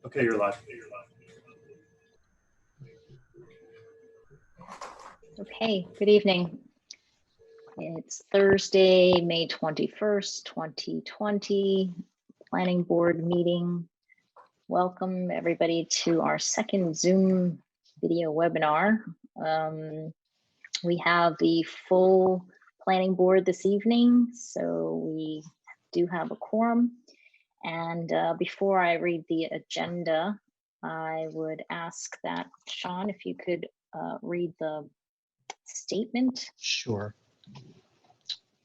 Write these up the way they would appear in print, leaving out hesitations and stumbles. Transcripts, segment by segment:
Okay, you're live. Okay, good evening. It's Thursday, May 21st, 2020, Planning Board meeting. Welcome everybody to our second Zoom video webinar. We have the full Planning Board this evening, so we do have a quorum. And before I read the agenda, I would ask that, Sean, if you could read the statement. Sure.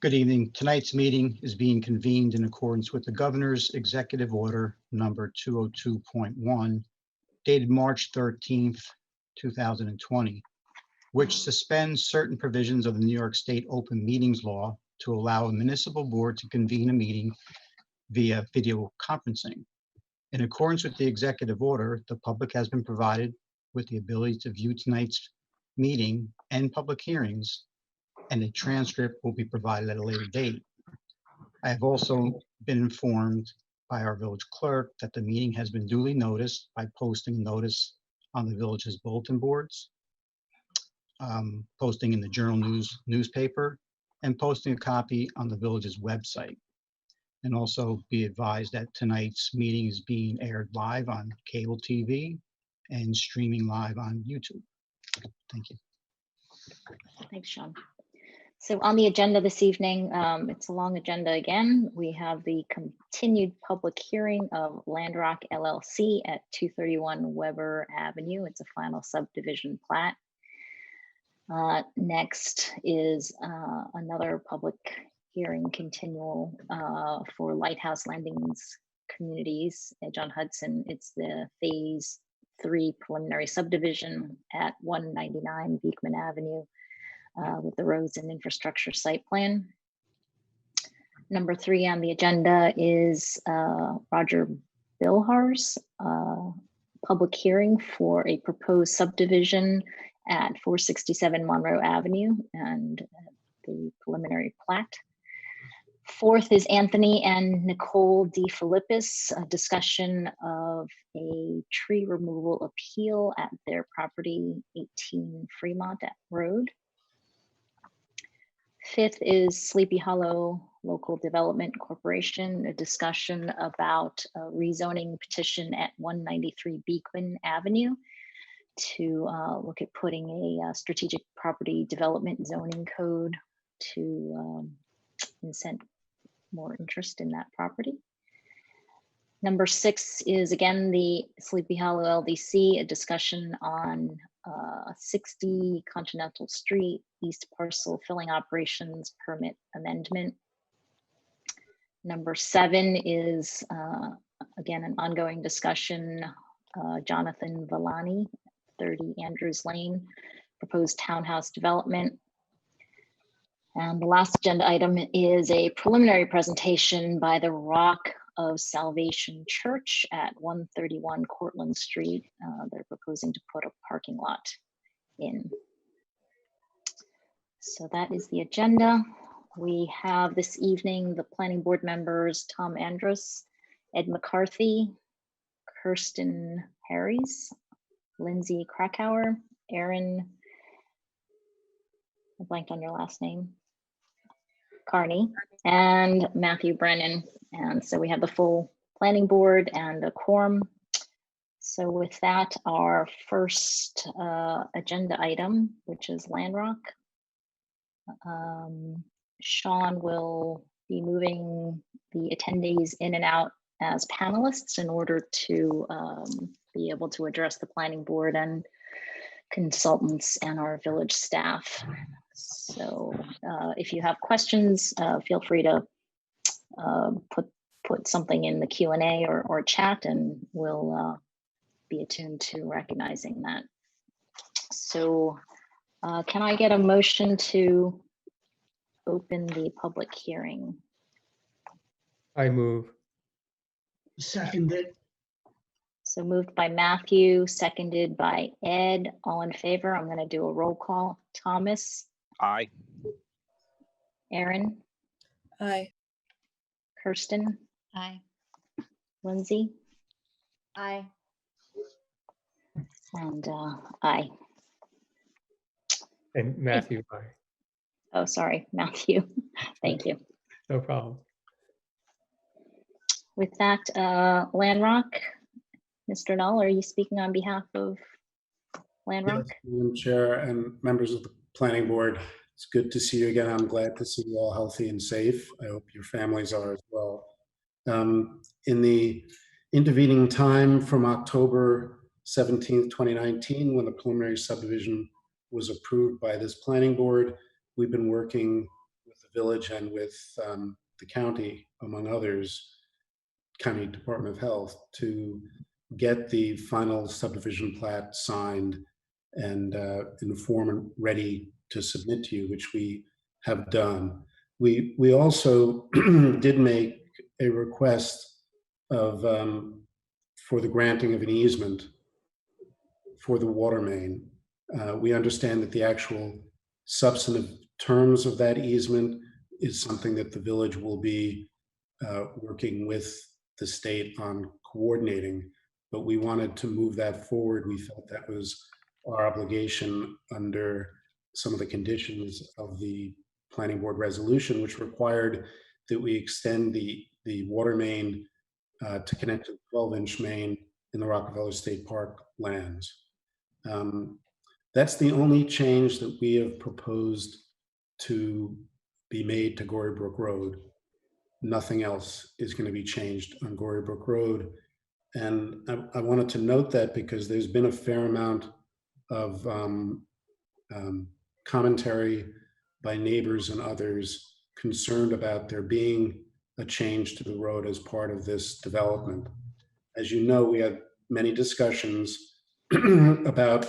Good evening. Tonight's meeting is being convened in accordance with the Governor's Executive Order number 202.1, dated March 13th, 2020, which suspends certain provisions of the New York State Open Meetings Law to allow a municipal board to convene a meeting via video conferencing. In accordance with the executive order, the public has been provided with the ability to view tonight's meeting and public hearings, and a transcript will be provided at a later date. I have also been informed by our village clerk that the meeting has been duly noticed by posting a notice on the village's bulletin boards, posting in the Journal News newspaper, and posting a copy on the village's website. And also be advised that tonight's meeting is being aired live on cable TV and streaming live on YouTube. Thank you. Thanks, Sean. So on the agenda this evening, it's a long agenda again. We have the continued public hearing of Landrock LLC at 231 Weber Avenue. It's a final subdivision plat. Next is another public hearing continual for Lighthouse Landings Communities at John Hudson. It's the Phase 3 preliminary subdivision at 199 Beekman Avenue with the roads and infrastructure site plan. Number 3 on the agenda is Roger Bilhar's public hearing for a proposed subdivision at 467 Monroe Avenue and the preliminary plat. 4th is Anthony and Nicole DeFilippis, a discussion of a tree removal appeal at their property, 18 Fremont Road. 5th is Sleepy Hollow Local Development Corporation, a discussion about a rezoning petition at 193 Beekman Avenue to look at putting a strategic property development zoning code to incent more interest in that property. Number 6 is again the Sleepy Hollow LDC, a discussion on 60 Continental Street, East Parcel Filling Operations Permit Amendment. Number 7 is again an ongoing discussion, Jonathan Villani, 30 Andrews Lane, proposed townhouse development. And the last agenda item is a preliminary presentation by the Rock of Salvation Church at 131 Cortlandt Street. They're proposing to put a parking lot in. So that is the agenda. We have this evening the planning board members, Tom Andrus, Ed McCarthy, Kirsten Harries, Lindsay Krakauer, Aaron, I blanked on your last name, Carney, and Matthew Brennan. And so we have the full planning board and a quorum. So with that, our first agenda item, which is Landrock. Sean will be moving the attendees in and out as panelists in order to be able to address the planning board and consultants and our village staff. So if you have questions, feel free to put something in the Q&A or chat, and we'll be attuned to recognizing that. So can I get a motion to open the public hearing? I move. Seconded. So moved by Matthew, seconded by Ed. All in favor? I'm going to do a roll call. Thomas? Aye. Aaron? Aye. Kirsten, Aye. Lindsay, Aye. and I. And Matthew, aye. Oh, sorry, Matthew. Thank you. No problem. With that, Landrock, Mr. Null, are you speaking on behalf of Landrock? Yes, Madam Chair and members of the planning board, it's good to see you again. I'm glad to see you all healthy and safe. I hope your families are as well. In the intervening time from October 17th, 2019, when the preliminary subdivision was approved by this planning board, we've been working with the village and with the county, among others, County Department of Health, to get the final subdivision plat signed and in form and ready to submit to you, which we have done. We also did make a request of for the granting of an easement for the water main. We understand that the actual substantive terms of that easement is something that the village will be working with the state on coordinating, but we wanted to move that forward. We felt that was our obligation under some of the conditions of the planning board resolution, which required that we extend the water main to connect to the 12-inch main in the Rockefeller State Park lands. That's the only change that we have proposed to be made to Gorybrook Road. Nothing else is going to be changed on Gorybrook Road. And I wanted to note that because there's been a fair amount of commentary by neighbors and others concerned about there being a change to the road as part of this development. As you know, we had many discussions about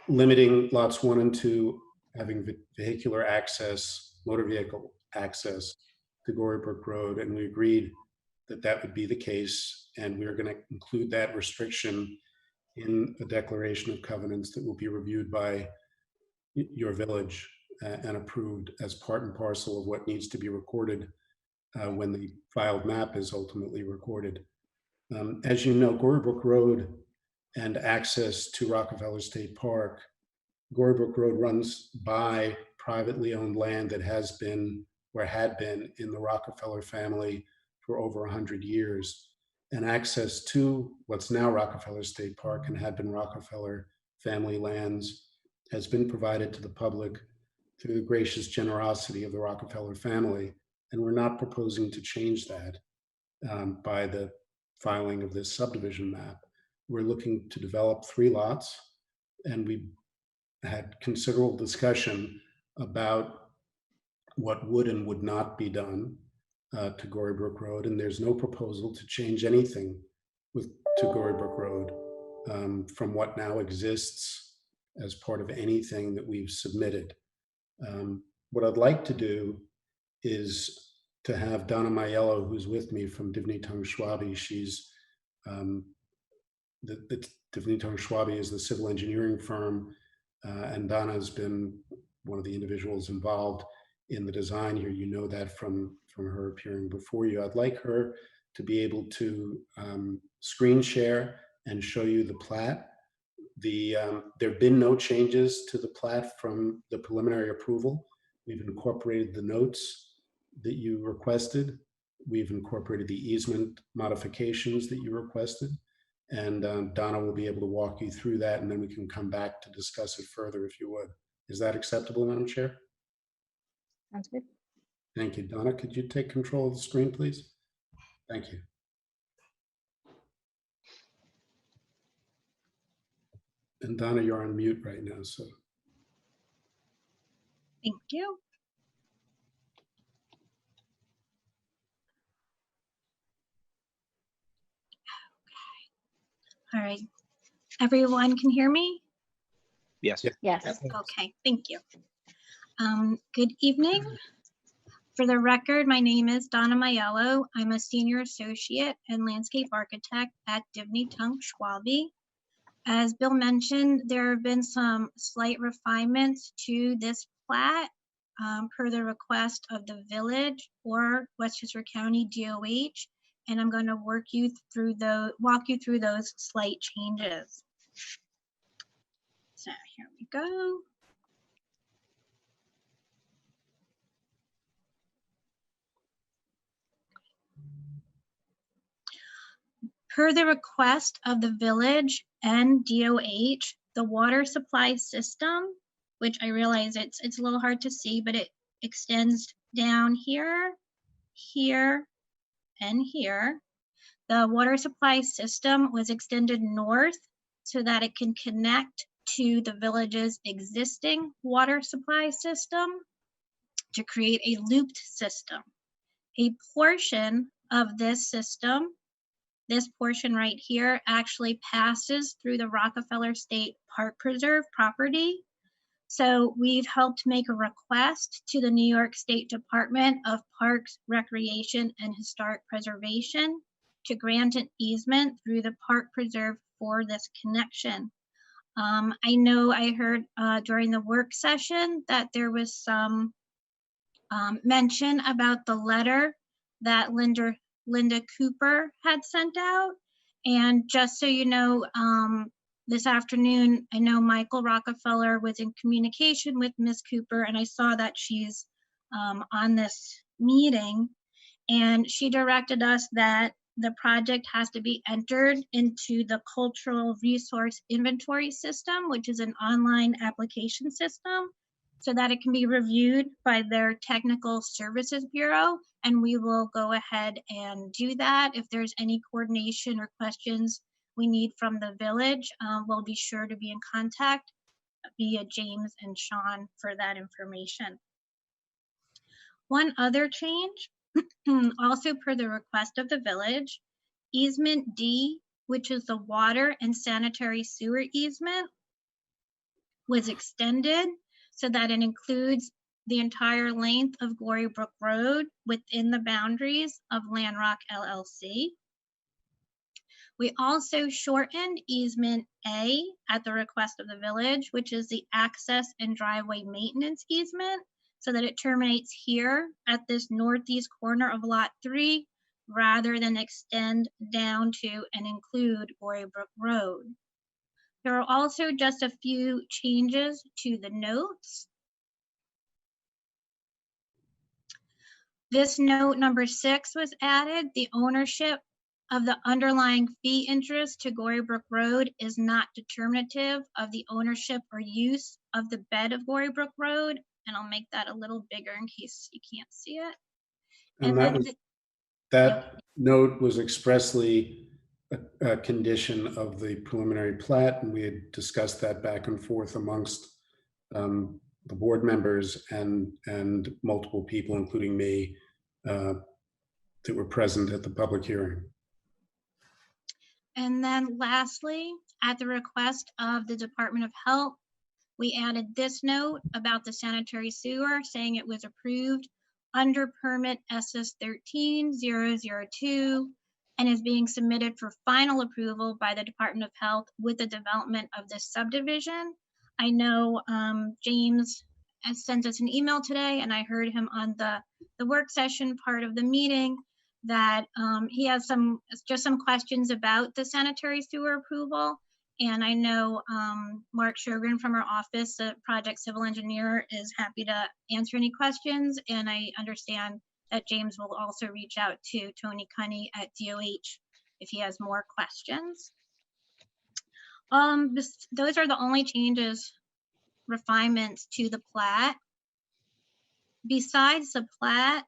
limiting lots 1 and 2 having vehicular access, motor vehicle access to Gorybrook Road, and we agreed that that would be the case, and we are going to include that restriction in a declaration of covenants that will be reviewed by your village and approved as part and parcel of what needs to be recorded when the filed map is ultimately recorded. As you know, Gorybrook Road and access to Rockefeller State Park, Gorybrook Road runs by privately owned land that has been or had been in the Rockefeller family for over 100 years. And access to what's now Rockefeller State Park and had been Rockefeller family lands has been provided to the public through the gracious generosity of the Rockefeller family. And we're not proposing to change that by the filing of this subdivision map. We're looking to develop 3 lots, and we had considerable discussion about what would and would not be done to Gorybrook Road, and there's no proposal to change anything to Gorybrook Road from what now exists as part of anything that we've submitted. What I'd like to do is to have Donna Maiello, who's with me from Divney Tongue Schwabe. She's the Divney Tongue Schwabe is the civil engineering firm, and Donna has been one of the individuals involved in the design here. You know that from her appearing before you. I'd like her to be able to screen share and show you the plat. There have been no changes to the plat from the preliminary approval. We've incorporated the notes that you requested. We've incorporated the easement modifications that you requested. And Donna will be able to walk you through that, and then we can come back to discuss it further if you would. Is that acceptable, Madam Chair? Sounds good. Thank you. Donna, could you take control of the screen, please? Thank you. And Donna, you're on mute right now, so. Thank you. Okay. All right. Everyone can hear me? Yes. Yes. Okay, thank you. Good evening. For the record, my name is Donna Maiello. I'm a senior associate and landscape architect at Divney Tongue Schwabe. As Bill mentioned, there have been some slight refinements to this plat per the request of the village or Westchester County DOH. And I'm going to walk you through those slight changes. So here we go. Per the request of the village and DOH, the water supply system, which I realize it's a little hard to see, but it extends down here, here, and here. The water supply system was extended north so that it can connect to the village's existing water supply system to create a looped system. A portion of this system, this portion right here, actually passes through the Rockefeller State Park Preserve property. So we've helped make a request to the New York State Department of Parks, Recreation, and Historic Preservation to grant an easement through the Park Preserve for this connection. I know I heard during the work session that there was some mention about the letter that Linda Cooper had sent out. And just so you know, this afternoon, I know Michael Rockefeller was in communication with Ms. Cooper, and I saw that she's on this meeting, and she directed us that the project has to be entered into the Cultural Resource Inventory System, which is an online application system, so that it can be reviewed by their Technical Services Bureau, and we will go ahead and do that. If there's any coordination or questions we need from the village, we'll be sure to be in contact via James and Sean for that information. One other change, also per the request of the village, easement D, which is the water and sanitary sewer easement, was extended so that it includes the entire length of Gorybrook Road within the boundaries of Landrock LLC. We also shortened easement A at the request of the village, which is the access and driveway maintenance easement, so that it terminates here at this northeast corner of Lot 3, rather than extend down to and include Gorybrook Road. There are also just a few changes to the notes. This note number 6 was added. The ownership of the underlying fee interest to Gorybrook Road is not determinative of the ownership or use of the bed of Gorybrook Road. And I'll make that a little bigger in case you can't see it. And that note was expressly a condition of the preliminary plat, and we had discussed that back and forth amongst the board members and multiple people, including me, that were present at the public hearing. And then lastly, at the request of the Department of Health, we added this note about the sanitary sewer, saying it was approved under permit SS 13002 and is being submitted for final approval by the Department of Health with the development of this subdivision. I know James has sent us an email today, and I heard him on the work session part of the meeting that he has some questions about the sanitary sewer approval. And I know Mark Sjogren from our office, the project civil engineer, is happy to answer any questions. And I understand that James will also reach out to Tony Cunny at DOH if he has more questions. Those are the only changes, refinements to the plat. Besides the plat,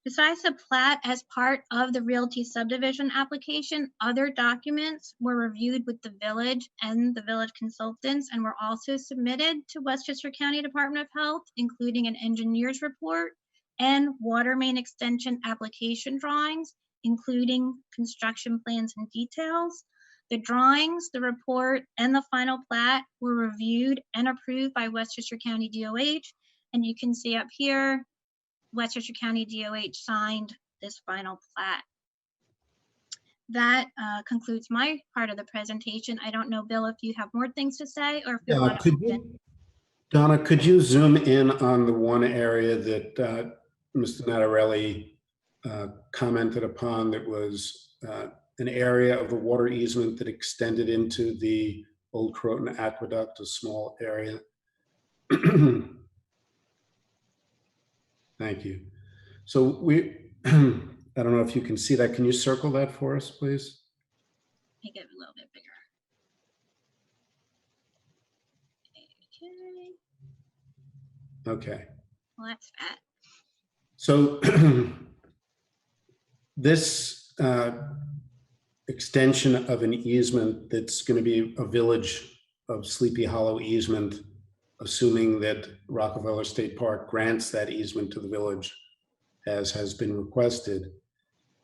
Besides the plat as part of the Realty subdivision application, other documents were reviewed with the village and the village consultants and were also submitted to Westchester County Department of Health, including an engineer's report and water main extension application drawings, including construction plans and details. The drawings, the report, and the final plat were reviewed and approved by Westchester County DOH. And you can see up here, Westchester County DOH signed this final plat. that concludes my part of the presentation. I don't know, Bill, if you have more things to say or if you Yeah, want to could open. you, Donna, could you zoom in on the one area that Mr. Natarelli commented upon that was an area of the water easement that extended into the Old Croton Aqueduct, a small area? Thank you. So I don't know if you can see that. Can you circle that for us, please? Make it a little bit bigger. Okay, Okay. well, that's fat. So this extension of an easement that's going to be a Village of Sleepy Hollow easement, assuming that Rockefeller State Park grants that easement to the village as has been requested,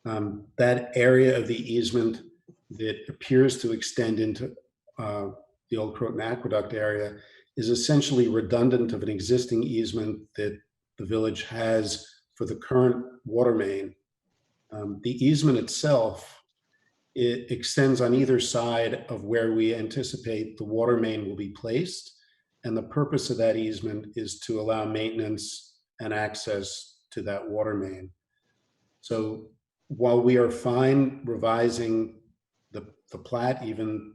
that area of the easement that appears to extend into the Old Croton Aqueduct area is essentially redundant of an existing easement that the village has for the current water main. The easement itself, it extends on either side of where we anticipate the water main will be placed. And the purpose of that easement is to allow maintenance and access to that water main. So while we are fine revising the plat, even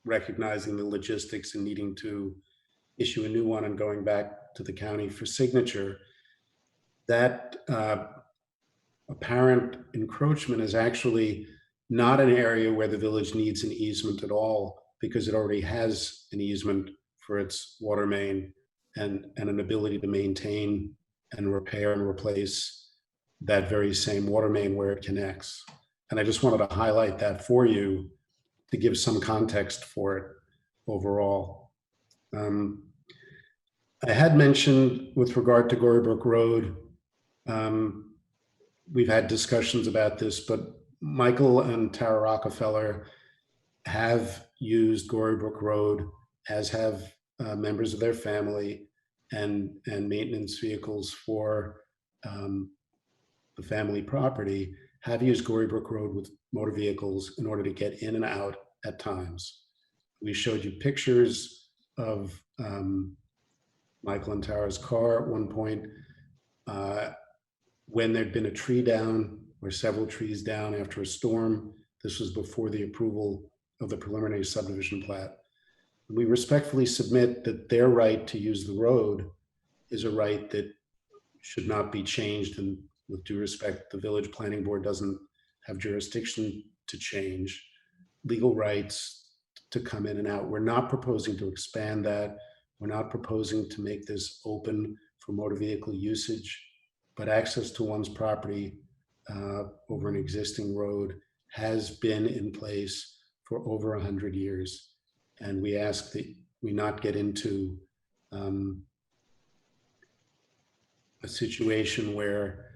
recognizing the logistics and needing to issue a new one and going back to the county for signature, that apparent encroachment is actually not an area where the village needs an easement at all, because it already has an easement for its water main and an ability to maintain and repair and replace that very same water main where it connects. And I just wanted to highlight that for you to give some context for it overall. I had mentioned with regard to Gorybrook Road, we've had discussions about this, but Michael and Tara Rockefeller have used Gorybrook Road, as have members of their family and maintenance vehicles for the family property, have used Gorybrook Road with motor vehicles in order to get in and out at times. We showed you pictures of Michael and Tara's car at one point when there'd been a tree down or several trees down after a storm. This was before the approval of the preliminary subdivision plat. We respectfully submit that their right to use the road is a right that should not be changed, and with due respect, the village planning board doesn't have jurisdiction to change legal rights to come in and out. We're not proposing to expand that. We're not proposing to make this open for motor vehicle usage, but access to one's property over an existing road has been in place for over 100 years. And we ask that we not get into a situation where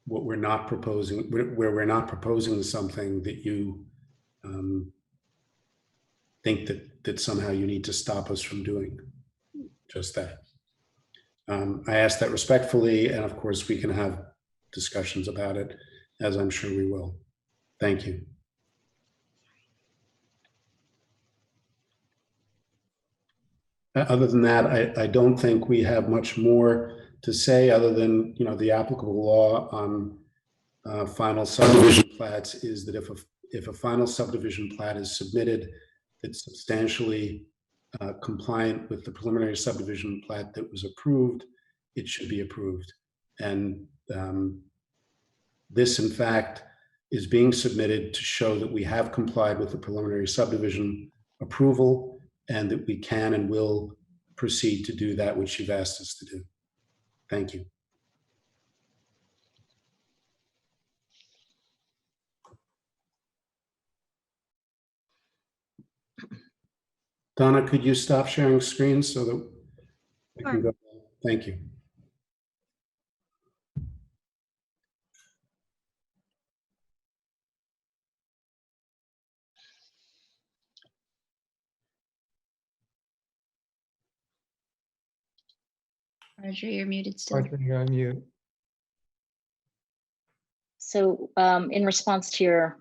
we're not proposing something that you think that somehow you need to stop us from doing just that. I ask that respectfully, and of course we can have discussions about it, as I'm sure we will. Thank you. Other than that, I don't think we have much more to say, other than, you know, the applicable law on final subdivision plats is that if a final subdivision plat is submitted that's substantially compliant with the preliminary subdivision plat that was approved, it should be approved. And this, in fact, is being submitted to show that we have complied with the preliminary subdivision approval and that we can and will proceed to do that which you've asked us to do. Thank you. Donna, could you stop sharing screens so that we can go? Thank you. Roger, you're muted still. Roger, you're on mute. So in response to your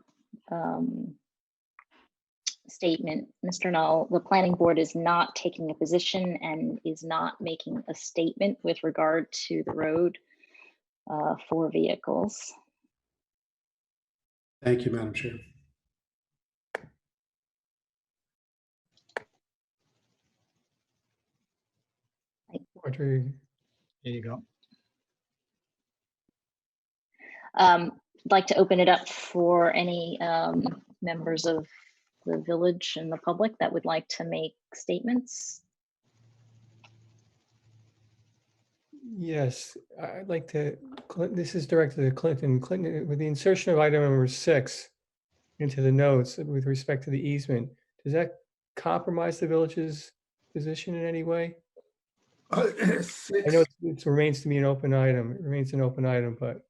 statement, Mr. Null, the planning board is not taking a position and is not making a statement with regard to the road for vehicles. Thank you, Madam Chair. Audrey, There you go. I'd like to open it up for any members of the village and the public that would like to make statements. yes, I'd like to, this is directed to Clinton. Clinton, with the insertion of item number 6 into the notes with respect to the easement, does that compromise the village's position in any way? I know it remains to be an open item. It remains an open item, but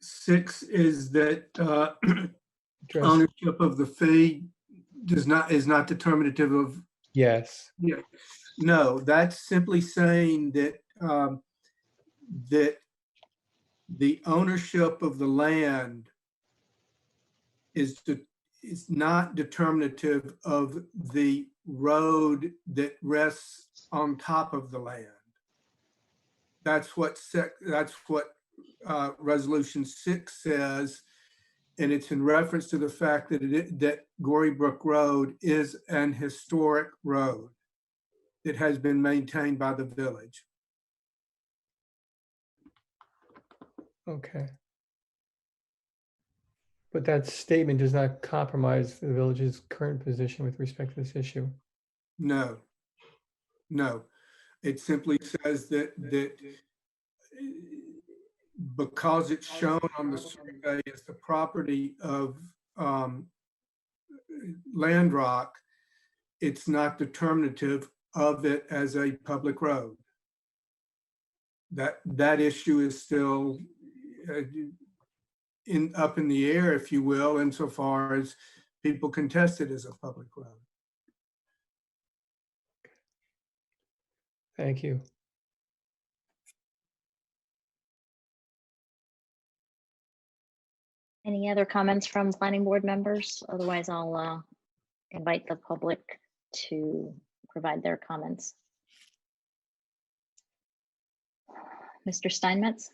6 is that address, ownership of the fee is not determinative of, yes. no, that's simply saying that that the ownership of the land is not determinative of the road that rests on top of the land. That's what Resolution 6 says, and it's in reference to the fact that that Gory Brook Road is an historic road that has been maintained by the village. Okay. But that statement does not compromise the village's current position with respect to this issue. No, no. It simply says that because it's shown on the survey as the property of Land Rock, it's not determinative of it as a public road. That issue is still up in the air, if you will, insofar as people contest it as a public road. Thank you. Any other comments from planning board members? Otherwise, I'll invite the public to provide their comments. Mr. Steinmetz?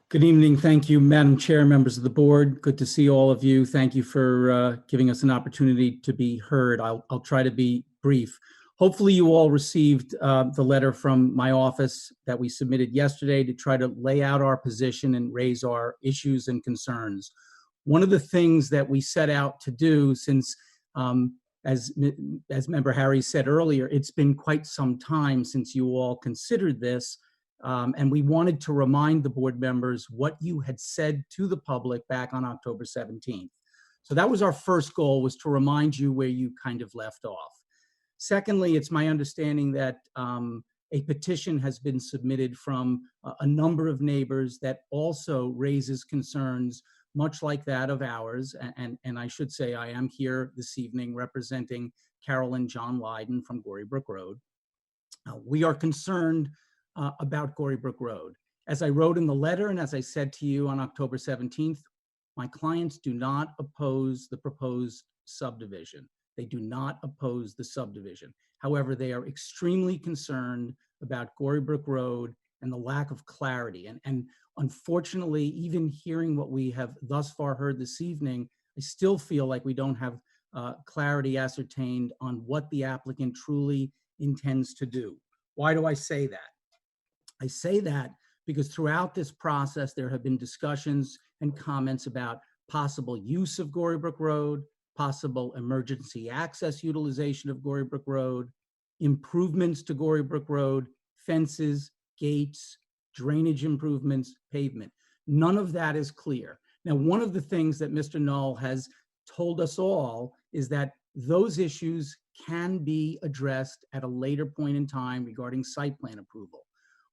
Good evening. Thank you, Madam Chair, members of the board. Good to see all of you. Thank you for giving us an opportunity to be heard. I'll try to be brief. Hopefully you all received the letter from my office that we submitted yesterday to try to lay out our position and raise our issues and concerns. One of the things that we set out to do, since as Member Harry said earlier, it's been quite some time since you all considered this, and we wanted to remind the board members what you had said to the public back on October 17th. So that was our first goal, was to remind you where you kind of left off. Secondly, it's my understanding that a petition has been submitted from a number of neighbors that also raises concerns much like that of ours. And I should say I am here this evening representing Carol and John Lydon from Gory Brook Road. We are concerned about Gory Brook Road. As I wrote in the letter and as I said to you on October 17th, my clients do not oppose the proposed subdivision. They do not oppose the subdivision. However, they are extremely concerned about Gory Brook Road and the lack of clarity. And unfortunately, even hearing what we have thus far heard this evening, I still feel like we don't have clarity ascertained on what the applicant truly intends to do. Why do I say that? I say that because throughout this process, there have been discussions and comments about possible use of Gory Brook Road, possible emergency access utilization of Gory Brook Road, improvements to Gory Brook Road, fences, gates, drainage improvements, pavement. None of that is clear. Now, one of the things that Mr. Null has told us all is that those issues can be addressed at a later point in time regarding site plan approval.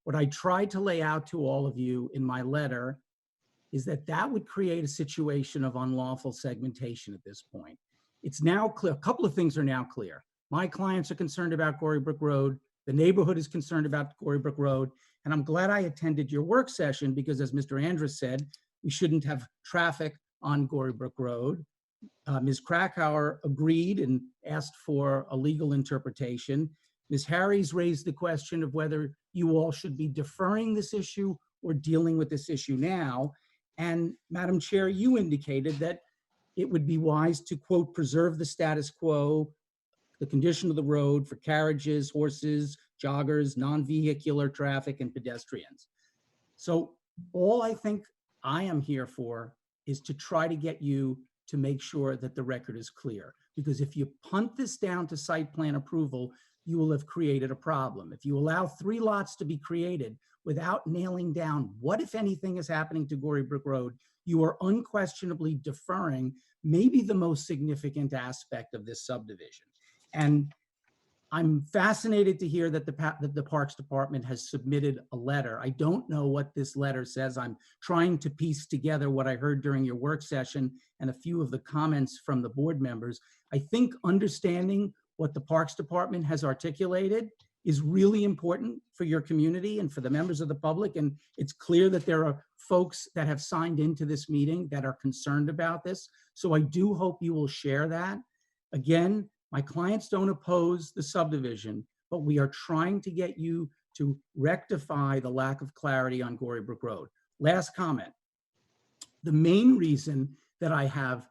What I tried to lay out to all of you in my letter is that that would create a situation of unlawful segmentation at this point. It's now clear, a couple of things are now clear. My clients are concerned about Gory Brook Road. The neighborhood is concerned about Gory Brook Road. And I'm glad I attended your work session because, as Mr. Andrus said, we shouldn't have traffic on Gorybrook Road. Ms. Krakauer agreed and asked for a legal interpretation. Ms. Harries raised the question of whether you all should be deferring this issue or dealing with this issue now. And Madam Chair, you indicated that it would be wise to, quote, preserve the status quo, the condition of the road for carriages, horses, joggers, non-vehicular traffic, and pedestrians. So all I think I am here for is to try to get you to make sure that the record is clear. Because if you punt this down to site plan approval, you will have created a problem. If you allow 3 lots to be created without nailing down what, if anything, is happening to Gorybrook Road, you are unquestionably deferring maybe the most significant aspect of this subdivision. And I'm fascinated to hear that the Parks Department has submitted a letter. I don't know what this letter says. I'm trying to piece together what I heard during your work session and a few of the comments from the board members. I think understanding what the Parks Department has articulated is really important for your community and for the members of the public. And it's clear that there are folks that have signed into this meeting that are concerned about this. So I do hope you will share that. Again, my clients don't oppose the subdivision, but we are trying to get you to rectify the lack of clarity on Gorybrook Road. Last comment. The main reason that I have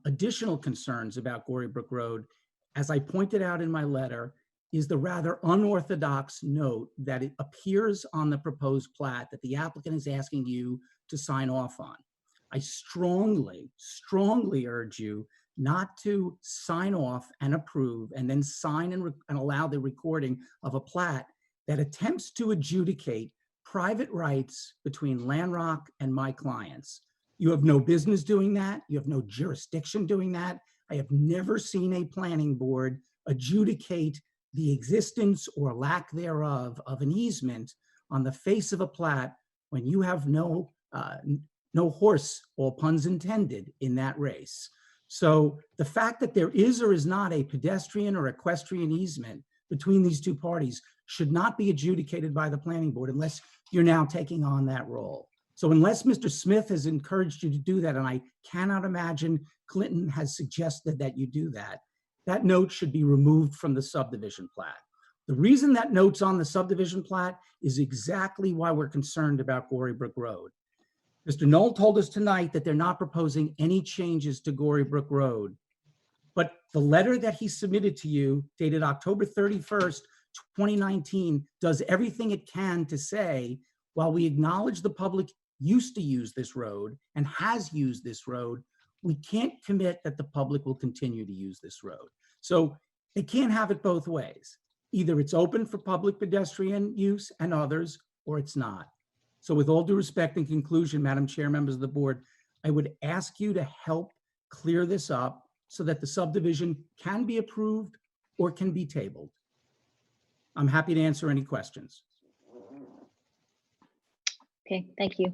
additional concerns about Gorybrook Road, as I pointed out in my letter, is the rather unorthodox note that it appears on the proposed plat that the applicant is asking you to sign off on. I strongly, strongly urge you not to sign off and approve and then sign and allow the recording of a plat that attempts to adjudicate private rights between Landrock and my clients. You have no business doing that. You have no jurisdiction doing that. I have never seen a planning board adjudicate the existence or lack thereof of an easement on the face of a plat when you have no horse, all puns intended, in that race. So the fact that there is or is not a pedestrian or equestrian easement between these two parties should not be adjudicated by the planning board unless you're now taking on that role. So unless Mr. Smith has encouraged you to do that, and I cannot imagine Clinton has suggested that you do that, that note should be removed from the subdivision plat. The reason that note's on the subdivision plat is exactly why we're concerned about Gorybrook Road. Mr. Knoll told us tonight that they're not proposing any changes to Gorybrook Road. But the letter that he submitted to you, dated October 31st, 2019, does everything it can to say, while we acknowledge the public used to use this road and has used this road, we can't commit that the public will continue to use this road. So they can't have it both ways. Either it's open for public pedestrian use and others, or it's not. So with all due respect and conclusion, Madam Chair, members of the board, I would ask you to help clear this up so that the subdivision can be approved or can be tabled. I'm happy to answer any questions. Okay, thank you.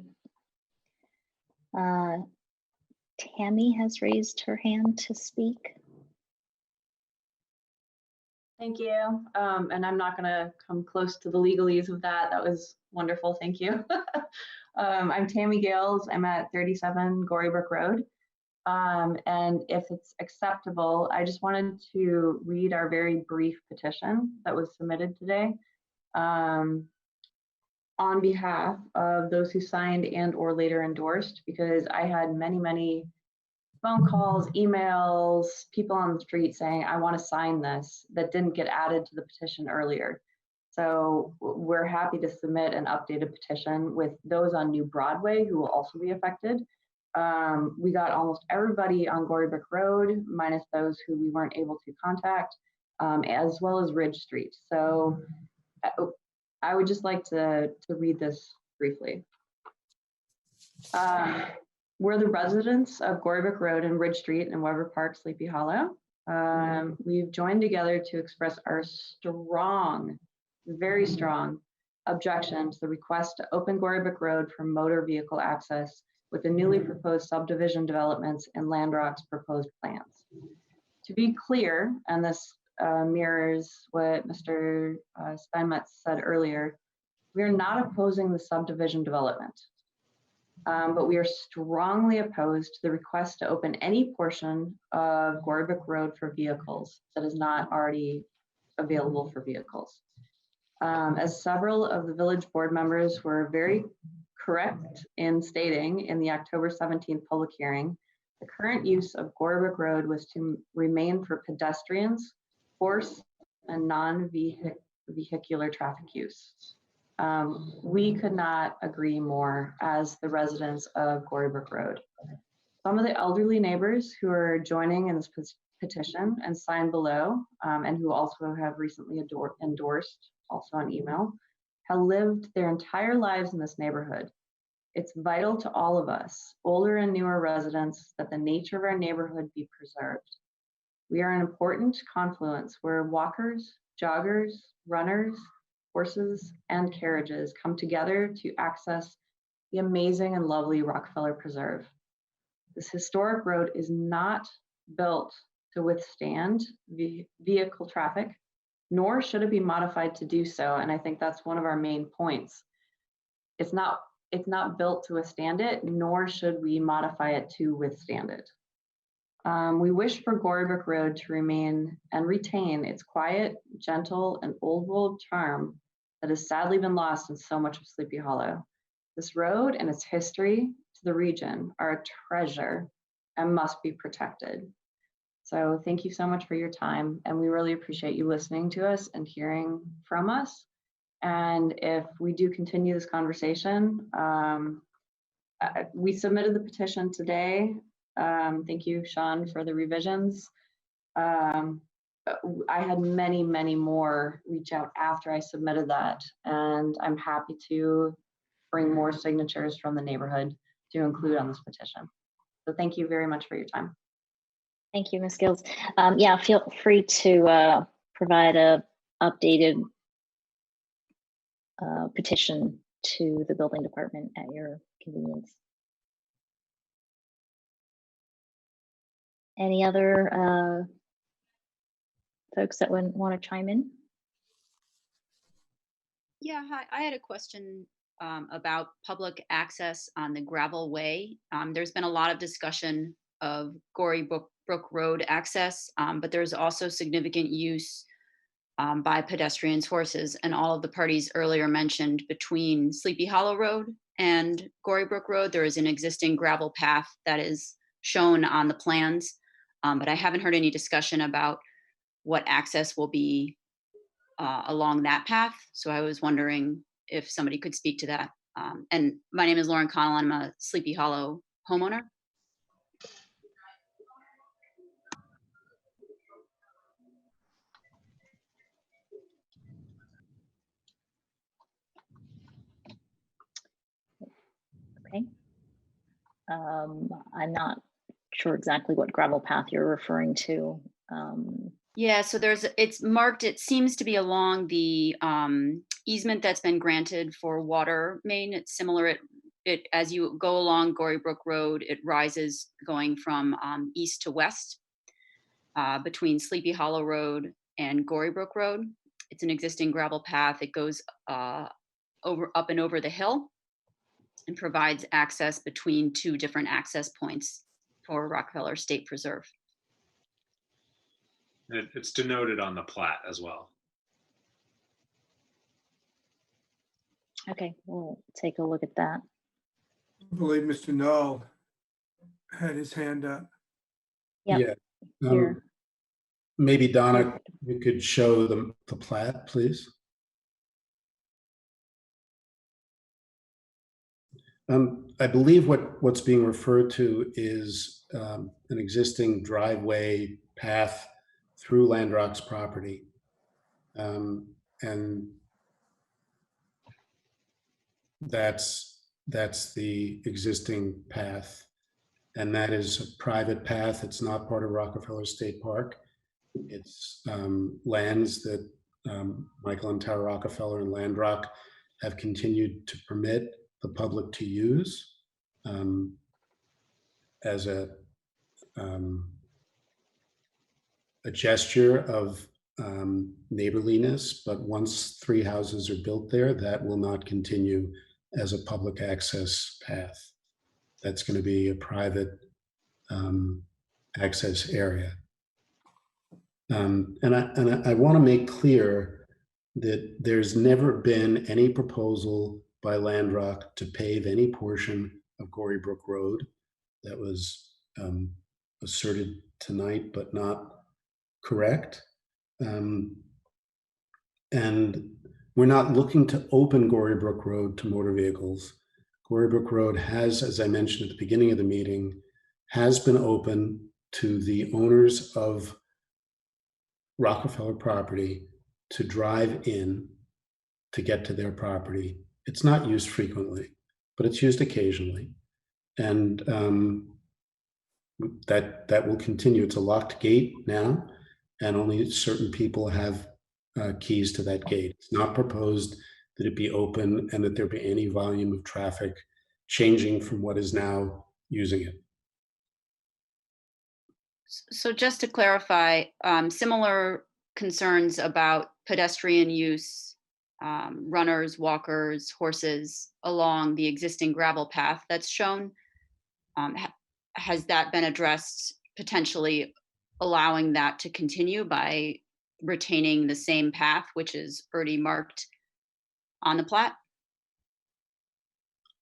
Tammy has raised her hand to speak. Thank you. And I'm not going to come close to the legalese of that. That was wonderful. Thank you. I'm Tammy Gales. I'm at 37 Gorybrook Road. And if it's acceptable, I just wanted to read our very brief petition that was submitted today on behalf of those who signed and or later endorsed, because I had many phone calls, emails, people on the street saying, I want to sign this, that didn't get added to the petition earlier. So we're happy to submit an updated petition with those on New Broadway who will also be affected. We got almost everybody on Gorybrook Road, minus those who we weren't able to contact, as well as Ridge Street. So I would just like to read this briefly. We're the residents of Gorybrook Road and Ridge Street in Weber Park, Sleepy Hollow. We've joined together to express our strong, very strong objection to the request to open Gorybrook Road for motor vehicle access with the newly proposed subdivision developments and Landrock's proposed plans. To be clear, and this mirrors what Mr. Steinmetz said earlier, we are not opposing the subdivision development. But we are strongly opposed to the request to open any portion of Gorybrook Road for vehicles that is not already available for vehicles. As several of the village board members were very correct in stating in the October 17th public hearing, the current use of Gorybrook Road was to remain for pedestrians, horse, and non-vehicular traffic use. We could not agree more as the residents of Gorybrook Road. Some of the elderly neighbors who are joining in this petition and signed below, and who also have recently endorsed, also on email, have lived their entire lives in this neighborhood. It's vital to all of us, older and newer residents, that the nature of our neighborhood be preserved. We are an important confluence where walkers, joggers, runners, horses, and carriages come together to access the amazing and lovely Rockefeller Preserve. This historic road is not built to withstand vehicle traffic, nor should it be modified to do so. And I think that's one of our main points. It's not built to withstand it, nor should we modify it to withstand it. We wish for Gorybrook Road to remain and retain its quiet, gentle, and old world charm that has sadly been lost in so much of Sleepy Hollow. This road and its history to the region are a treasure and must be protected. So thank you so much for your time, and we really appreciate you listening to us and hearing from us. And if we do continue this conversation, we submitted the petition today. Thank you, Sean, for the revisions. I had many, many more reach out after I submitted that, and I'm happy to bring more signatures from the neighborhood to include on this petition. So thank you very much for your time. Thank you, Ms. Gills. Yeah, feel free to provide a updated petition to the building department at your convenience. Any other folks that would want to chime in? Yeah, hi. I had a question about public access on the gravel way. There's been a lot of discussion of Gorybrook Road access, but there's also significant use by pedestrians, horses, and all of the parties earlier mentioned between Sleepy Hollow Road and Gorybrook Road. There is an existing gravel path that is shown on the plans, but I haven't heard any discussion about what access will be along that path. So I was wondering if somebody could speak to that. And my name is Lauren Connell. I'm a Sleepy Hollow homeowner. Okay. I'm not sure exactly what gravel path you're referring to. Yeah, so it's marked, it seems to be along the easement that's been granted for water main. It's similar, as you go along Gorybrook Road, it rises going from east to west between Sleepy Hollow Road and Gorybrook Road. It's an existing gravel path. It goes up and over the hill and provides access between two different access points for Rockefeller State Preserve. It's denoted on the plat as well. Okay, we'll take a look at that. I believe Mr. Knoll had his hand up. Yep. Yeah. Here. Maybe Donna, you could show the plat, please. I believe what's being referred to is an existing driveway path through Landrock's property. And that's the existing path. And that is a private path. It's not part of Rockefeller State Park. It's lands that Michael and Tara Rockefeller and Landrock have continued to permit the public to use as a gesture of neighborliness. But once 3 houses are built there, that will not continue as a public access path. that's going to be a private access area. And I want to make clear that there's never been any proposal by Landrock to pave any portion of Gory Brook Road. That was asserted tonight, but not correct. And we're not looking to open Gory Brook Road to motor vehicles. Gory Brook Road has, as I mentioned at the beginning of the meeting, has been open to the owners of Rockefeller property to drive in to get to their property. It's not used frequently, but it's used occasionally. And that will continue. It's a locked gate now, and only certain people have keys to that gate. It's not proposed that it be open and that there be any volume of traffic changing from what is now using it. So just to clarify, similar concerns about pedestrian use, runners, walkers, horses along the existing gravel path that's shown. Has that been addressed, potentially allowing that to continue by retaining the same path, which is already marked on the plat?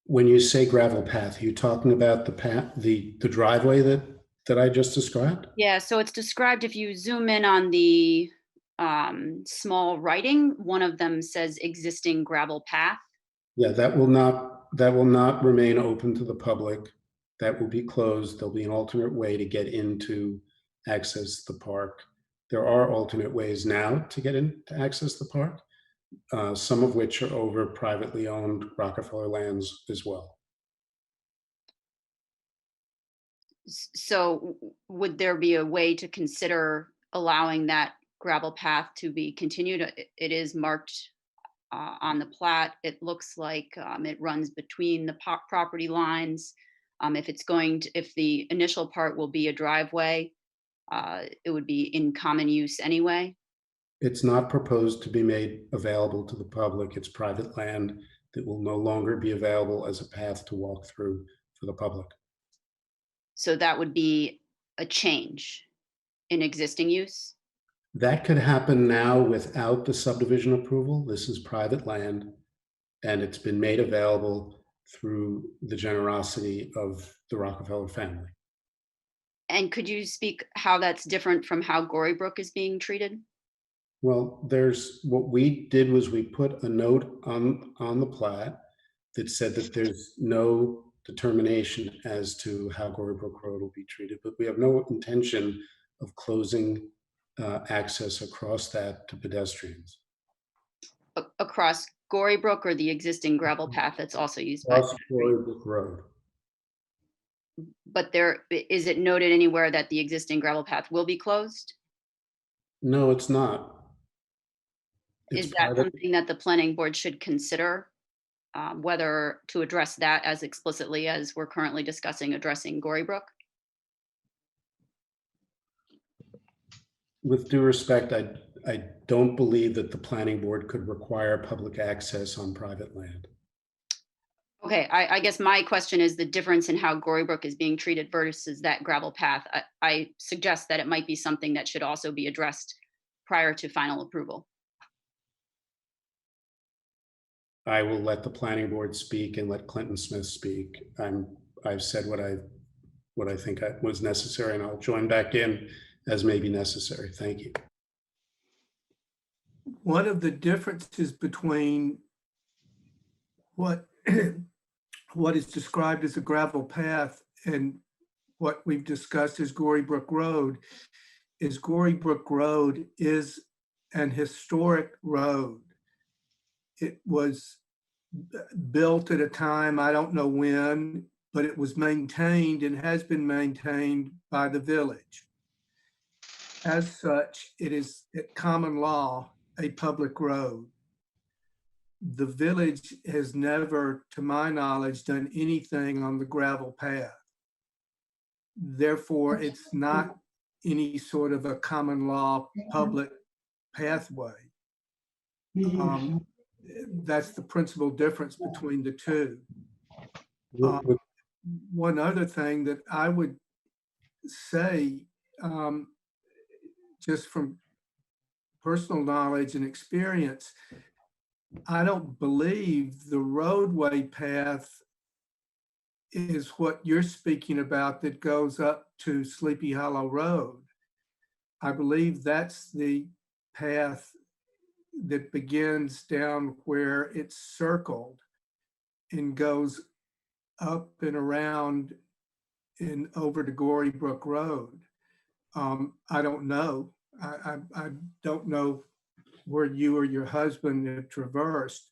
When you say gravel path, are you talking about the path, the driveway that I just described? Yeah, so it's described, if you zoom in on the small writing, one of them says existing gravel path. Yeah, that will not remain open to the public. That will be closed. There'll be an alternate way to get into access the park. There are alternate ways now to get in to access the park, some of which are over privately owned Rockefeller lands as well. So would there be a way to consider allowing that gravel path to be continued? It is marked on the plat. It looks like it runs between the property lines. If the initial part will be a driveway, it would be in common use anyway. It's not proposed to be made available to the public. It's private land that will no longer be available as a path to walk through for the public. So that would be a change in existing use? That could happen now without the subdivision approval. This is private land, and it's been made available through the generosity of the Rockefeller family. And could you speak how that's different from how Gory Brook is being treated? Well, what we did was we put a note on the plat that said that there's no determination as to how Gory Brook Road will be treated, but we have no intention of closing access across that to pedestrians. Across Gory Brook or the existing gravel path that's also used by? Across Gory Brook Road. But is it noted anywhere that the existing gravel path will be closed? No, it's not. Is that something that the planning board should consider, whether to address that as explicitly as we're currently discussing addressing Gory Brook? With due respect, I don't believe that the planning board could require public access on private land. Okay, I guess my question is the difference in how Gory Brook is being treated versus that gravel path. I suggest that it might be something that should also be addressed prior to final approval. I will let the planning board speak and let Clinton Smith speak. I've said what I think was necessary, and I'll join back in as may be necessary. Thank you. One of the differences between what is described as a gravel path and what we've discussed as Gory Brook Road is Gory Brook Road is an historic road. It was built at a time, I don't know when, but it was maintained and has been maintained by the village. As such, it is at common law a public road. The village has never, to my knowledge, done anything on the gravel path. Therefore, it's not any sort of a common law public pathway. That's the principal difference between the two. one other thing that I would say, just from personal knowledge and experience, I don't believe the roadway path is what you're speaking about that goes up to Sleepy Hollow Road. I believe that's the path that begins down where it's circled and goes up and around and over to Gory Brook Road. I don't know. I don't know where you or your husband have traversed,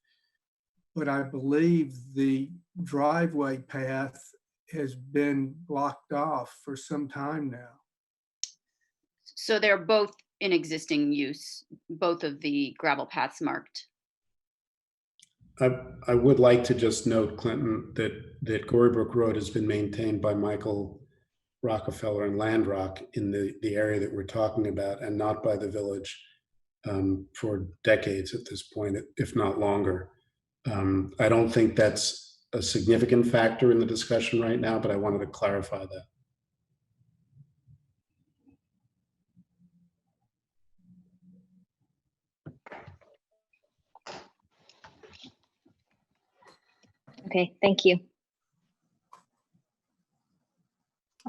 but I believe the driveway path has been blocked off for some time now. So they're both in existing use, both of the gravel paths marked. I would like to just note, Clinton, that Gorybrook Road has been maintained by Michael Rockefeller and Landrock in the area that we're talking about, and not by the village for decades at this point, if not longer. I don't think that's a significant factor in the discussion right now, but I wanted to clarify that. Okay, thank you.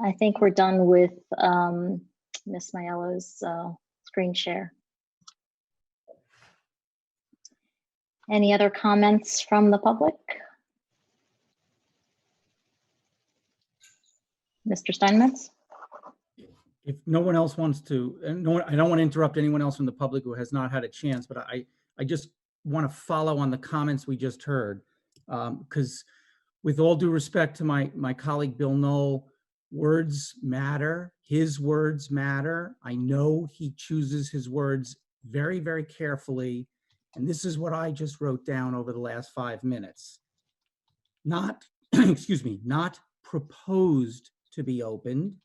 I think we're done with Ms. Maiello's screen share. Any other comments from the public? Mr. Steinmetz? If no one else wants to, and I don't want to interrupt anyone else from the public who has not had a chance, but I just want to follow on the comments we just heard. Because with all due respect to my colleague, Bill Knoll, words matter. His words matter. I know he chooses his words very, very carefully. And this is what I just wrote down over the last 5 minutes. Not, excuse me, not proposed to be opened.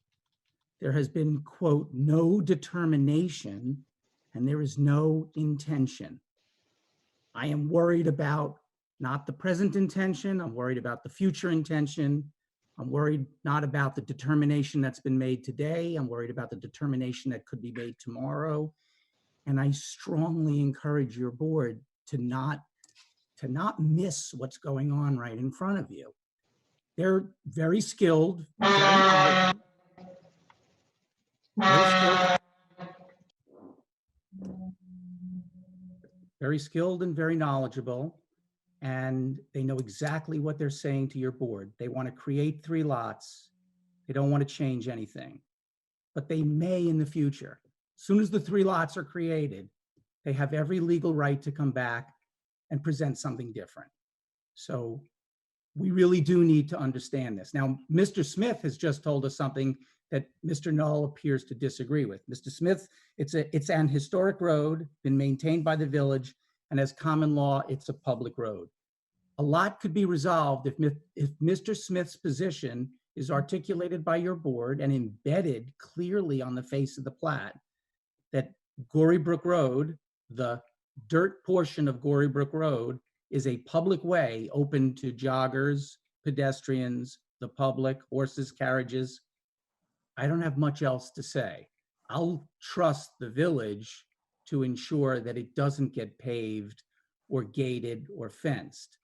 There has been, quote, no determination, and there is no intention. I am worried about not the present intention. I'm worried about the future intention. I'm worried not about the determination that's been made today. I'm worried about the determination that could be made tomorrow. And I strongly encourage your board to not miss what's going on right in front of you. They're very skilled, very skilled and very knowledgeable, and they know exactly what they're saying to your board. They want to create 3 lots. They don't want to change anything, but they may in the future. As soon as the 3 lots are created, they have every legal right to come back and present something different. So we really do need to understand this. Now, Mr. Smith has just told us something that Mr. Knoll appears to disagree with. Mr. Smith, it's an historic road, been maintained by the village, and as common law, it's a public road. A lot could be resolved if Mr. Smith's position is articulated by your board and embedded clearly on the face of the plat, that Gory Brook Road, the dirt portion of Gory Brook Road, is a public way open to joggers, pedestrians, the public, horses, carriages. I don't have much else to say. I'll trust the village to ensure that it doesn't get paved or gated or fenced.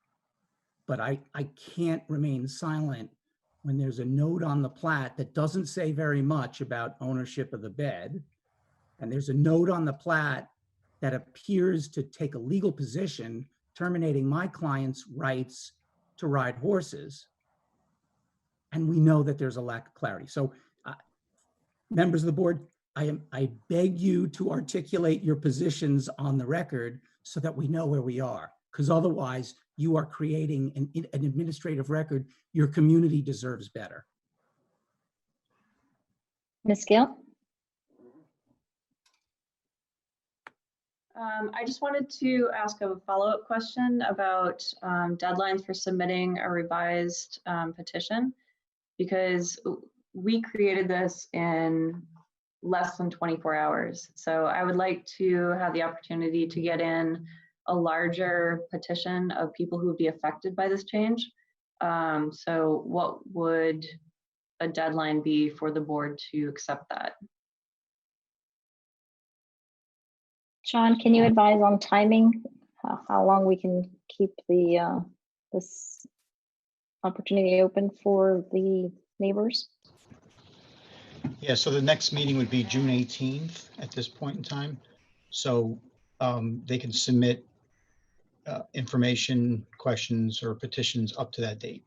But I can't remain silent when there's a note on the plat that doesn't say very much about ownership of the bed. And there's a note on the plat that appears to take a legal position terminating my client's rights to ride horses. And we know that there's a lack of clarity. So members of the board, I beg you to articulate your positions on the record so that we know where we are, because otherwise you are creating an administrative record your community deserves better. Ms. Gale? I just wanted to ask a follow-up question about deadlines for submitting a revised petition, because we created this in less than 24 hours. So I would like to have the opportunity to get in a larger petition of people who would be affected by this change. So what would a deadline be for the board to accept that? Sean, can you advise on timing? How long we can keep the this opportunity open for the neighbors? Yeah, so the next meeting would be June 18th at this point in time. So they can submit information, questions, or petitions up to that date.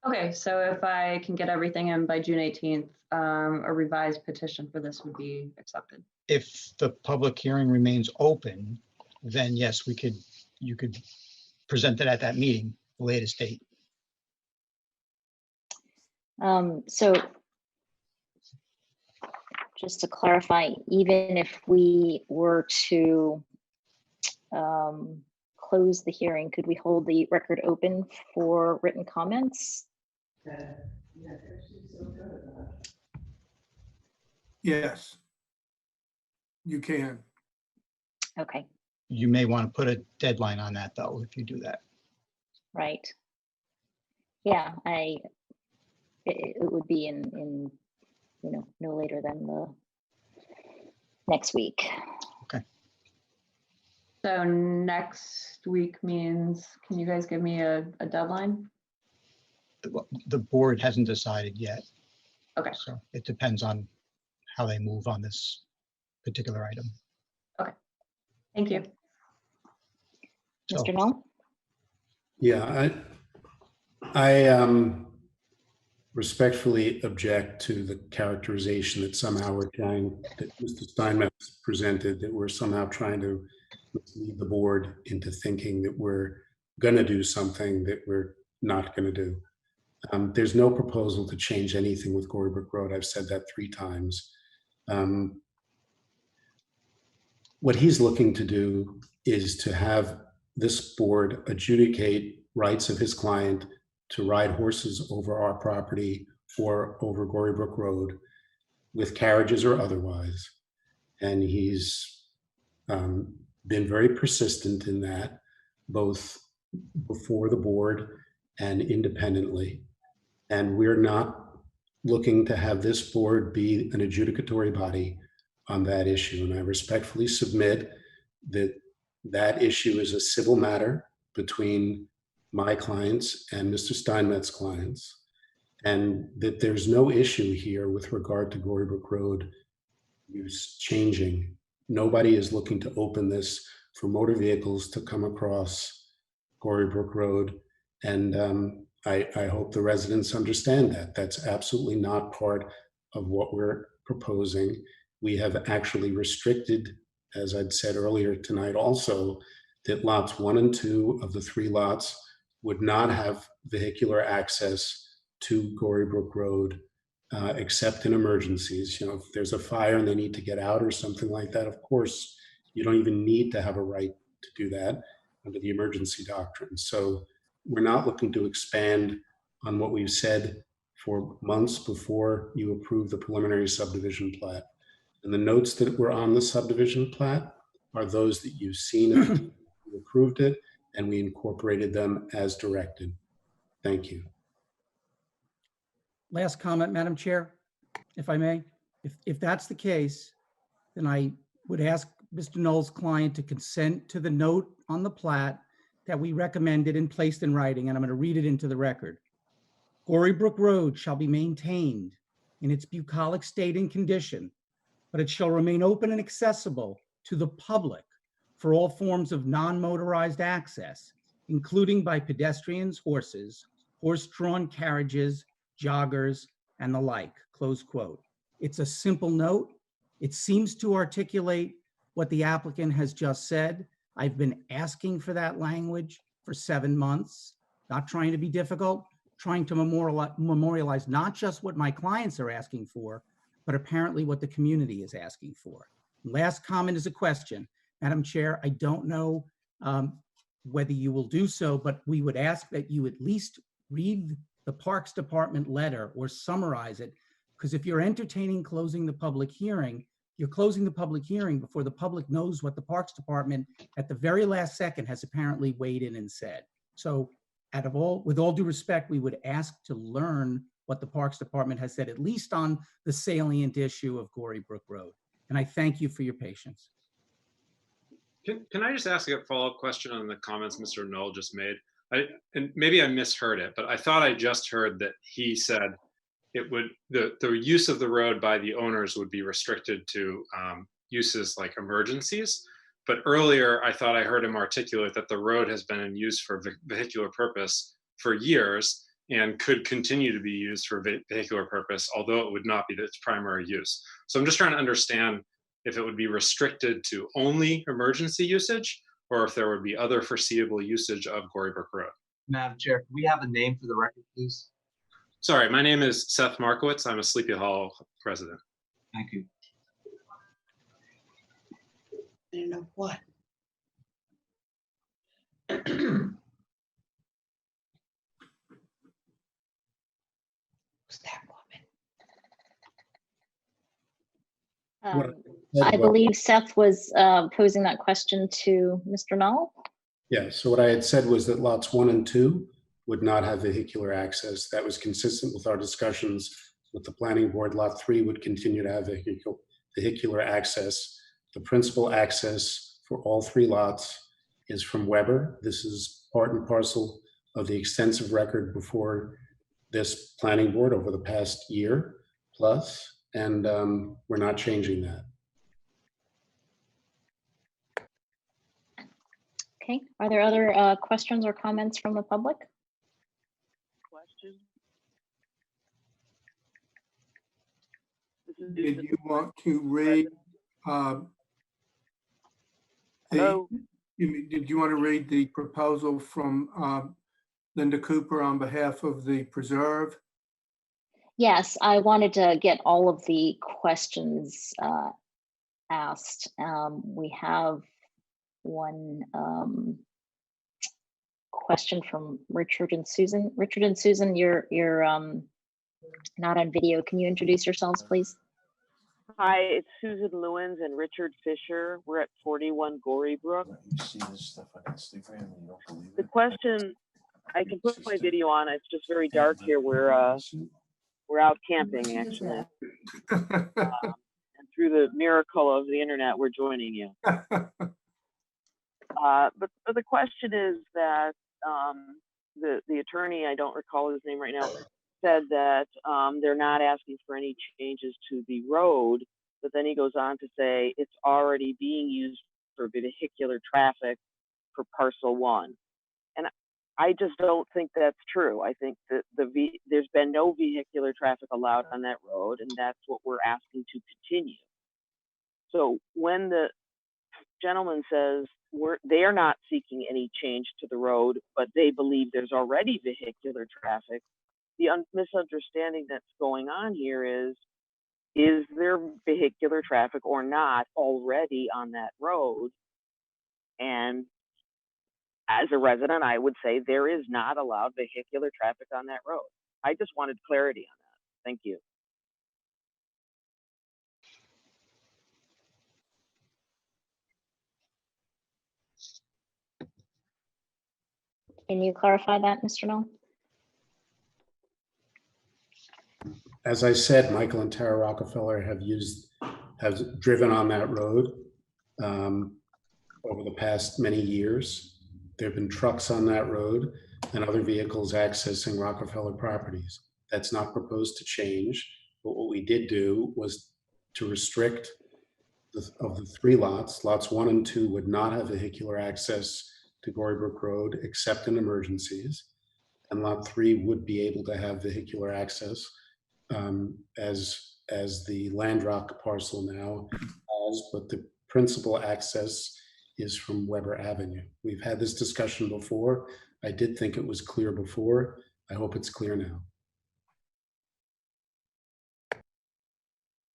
Okay, so if I can get everything in by June 18th, a revised petition for this would be accepted. If the public hearing remains open, then yes, you could present it at that meeting, the latest date. So just to clarify, even if we were to close the hearing, could we hold the record open for written comments? Yes. You can. Okay, You may want to put a deadline on that, though, if you do that. right. Yeah, it would be in no later than the next week. So next week means, can you guys give me a deadline? The board hasn't decided yet. Okay. So it depends on how they move on this particular item. Thank you. So- Mr. Null? Yeah, I respectfully object to the characterization that somehow we're trying, that Mr. Steinmetz presented, that we're somehow trying to mislead the board into thinking that we're going to do something that we're not going to do. There's no proposal to change anything with Gorybrook Road. I've said that 3 times. What he's looking to do is to have this board adjudicate rights of his client to ride horses over our property or over Gorybrook Road with carriages or otherwise. And he's been very persistent in that, both before the board and independently. And we're not looking to have this board be an adjudicatory body on that issue. And I respectfully submit that that issue is a civil matter between my clients and Mr. Steinmetz's clients, and that there's no issue here with regard to Gorybrook Road use changing. Nobody is looking to open this for motor vehicles to come across Gorybrook Road. And I hope the residents understand that. That's absolutely not part of what we're proposing. We have actually restricted, as I'd said earlier tonight also, that lots 1 and 2 of the 3 lots would not have vehicular access to Gorybrook Road except in emergencies. If there's a fire and they need to get out or something like that, of course, you don't even need to have a right to do that under the emergency doctrine. So we're not looking to expand on what we've said for months before you approve the preliminary subdivision plat. And the notes that were on the subdivision plat are those that you've seen if you approved it, and we incorporated them as directed. Thank you. Last comment, Madam Chair, if I may. If that's the case, then I would ask Mr. Knoll's client to consent to the note on the plat that we recommended and placed in writing, and I'm going to read it into the record. Gorybrook Road shall be maintained in its bucolic state and condition, but it shall remain open and accessible to the public for all forms of non-motorized access, including by pedestrians, horses, horse-drawn carriages, joggers, and the like, close quote. It's a simple note. It seems to articulate what the applicant has just said. I've been asking for that language for 7 months, not trying to be difficult, trying to memorialize not just what my clients are asking for, but apparently what the community is asking for. Last comment is a question. Madam Chair, I don't know whether you will do so, but we would ask that you at least read the Parks Department letter or summarize it, because if you're entertaining closing the public hearing, you're closing the public hearing before the public knows what the Parks Department at the very last second has apparently weighed in and said. So with all due respect, we would ask to learn what the Parks Department has said, at least on the salient issue of Gory Brook Road. And I thank you for your patience. Can I just ask a follow-up question on the comments Mr. Knoll just made? And maybe I misheard it, but I thought I just heard that he said it would, the use of the road by the owners would be restricted to uses like emergencies. But earlier, I thought I heard him articulate that the road has been in use for vehicular purpose for years and could continue to be used for vehicular purpose, although it would not be its primary use. So I'm just trying to understand if it would be restricted to only emergency usage, or if there would be other foreseeable usage of Gory Brook Road. Madam Chair, can we have a name for the record, please? Sorry, my name is Seth Markowitz. I'm a Sleepy Hollow resident. Thank you. I don't know what. Who's that woman? I believe Seth was posing that question to Mr. Knoll. Yeah, so what I had said was that lots 1 and 2 would not have vehicular access. That was consistent with our discussions with the planning board. Lot 3 would continue to have vehicular access. The principal access for all 3 lots is from Weber. This is part and parcel of the extensive record before this planning board over the past year plus, and we're not changing that. Okay, are there other questions or comments from the public? Did you want to read? Did you want to read the proposal from Linda Cooper on behalf of the preserve? Yes, I wanted to get all of the questions asked. We have one question from Richard and Susan. Richard and Susan, you're not on video. Can you introduce yourselves, please? Hi, it's Susan Lewins and Richard Fisher. We're at 41 Gory Brook. You see this stuff on Instagram and you don't believe The it? question, I can put my video on. It's just very dark here. We're out camping actually, and through the miracle of the internet, we're joining you. But the question is that the attorney, I don't recall his name right now, said that they're not asking for any changes to the road, but then he goes on to say it's already being used for vehicular traffic for parcel 1. And I just don't think that's true. I think that there's been no vehicular traffic allowed on that road, and that's what we're asking to continue. So when the gentleman says they are not seeking any change to the road, but they believe there's already vehicular traffic, the misunderstanding that's going on here is there vehicular traffic or not already on that road? And as a resident, I would say there is not allowed vehicular traffic on that road. I just wanted clarity on that. Thank you. Can you clarify that, Mr. Knoll? As I said, Michael and Tara Rockefeller have driven on that road over the past many years. There have been trucks on that road and other vehicles accessing Rockefeller properties. That's not proposed to change, but what we did do was to restrict of the 3 lots. Lots 1 and 2 would not have vehicular access to Gory Brook Road except in emergencies, and lot 3 would be able to have vehicular access as the Landrock parcel now has, but the principal access is from Weber Avenue. We've had this discussion before. I did think it was clear before. I hope it's clear now.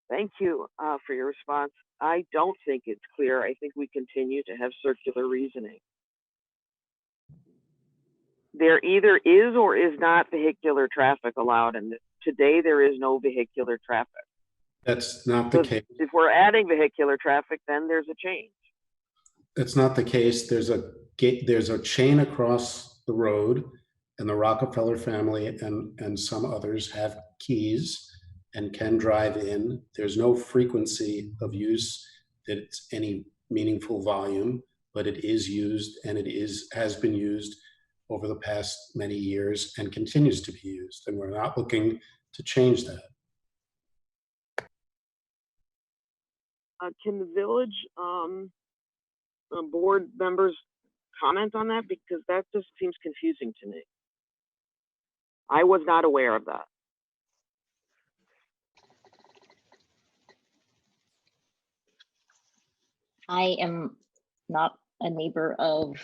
Thank you for your response. I don't think it's clear. I think we continue to have circular reasoning. There either is or is not vehicular traffic allowed, and today there is no vehicular traffic. That's not the case. If we're adding vehicular traffic, then there's a change. That's not the case. There's a chain across the road and the Rockefeller family and some others have keys and can drive in. There's no frequency of use that it's any meaningful volume, but it is used, and has been used over the past many years and continues to be used. And we're not looking to change that. Can the village board members comment on that? Because that just seems confusing to me. I was not aware of that. I am not a neighbor of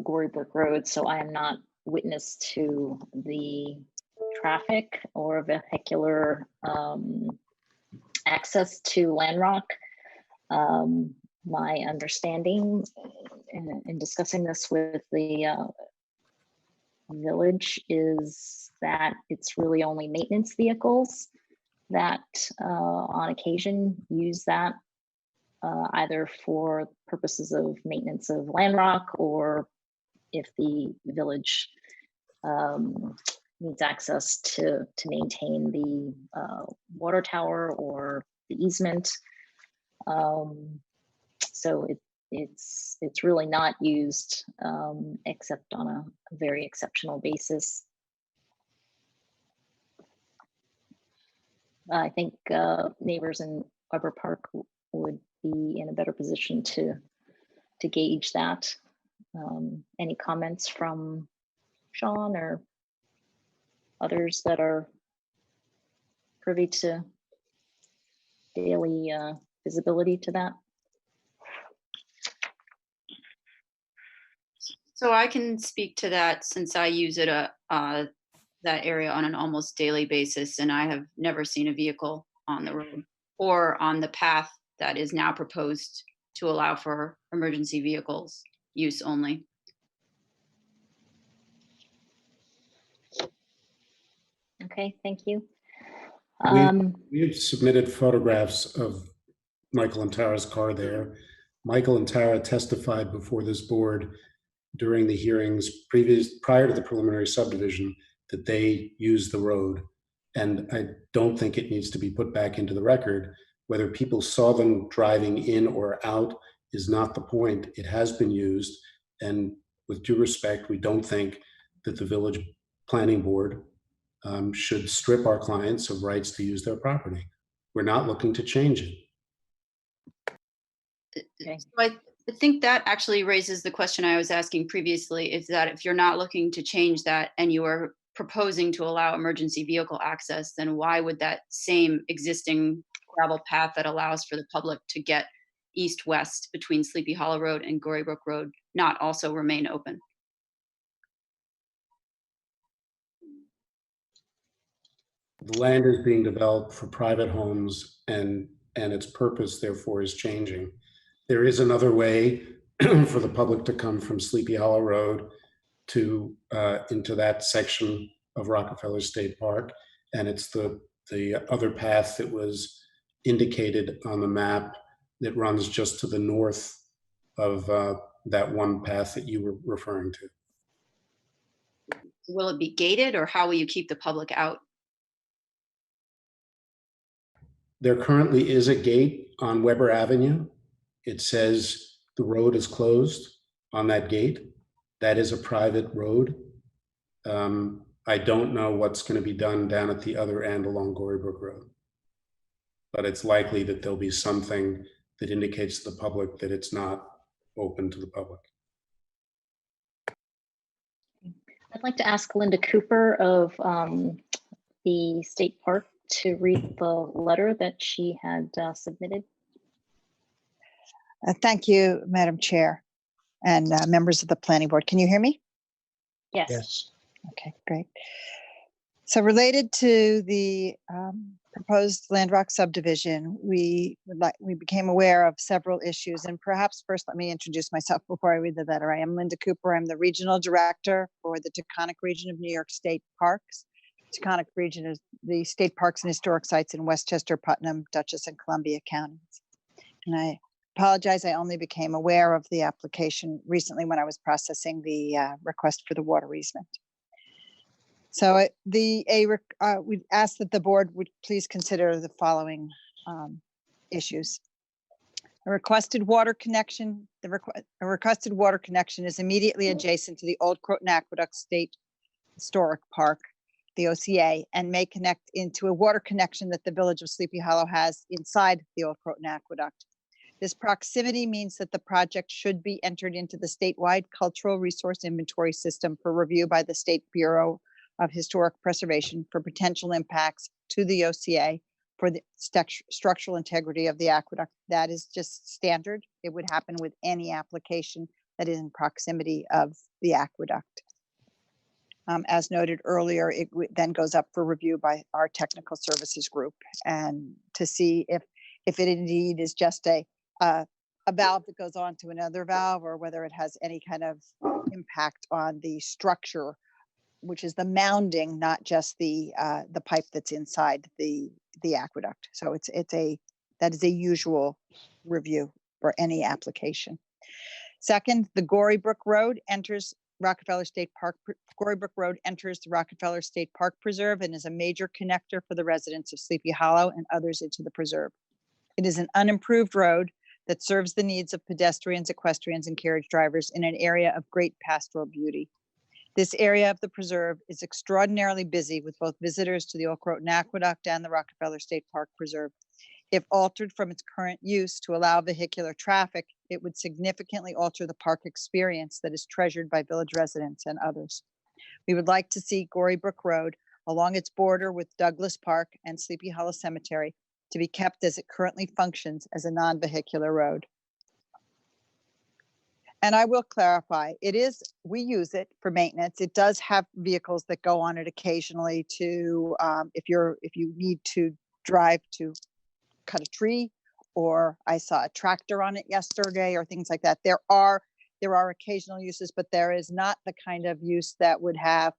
Gory Brook Road, so I am not witness to the traffic or vehicular access to Landrock. My understanding in discussing this with the village is that it's really only maintenance vehicles that on occasion use that either for purposes of maintenance of Landrock, or if the village needs access to maintain the water tower or the easement. So it's really not used except on a very exceptional basis. I think neighbors in Arbor Park would be in a better position to gauge that. Any comments from Sean or others that are privy to daily visibility to that? So I can speak to that since I use it that area on an almost daily basis, and I have never seen a vehicle on the road or on the path that is now proposed to allow for emergency vehicles use only. Okay, thank you. We've submitted photographs of Michael and Tara's car there. Michael and Tara testified before this board during the hearings prior to the preliminary subdivision that they use the road. And I don't think it needs to be put back into the record. Whether people saw them driving in or out is not the point. It has been used. And with due respect, we don't think that the village planning board should strip our clients of rights to use their property. We're not looking to change it. Okay. So I think that actually raises the question I was asking previously, is that if you're not looking to change that and you are proposing to allow emergency vehicle access, then why would that same existing gravel path that allows for the public to get east-west between Sleepy Hollow Road and Gory Brook Road not also remain open? The land is being developed for private homes, and its purpose therefore is changing. There is another way for the public to come from Sleepy Hollow Road to into that section of Rockefeller State Park, and it's the other path that was indicated on the map that runs just to the north of that one path that you were referring to. Will it be gated, or how will you keep the public out? There currently is a gate on Weber Avenue. It says the road is closed on that gate. That is a private road. I don't know what's going to be done down at the other end along Gory Brook Road, but it's likely that there'll be something that indicates to the public that it's not open to the public. I'd like to ask Linda Cooper of the State Park to read the letter that she had submitted. Thank you, Madam Chair, and members of the Planning Board. Can you hear me? Yes. Yes. Okay, great. So related to the proposed Landrock subdivision, we became aware of several issues, and perhaps first let me introduce myself before I read the letter. I am Linda Cooper. I'm the Regional Director for the Taconic Region of New York State Parks. Taconic Region is the state parks and historic sites in Westchester, Putnam, Dutchess, and Columbia counties. And I apologize, I only became aware of the application recently when I was processing the request for the water easement. So we ask that the board would please consider the following issues. A requested water connection, a requested water connection is immediately adjacent to the Old Croton Aqueduct State Historic Park, the OCA, and may connect into a water connection that the Village of Sleepy Hollow has inside the Old Croton Aqueduct. This proximity means that the project should be entered into the statewide cultural resource inventory system for review by the State Bureau of Historic Preservation for potential impacts to the OCA for the structural integrity of the aqueduct. That is just standard. It would happen with any application that is in proximity of the aqueduct. As noted earlier, it then goes up for review by our technical services group and to see if it indeed is just a valve that goes on to another valve, or whether it has any kind of impact on the structure, which is the mounding, not just the pipe that's inside the aqueduct. So that is a usual review for any application. Second, the Gorybrook Road enters Rockefeller State Park. Gorybrook Road enters the Rockefeller State Park Preserve and is a major connector for the residents of Sleepy Hollow and others into the preserve. It is an unimproved road that serves the needs of pedestrians, equestrians, and carriage drivers in an area of great pastoral beauty. This area of the preserve is extraordinarily busy with both visitors to the Old Croton Aqueduct and the Rockefeller State Park Preserve. If altered from its current use to allow vehicular traffic, it would significantly alter the park experience that is treasured by village residents and others. We would like to see Gorybrook Road along its border with Douglas Park and Sleepy Hollow Cemetery to be kept as it currently functions as a non-vehicular road. And I will clarify, we use it for maintenance. It does have vehicles that go on it occasionally to, if you need to drive to cut a tree, or I saw a tractor on it yesterday, or things like that. There are occasional uses, but there is not the kind of use that would have,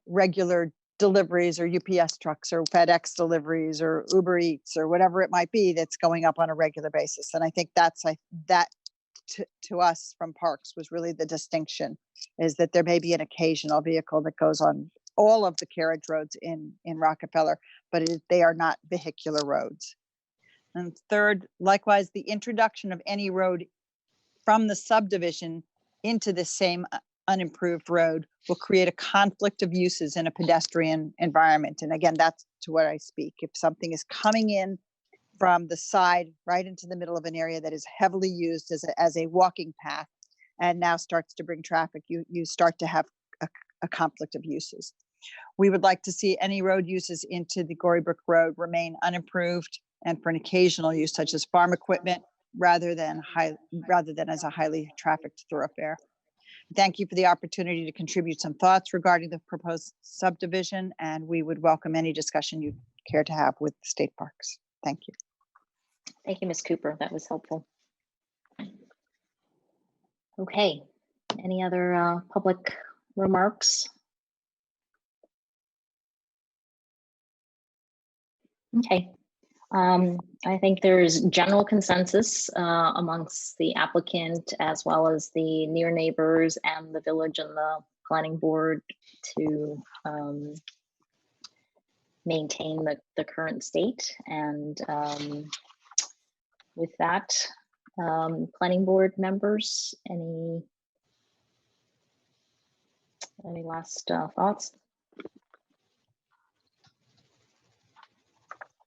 regular deliveries or UPS trucks or FedEx deliveries or Uber Eats or whatever it might be that's going up on a regular basis. And I think that to us from Parks was really the distinction, is that there may be an occasional vehicle that goes on all of the carriage roads in Rockefeller, but they are not vehicular roads. And third, likewise, the introduction of any road from the subdivision into the same unimproved road will create a conflict of uses in a pedestrian environment. And again, that's to what I speak. If something is coming in from the side right into the middle of an area that is heavily used as a walking path and now starts to bring traffic, you start to have a conflict of uses. We would like to see any road uses into the Gorybrook Road remain unimproved and for an occasional use such as farm equipment rather than as a highly trafficked thoroughfare. Thank you for the opportunity to contribute some thoughts regarding the proposed subdivision, and we would welcome any discussion you care to have with State Parks. Thank you. Thank you, Ms. Cooper. That was helpful. Okay, any other public remarks? Okay, I think there's general consensus amongst the applicant as well as the near neighbors and the village and the planning board to maintain the current state. And with that, planning board members, any last thoughts?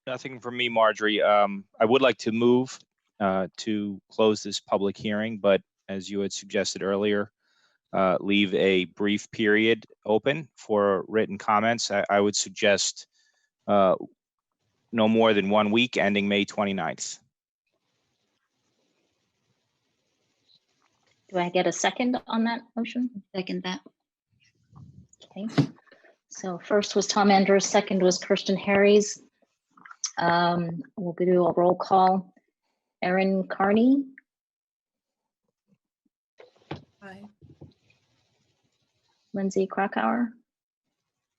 Nothing from me, Marjorie. I would like to move to close this public hearing, but as you had suggested earlier, leave a brief period open for written comments. I would suggest no more than 1 week ending May 29th. Do I get a second on that motion? Second that. Okay. So first was Tom Andrews, second was Kirsten Harries. We'll do a roll call. Erin Carney. Aye. Lindsay Krakauer.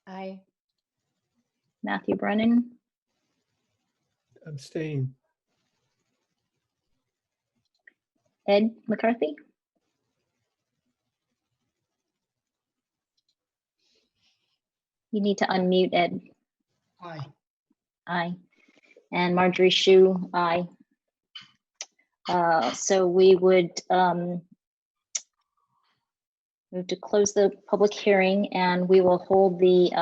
Aye. Matthew Brennan. Abstain. Ed McCarthy. You need to unmute, Ed. Aye. Aye. And Marjorie Shu, aye. So we would move to close the public hearing, and we will hold the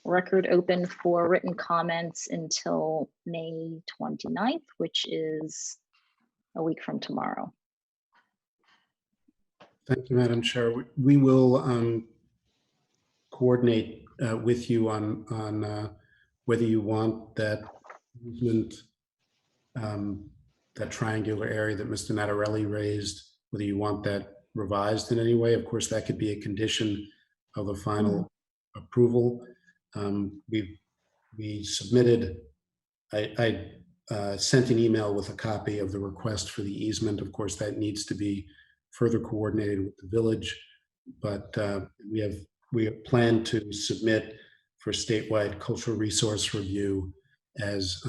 record open for written comments until May 29th, which is a week from tomorrow. Thank you, Madam Chair. We will coordinate with you on whether you want that easement, that triangular area that Mr. Natarelli raised, whether you want that revised in any way. Of course, that could be a condition of the final approval. We submitted, I sent an email with a copy of the request for the easement. Of course, that needs to be further coordinated with the village, but we have planned to submit for statewide cultural resource review, as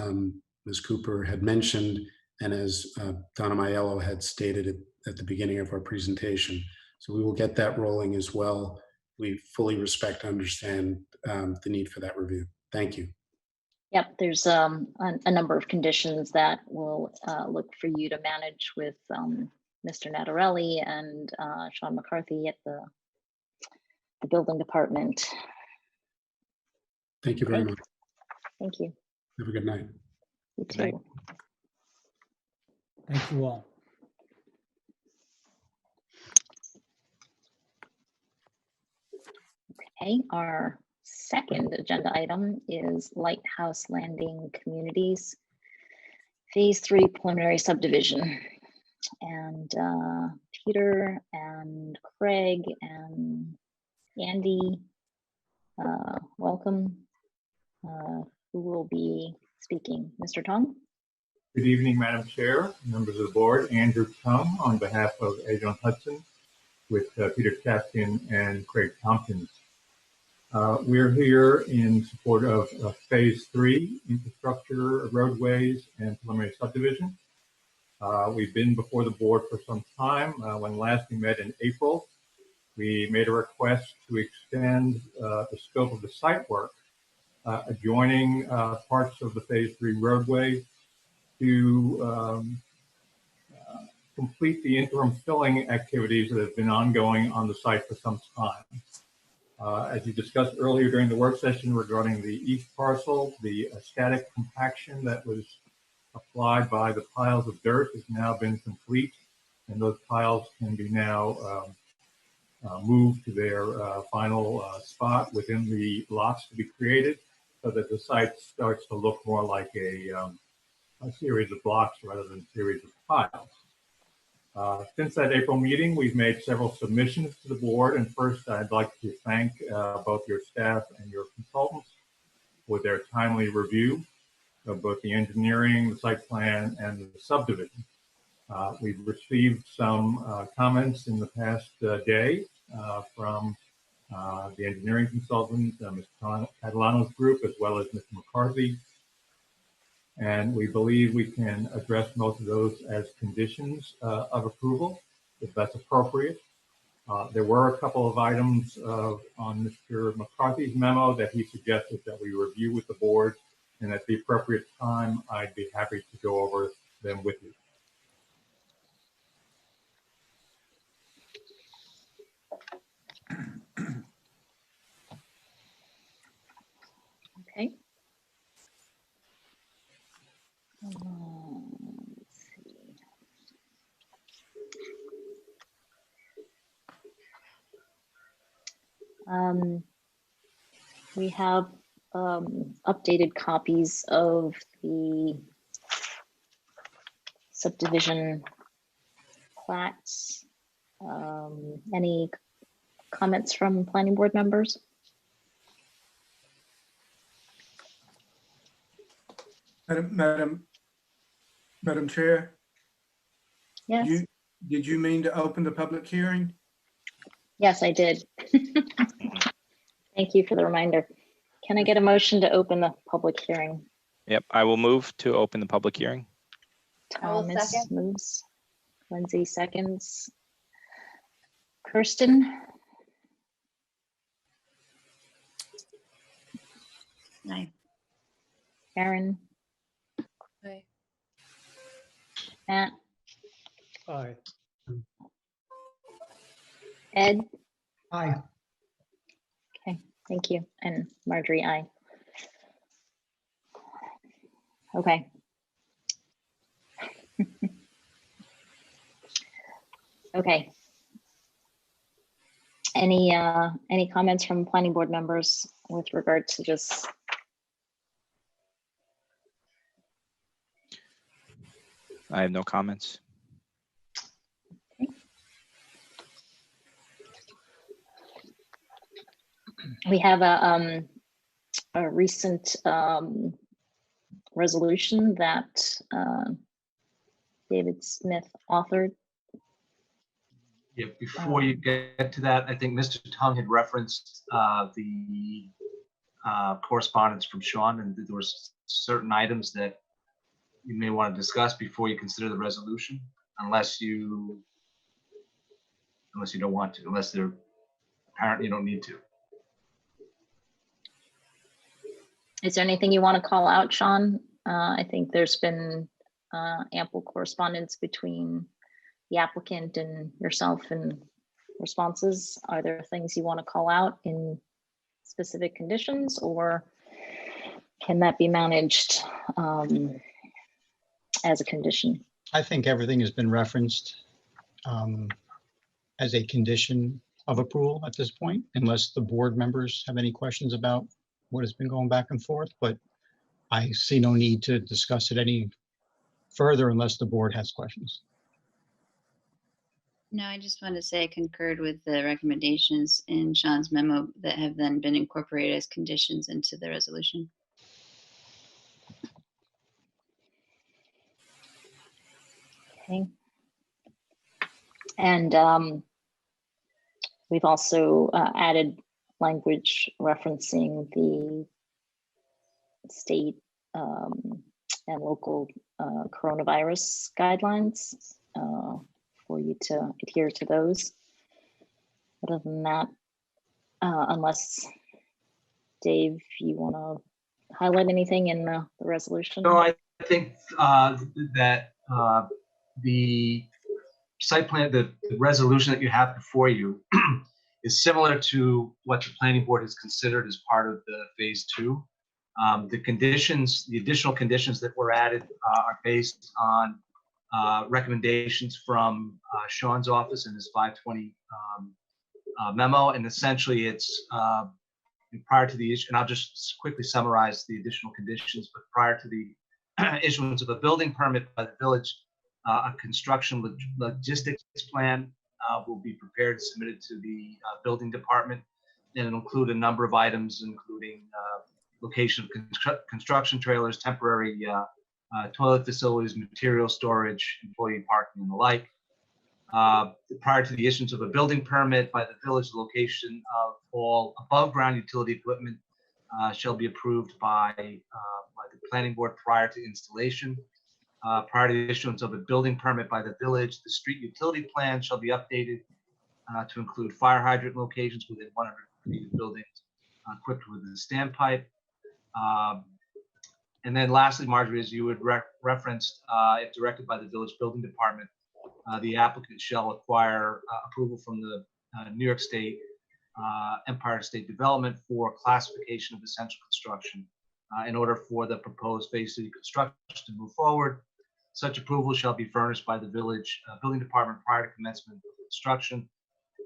Ms. Cooper had mentioned, and as Donna Maiello had stated at the beginning of our presentation. So we will get that rolling as well. We fully respect and understand the need for that review. Thank you. Yep, there's a number of conditions that we'll look for you to manage with Mr. Natarelli and Sean McCarthy at the building department. Thank you very much. Thank you. Have a good night. You too. night. Thank you all. Okay, our second agenda item is Lighthouse Landing Communities, Phase 3 preliminary subdivision. And Peter and Craig and Andy, welcome. Who will be speaking? Mr. Tong? Good evening, Madam Chair, members of the board. Andrew Tung on behalf of Adrian Hudson with Peter Chaskin and Craig Tompkins. We're here in support of Phase 3 infrastructure, roadways, and preliminary subdivision. We've been before the board for some time. When last we met in April, we made a request to extend the scope of the site work adjoining parts of the Phase 3 roadway to complete the interim filling activities that have been ongoing on the site for some time. As you discussed earlier during the work session regarding the east parcel, the static compaction that was applied by the piles of dirt has now been complete, and those piles can be now moved to their final spot within the lots to be created, so that the site starts to look more like a series of blocks rather than a series of piles. Since that April meeting, we've made several submissions to the board, and first I'd like to thank both your staff and your consultants for their timely review of both the engineering, the site plan, and the subdivision. We've received some comments in the past day from the engineering consultant, Mr. Catalano's group, as well as Mr. McCarthy. And we believe we can address most of those as conditions of approval, if that's appropriate. There were a couple of items on Mr. McCarthy's memo that he suggested that we review with the board, and at the appropriate time, I'd be happy to go over them with you. Okay. Let's see. We have updated copies of the subdivision plats. Any comments from planning board members? Madam Chair? Yes. Did you mean to open the public hearing? Yes, I did. Thank you for the reminder. Can I get a motion to open the public hearing? Yep, I will move to open the public hearing. I will Thomas second. moves. Lindsay seconds. Kirsten? Aye. Karen, Aye. Matt, Aye. Ed? Aye. Okay, thank you. And Marjorie, aye. Okay. Okay. Any comments from planning board members with regard to this? I have no comments. We have a recent resolution that David Smith authored. Yeah, before you get to that, I think Mr. Tung had referenced the correspondence from Sean, and there were certain items that you may want to discuss before you consider the resolution, unless you don't want to, unless they're apparently you don't need to. Is there anything you want to call out, Sean? I think there's been ample correspondence between the applicant and yourself and responses. Are there things you want to call out in specific conditions, or can that be managed as a condition? I think everything has been referenced as a condition of approval at this point, unless the board members have any questions about what has been going back and forth, but I see no need to discuss it any further unless the board has questions. No, I just wanted to say I concurred with the recommendations in Sean's memo that have then been incorporated as conditions into the resolution. Okay. And we've also added language referencing the state and local coronavirus guidelines for you to adhere to those. Other than that, unless Dave, you want to highlight anything in the resolution? No, I think that the site plan, the resolution that you have before you is similar to what the planning board has considered as part of the phase 2. The conditions, the additional conditions that were added are based on recommendations from Sean's office in his 520 memo, and essentially it's prior to the issue, and I'll just quickly summarize the additional conditions, but prior to the issuance of a building permit by the village, a construction logistics plan will be prepared and submitted to the building department, and it'll include a number of items, including location of construction trailers, temporary toilet facilities, material storage, employee parking, and the like. Prior to the issuance of a building permit by the village, the location of all above ground utility equipment shall be approved by the planning board prior to installation. Prior to the issuance of a building permit by the village, the street utility plan shall be updated to include fire hydrant locations within 100 feet of buildings equipped with a standpipe. And then lastly, Marjorie, as you had referenced, if directed by the village building department, the applicant shall acquire approval from the New York State Empire State Development for classification of essential construction in order for the proposed phase 3 construction to move forward. Such approval shall be furnished by the village building department prior to commencement of construction.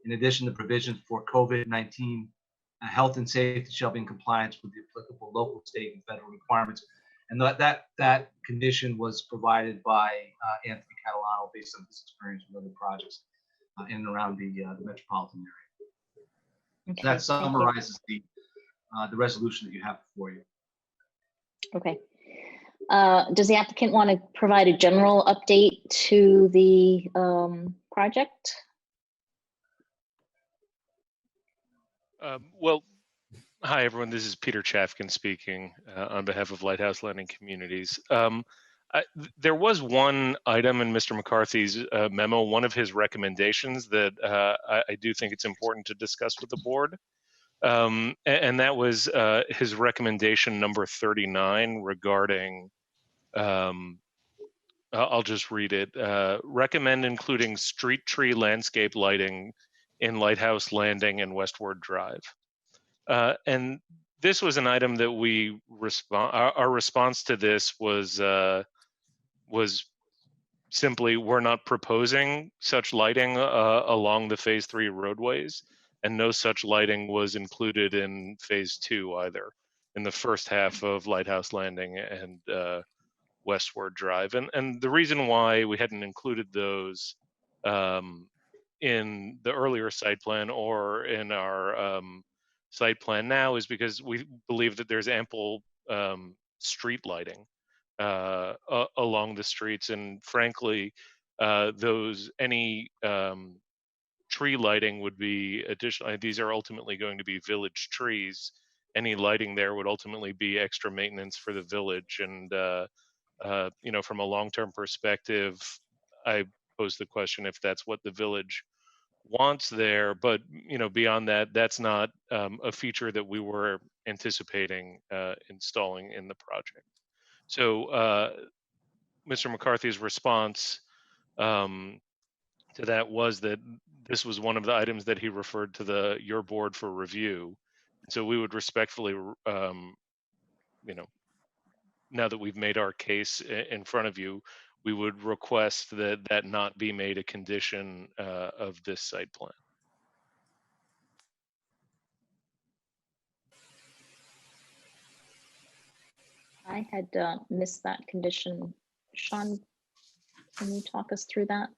In addition, the provisions for COVID-19 health and safety shall be in compliance with the applicable local, state, and federal requirements. And that condition was provided by Anthony Catalano based on his experience with other projects in and around the metropolitan area. Okay, that summarizes the resolution that you have before you. Okay. Does the applicant want to provide a general update to the project? Well, hi, everyone. This is Peter Chafkin speaking on behalf of Lighthouse Landing Communities. There was one item in Mr. McCarthy's memo, one of his recommendations that I do think it's important to discuss with the board. And that was his recommendation number 39 regarding, I'll just read it. Recommend including street tree landscape lighting in Lighthouse Landing and Westward Drive. And this was an item that we our response to this was simply, we're not proposing such lighting along the phase 3 roadways, and no such lighting was included in phase 2 either, in the first half of Lighthouse Landing and Westward Drive. And the reason why we hadn't included those in the earlier site plan or in our site plan now is because we believe that there's ample street lighting along the streets, and frankly, any tree lighting would be additional. These are ultimately going to be village trees. Any lighting there would ultimately be extra maintenance for the village, and from a long-term perspective, I pose the question if that's what the village wants there. But beyond that, that's not a feature that we were anticipating installing in the project. So Mr. McCarthy's response to that was that this was one of the items that he referred to your board for review. So we would respectfully, now that we've made our case in front of you, we would request that that not be made a condition of this site plan. I had missed that condition. Sean, can you talk us through that?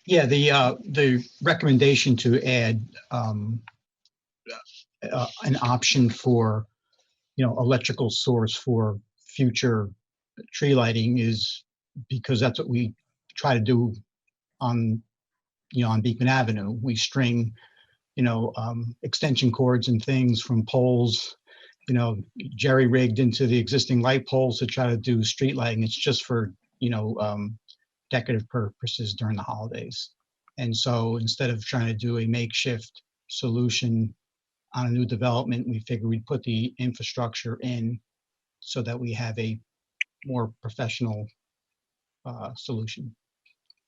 Yeah, the recommendation to add an option for, electrical source for future tree lighting is because that's what we try to do on Beekman Avenue. We string, extension cords and things from poles, jerry rigged into the existing light poles to try to do street lighting. It's just for, decorative purposes during the holidays. And so instead of trying to do a makeshift solution on a new development, we figured we'd put the infrastructure in so that we have a more professional solution.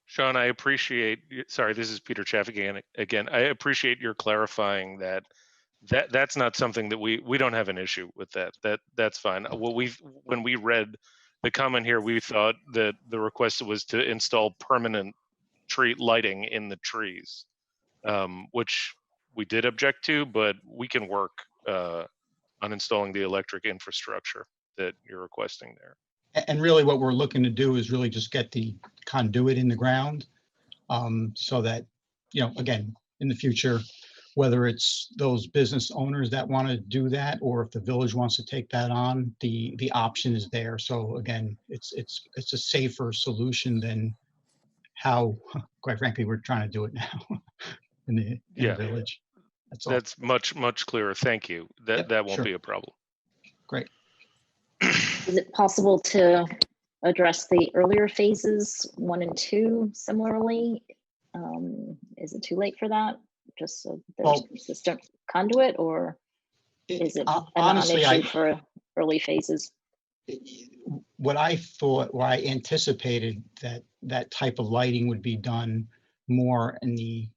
Sean, I appreciate, sorry, this is Peter Chaff again. I appreciate your clarifying that's not something that we don't have an issue with that. That's fine. When we read the comment here, we thought that the request was to install permanent tree lighting in the trees, which we did object to, but we can work on installing the electric infrastructure that you're requesting there. And really what we're looking to do is really just get the conduit in the ground so that, again, in the future, whether it's those business owners that want to do that, or if the village wants to take that on, the option is there. So again, it's a safer solution than how, quite frankly, we're trying to do it now in the village. That's much clearer. Thank you. That won't sure. be a problem. Great. Is it possible to address the earlier phases 1 and 2 similarly? Is it too late for that? Just so there's consistent conduit, or is it a non-issue for early phases? What I anticipated that type of lighting would be done more in the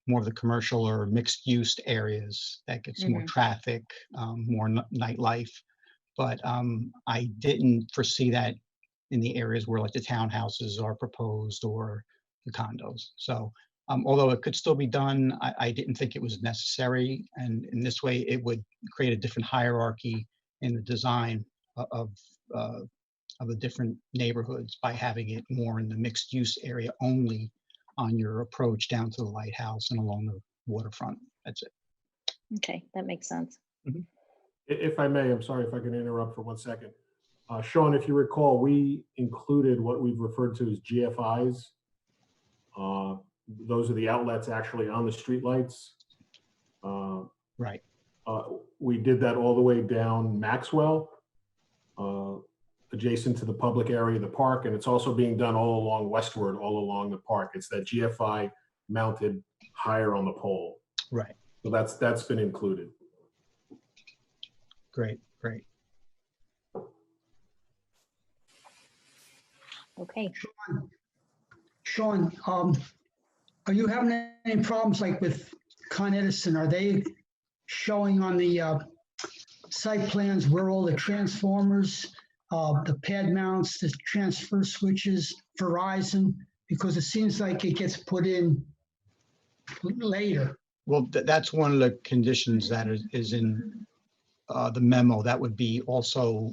more of the commercial or mixed use areas that gets more traffic, more nightlife. But I didn't foresee that in the areas where like the townhouses are proposed or the condos. So although it could still be done, I didn't think it was necessary. And in this way, it would create a different hierarchy in the design of the different neighborhoods by having it more in the mixed use area only on your approach down to the lighthouse and along the waterfront. That's it. Okay, that makes sense. If I may, I'm sorry if I can interrupt for 1 second. Sean, if you recall, we included what we've referred to as GFIs. Those are the outlets actually on the streetlights. Right. We did that all the way down Maxwell, adjacent to the public area of the park, and it's also being done all along Westward, all along the park. It's that GFI mounted higher on the pole. Right. So that's been included. Great, great. Okay. Sean, are you having any problems like with Con Edison? Are they showing on the site plans where all the transformers, the pad mounts, the transfer switches, Verizon? Because it seems like it gets put in later. Well, that's one of the conditions that is in the memo. That would be also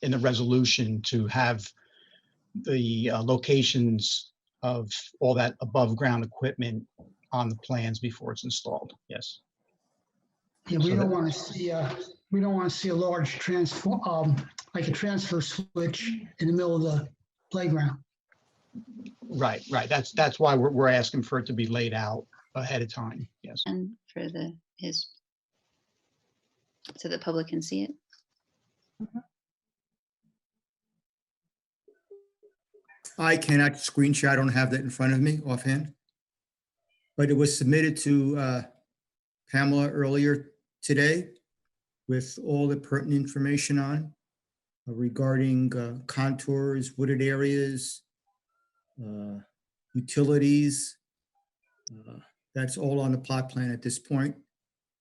in the resolution to have the locations of all that above ground equipment on the plans before it's installed. Yes. Yeah, we don't want to see a large like a transfer switch in the middle of the playground. Right, right. That's why we're asking for it to be laid out ahead of time. Yes. And for so the public can see it. I cannot screenshot, I don't have that in front of me offhand. But it was submitted to Pamela earlier today with all the pertinent information on regarding contours, wooded areas, utilities. That's all on the plot plan at this point,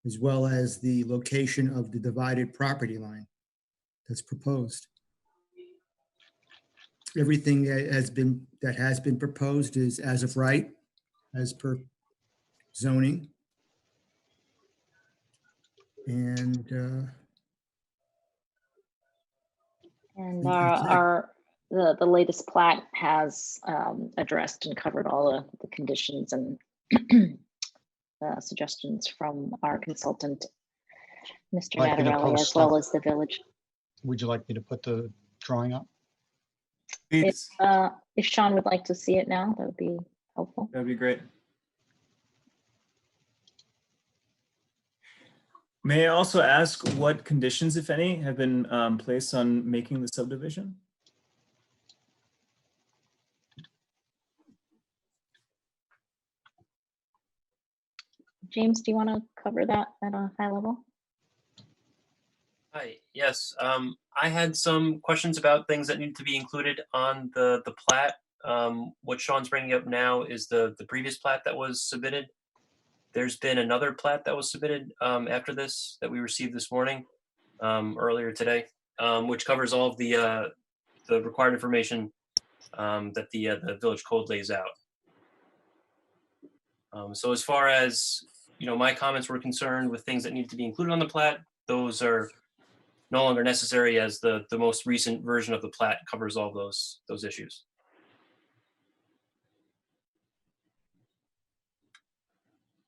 as well as the location of the divided property line that's proposed. Everything that has been proposed is as of right, as per zoning. And the latest plat has addressed and covered all the conditions and suggestions from our consultant, Mr. Like me to Natarelli, post as well stuff? as the village. Would you like me to put the drawing up? If Sean would like to see it now, that would be helpful. That'd be great. May I also ask what conditions, if any, have been placed on making the subdivision? James, do you want to cover that at a high level? Hi, yes. I had some questions about things that need to be included on the plat. What Sean's bringing up now is the previous plat that was submitted. There's been another plat that was submitted after this that we received this morning, earlier today, which covers all of the required information that the village code lays out. So as far as my comments were concerned with things that need to be included on the plat, those are no longer necessary, as the most recent version of the plat covers all those issues.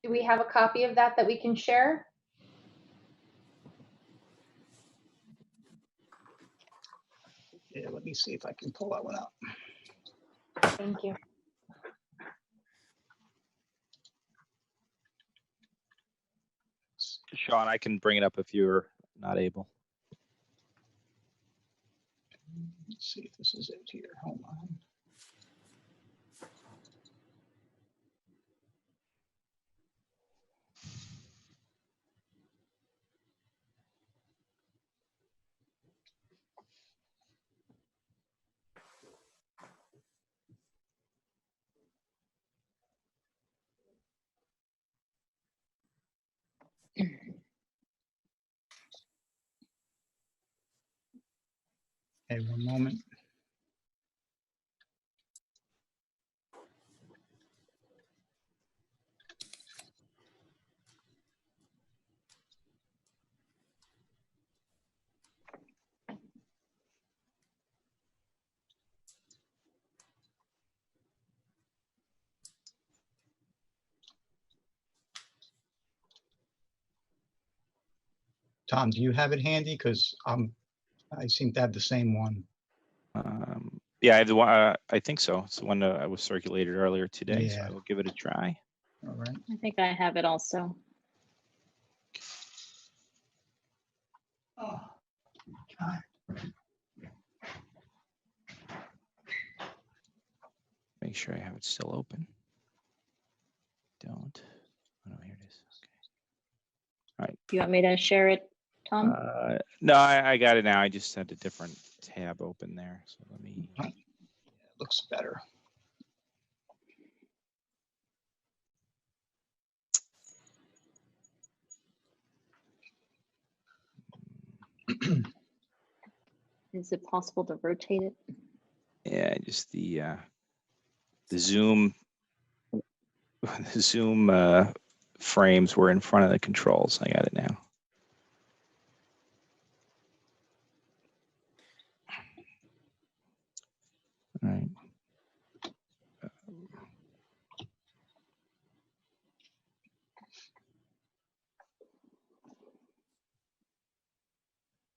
Do we have a copy of that we can share? Yeah, let me see if I can pull that one out. Thank you. Sean, I can bring it up if you're not able. Let's see if this is it here. Hold on. Okay, one moment. Tom, do you have it handy? Because I seem to have the same one. Yeah, I have the one. I think so. It's the one that was circulated earlier today. So Yeah. I will give it a try. All right. I think I have it also. Oh, God. Make sure I have it still open. don't. Oh, no, here it is. Okay. All You want me to share it, Tom? right. No, I got it now. I just had a different tab open there. So let me. Looks better. Is it possible to rotate it? Yeah, just the Zoom the Zoom frames were in front of the controls. I got it now. All right.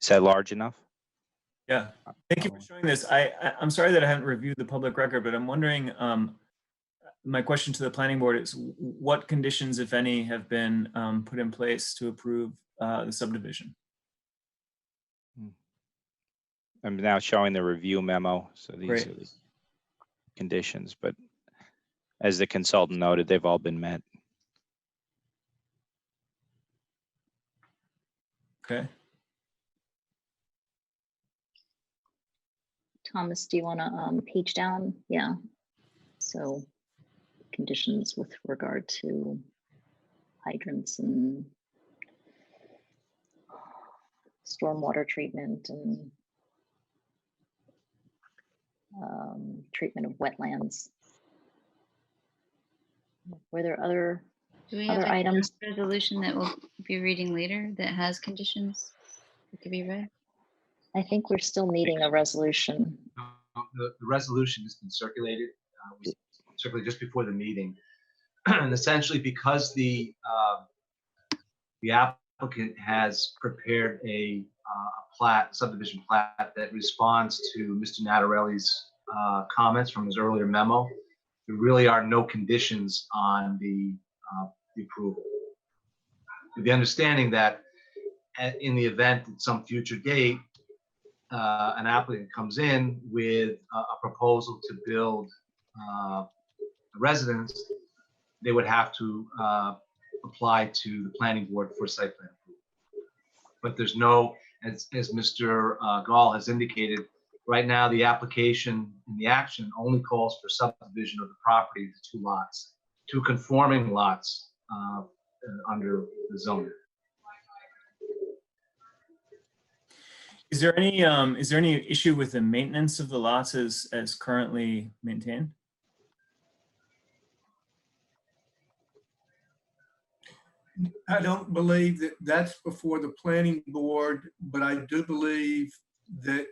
Is that large enough? Yeah, thank you for showing this. I'm sorry that I haven't reviewed the public record, but I'm wondering, my question to the planning board is what conditions, if any, have been put in place to approve the subdivision? I'm now showing the review memo. So these Great. are the conditions, but as the consultant noted, they've all been met. Okay. Thomas, do you want to page down? Yeah. So conditions with regard to hydrants and stormwater treatment and treatment of wetlands. Were there other Do we have other a items? resolution that we'll be reading later that has conditions that could be read? I think we're still needing a resolution. The resolution has been circulated, was circulated just before the meeting. And essentially because the applicant has prepared a plat, subdivision plat that responds to Mr. Natarelli's comments from his earlier memo, there really are no conditions on the approval. With the understanding that in the event at some future date, an applicant comes in with a proposal to build a residence, they would have to apply to the planning board for site plan approval. But there's no, as Mr. Gall has indicated, right now the application and the action only calls for subdivision of the property into 2 lots, 2 conforming lots under the zoning. Is there any issue with the maintenance of the lots as currently maintained? I don't believe that that's before the planning board, but I do believe that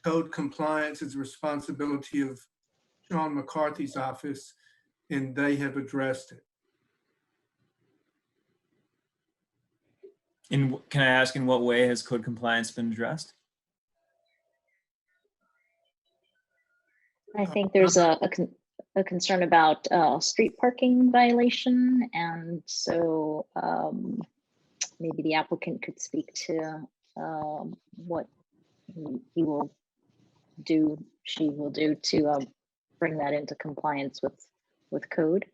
code compliance is the responsibility of Sean McCarthy's office, and they have addressed it. Can I ask in what way has code compliance been addressed? I think there's a concern about street parking violation, and so maybe the applicant could speak to what he will do, she will do to bring that into compliance with code.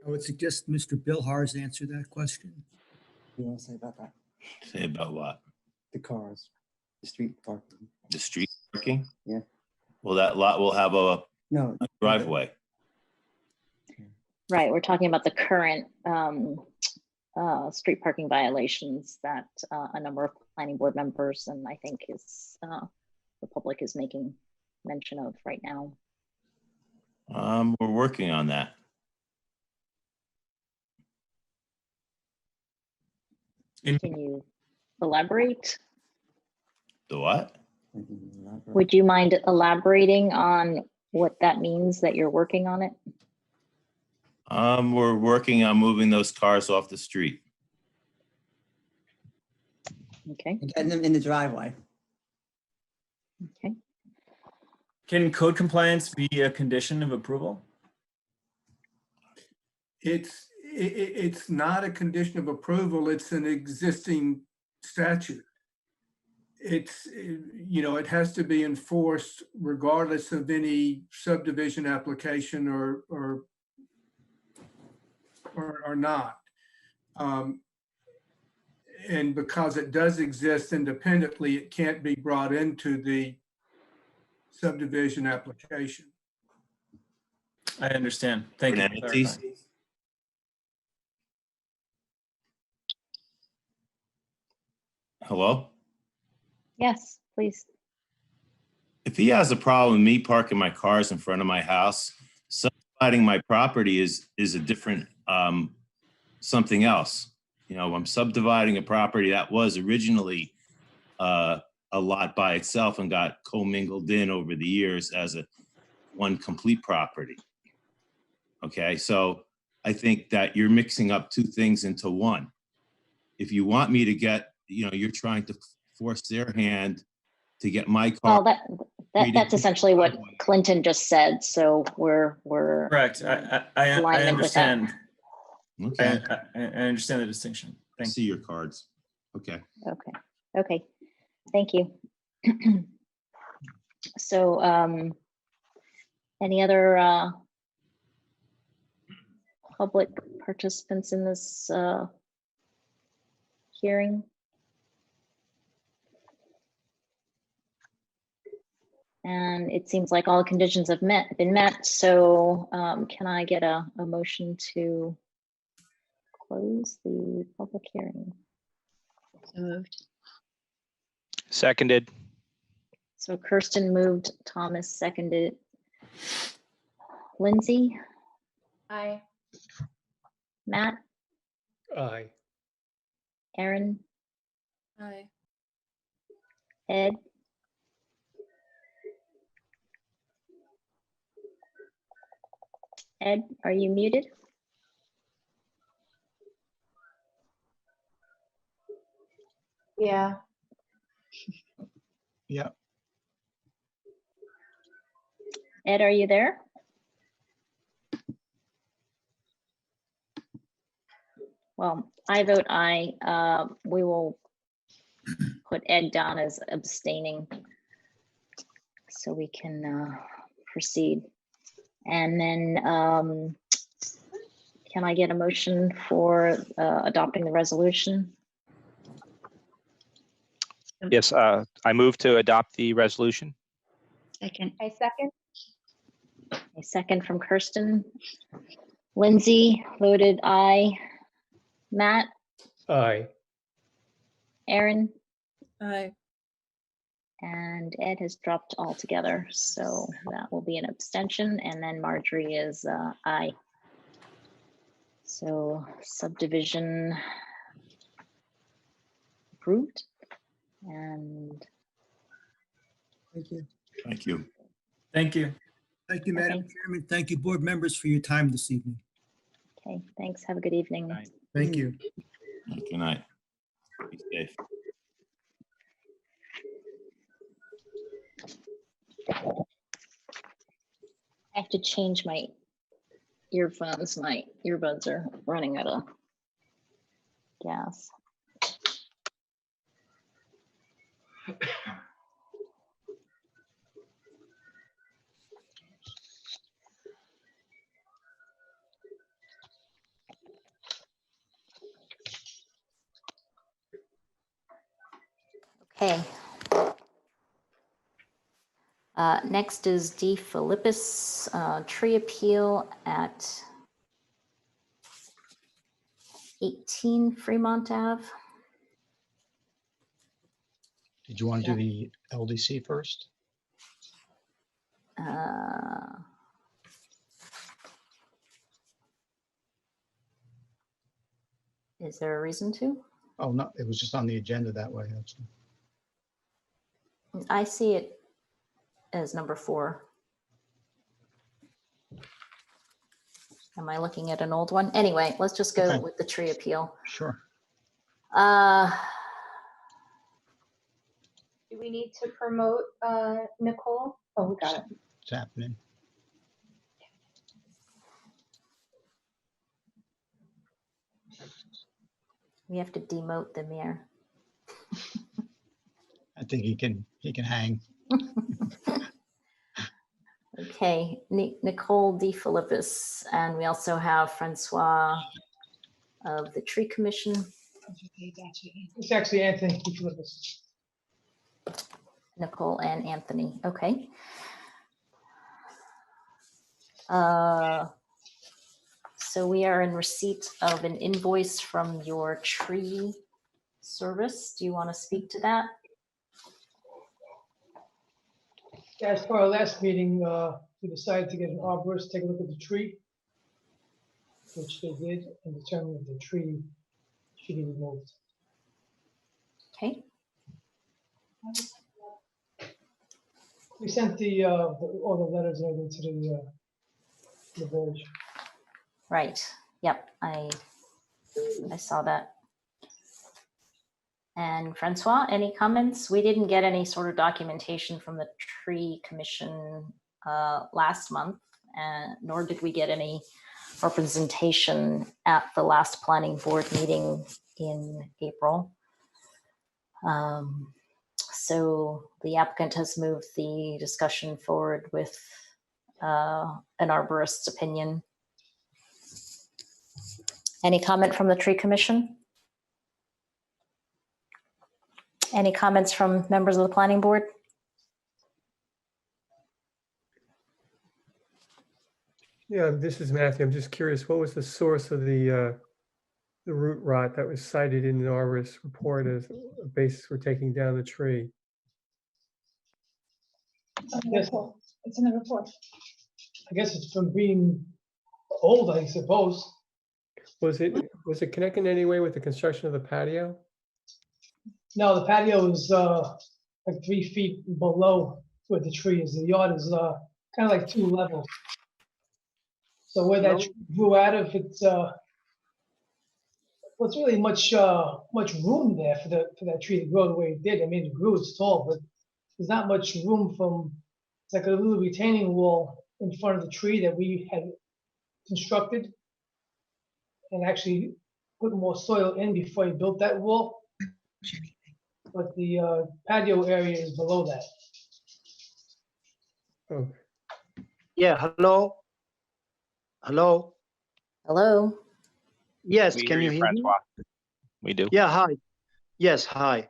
I would suggest Mr. Bill Hars answer that question. What do you want to say about that? Say about what? The cars, the street parking. The street parking? Yeah. Well, that lot will have a No. driveway. Right, we're talking about the current street parking violations that a number of planning board members and I think is the public is making mention of right now. We're working on that. Can you elaborate? The what? Would you mind elaborating on what that means that you're working on it? We're working on moving those cars off the street. Okay. And them in the driveway. Okay. Can code compliance be a condition of approval? It's not a condition of approval, it's an existing statute. it's, it has to be enforced regardless of any subdivision application or not. And because it does exist independently, it can't be brought into the subdivision application. I understand. Thank you for Entities? clarifying. Hello? Yes, please. If he has a problem with me parking my cars in front of my house, subdividing my property is a different, something else. I'm subdividing a property that was originally a lot by itself and got commingled in over the years as one complete property. Okay, so I think that you're mixing up two things into one. If you want me to get, you're trying to force their hand to get my car. Well, that's essentially what Clinton just said. So we're Correct. I alignment with that. understand. Okay. I understand the distinction. I see your cards. Okay. Okay. Thank you. So, any other public participants in this hearing? And it seems like all conditions have been met. So can I get a motion to close the public hearing? So moved. Seconded. So Kirsten moved, Thomas seconded. Lindsay, Aye. Matt, Aye. Aaron, Aye. Ed, Ed, are you muted? Yeah. Yeah. Ed, are you there? Well, I vote aye. We will put Ed down as abstaining so we can proceed. And then can I get a motion for adopting the resolution? Yes, I move to adopt the resolution. Second. I second. A second from Kirsten. Lindsay voted aye. Matt, Aye. Aaron, Aye. and Ed has dropped altogether. So that will be an abstention. And then Marjorie is aye. So subdivision approved. And Thank you. Thank you. Thank you. Thank you, Madam Chairman. Thank you, board members, for your time this evening. okay, thanks. Have a good evening. Thank you. Good night. Be safe. I have to change my earphones. My earbuds are running out of gas. Okay. Next is D. Philippus tree appeal at 18 Fremont Ave. Did you want to do the LDC first? Is there a reason to? Oh, no, it was just on the agenda that way. I see it as number 4. Am I looking at an old one? Anyway, let's just go Okay. with the tree appeal. Sure. Do we need to promote Nicole? Oh, we got it. It's happening. We have to demote the mayor. think he can hang. Okay, Nicole DeFilippis, and we also have Francois of the Tree Commission. It's actually Anthony DeFilippis. Nicole and Anthony, okay. So we are in receipt of an invoice from your tree service. Do you want to speak to that? Yeah, as for our last meeting, we decided to get an arborist, to take a look at the tree, which they did, and determine if the tree should be removed. Okay. We sent all the letters over to the village. Right, yep, I saw that. And Francois, any comments? We didn't get any sort of documentation from the Tree Commission last month, nor did we get any representation at the last planning board meeting in April. So the applicant has moved the discussion forward with an arborist's opinion. Any comment from the Tree Commission? Any comments from members of the planning board? Yeah, this is Matthew. I'm just curious, what was the source of the root rot that was cited in the arborist report as a basis for taking down the tree? Yes, it's in the report. I guess it's from being old, I suppose. Was it connected in any way with the construction of the patio? No, the patio is like 3 feet below where the tree is. The yard is kind of like 2 levels. So where that tree grew out of, it's well, it's really much room there for that tree to grow the way it did. I mean, it grew, it's tall, but there's not much room from. It's like a little retaining wall in front of the tree that we had constructed, and actually put more soil in before he built that wall. But the patio area is below that. Oh. Yeah, hello? Hello? Hello? Yes, We can hear you you, hear me? Francois. We do. Yeah, hi. Yes, hi.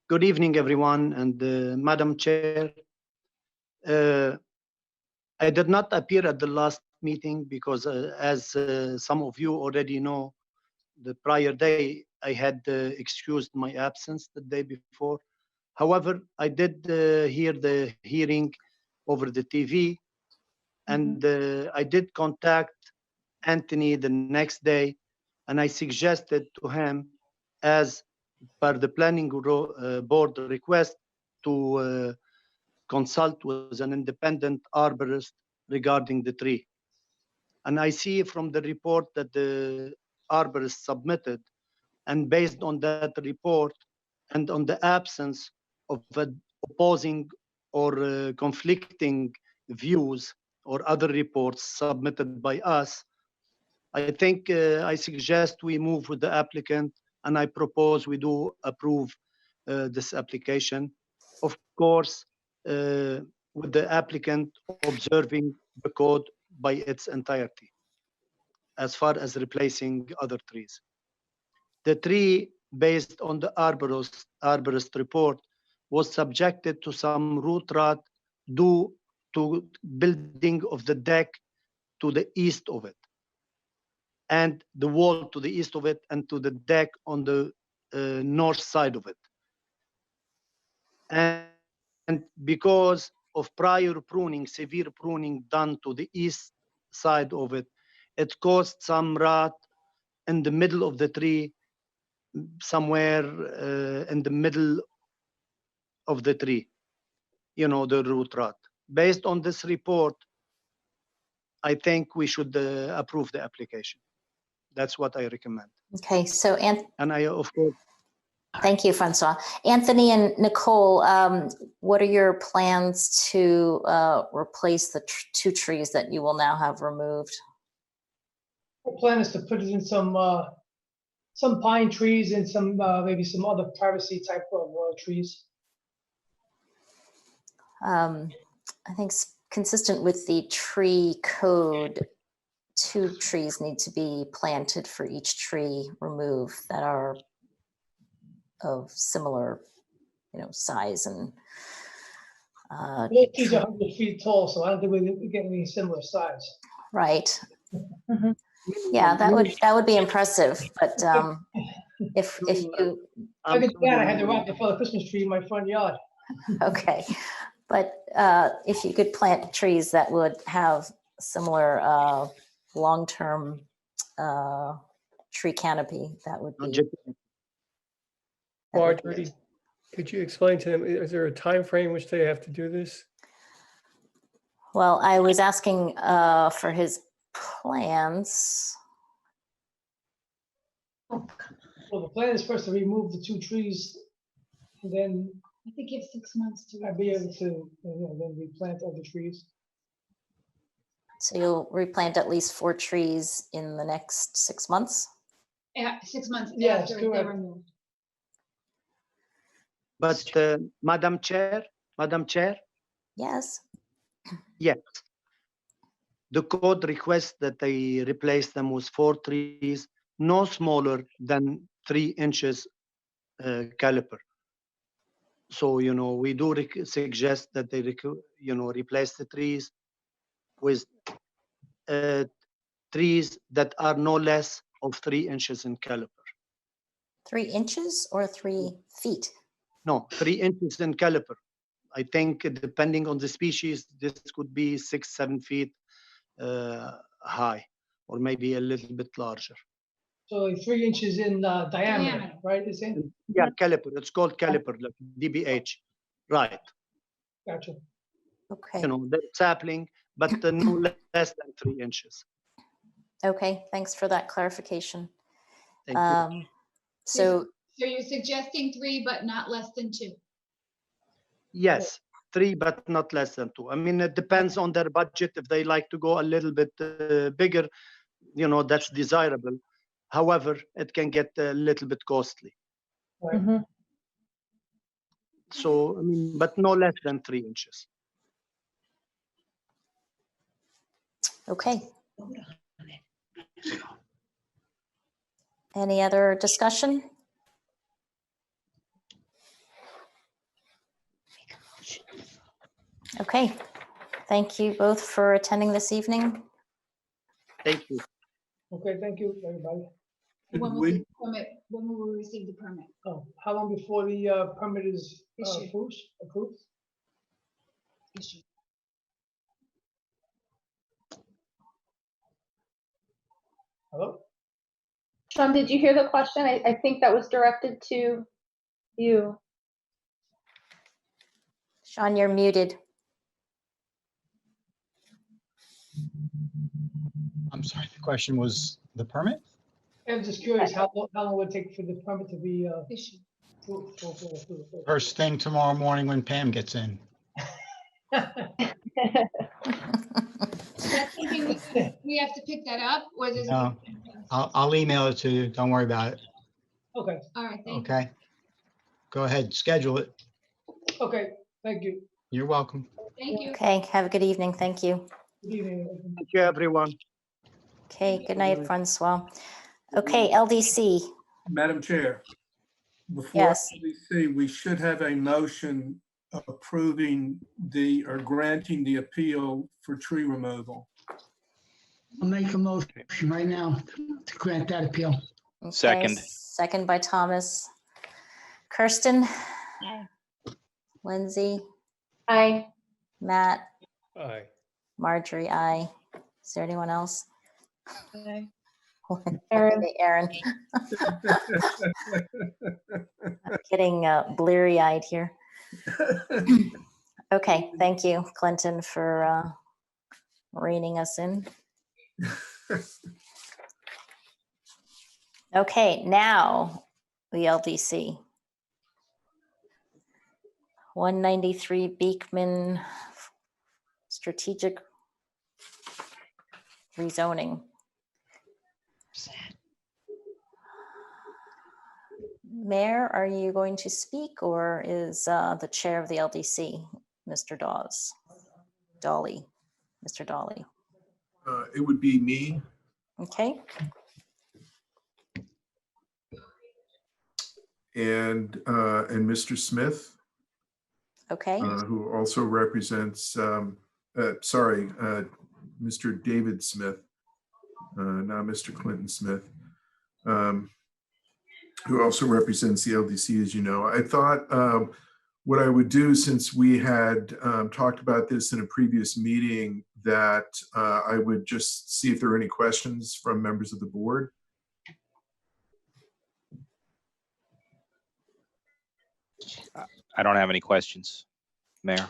Good evening, everyone, and Madam Chair. I did not appear at the last meeting because as some of you already know, the prior day I had excused my absence the day before. However, I did hear the hearing over the TV, and I did contact Anthony the next day, and I suggested to him, as per the planning board request, to consult with an independent arborist regarding the tree. And I see from the report that the arborist submitted, and based on that report and on the absence of opposing or conflicting views or other reports submitted by us, I think I suggest we move with the applicant, and I propose we do approve this application. Of course, with the applicant observing the code by its entirety, as far as replacing other trees. The tree, based on the arborist report, was subjected to some root rot due to building of the deck to the east of it, and the wall to the east of it, and to the deck on the north side of it. And because of prior pruning, severe pruning done to the east side of it, it caused some rot in the middle of the tree, somewhere in the middle of the tree, you know, the root rot. Based on this report, I think we should approve the application. That's what I recommend. Okay, so and I, of course, thank you, Francois. Anthony and Nicole, what are your plans to replace the 2 trees that you will now have removed? The plan is to put it in some pine trees and some maybe some other privacy type of trees. I think consistent with the tree code, 2 trees need to be planted for each tree removed that are of similar, size and. Those trees are 100 feet tall, so I don't think we're getting any similar size. Right. Yeah, that would be impressive, but if you. I could I had to wrap the fellow Christmas tree in my front yard. Okay, but if you could plant trees that would have similar long-term tree canopy, that would be. Marjorie, could you explain to them, is there a time frame which they have to do this? Well, I was asking for his plans. Well, the plan is first to remove the 2 trees, and then I think you have 6 months to. I'd be able to, then replant other trees. So you'll replant at least 4 trees in the next 6 months? Yeah, 6 months Yes, after they're correct. removed. But Madam Chair, Yes. yes. The code requests that they replace them with 4 trees, no smaller than 3 inches caliper. So, we do suggest that they, replace the trees with trees that are no less of 3 inches in caliper. 3 inches or 3 feet? No, 3 inches in caliper. I think depending on the species, this could be 6-7 feet high, or maybe a little bit larger. So like 3 inches in diameter, right? Is it? Yeah, caliper. It's called caliper, like DBH. Right. Gotcha. Okay. The sapling, but no less than 3 inches. Okay, thanks for that clarification. Thank you. So you're suggesting 3, but not less than 2? Yes, 3, but not less than 2. I mean, it depends on their budget. If they like to go a little bit bigger, that's desirable. However, it can get a little bit costly. Right. So, I mean, but no less than 3 inches. okay. Any other discussion? Okay, thank you both for attending this evening. Thank you. Okay, thank you, everybody. When will we receive the permit? Oh, how long before the permit is Issued. approved? Issue. Hello? Sean, did you hear the question? I think that was directed to you. Sean, you're muted. I'm sorry, the question was the permit? I'm just curious, how long would it take for the permit to be Issue. approved? First thing tomorrow morning when Pam gets in. That's something we have to pick that up, or does it? No, I'll email it to you. Don't worry about it. Okay, All right, thank you. Okay? Go ahead, schedule it. okay, thank you. You're welcome. Thank you. Okay, have a good evening. Thank you. Good evening. Thank you, everyone. Okay, good night, Francois. Okay, LDC. Madam Chair, before Yes. LDC, we should have a motion approving or granting the appeal for tree removal. I'll make a motion right now to grant that appeal. Okay, Second. Second by Thomas. Kirsten? Lindsay? Aye. Matt? Aye. Marjorie, aye. Is there anyone else? Aye. Aaron. Aaron. Getting bleary-eyed here. Okay, thank you, Clinton, for reining us in. Okay, now the LDC. 193 Beekman Strategic Rezoning. Mayor, are you going to speak, or is the chair of the LDC Mr. Dawes? Dolly, Mr. Dolly. It would be me. Okay, And Mr. Smith, okay, who also represents, Mr. David Smith, not Mr. Clinton Smith, who also represents the LDC, as you know. I thought what I would do, since we had talked about this in a previous meeting, that I would just see if there are any questions from members of the board. I don't have any questions, Mayor.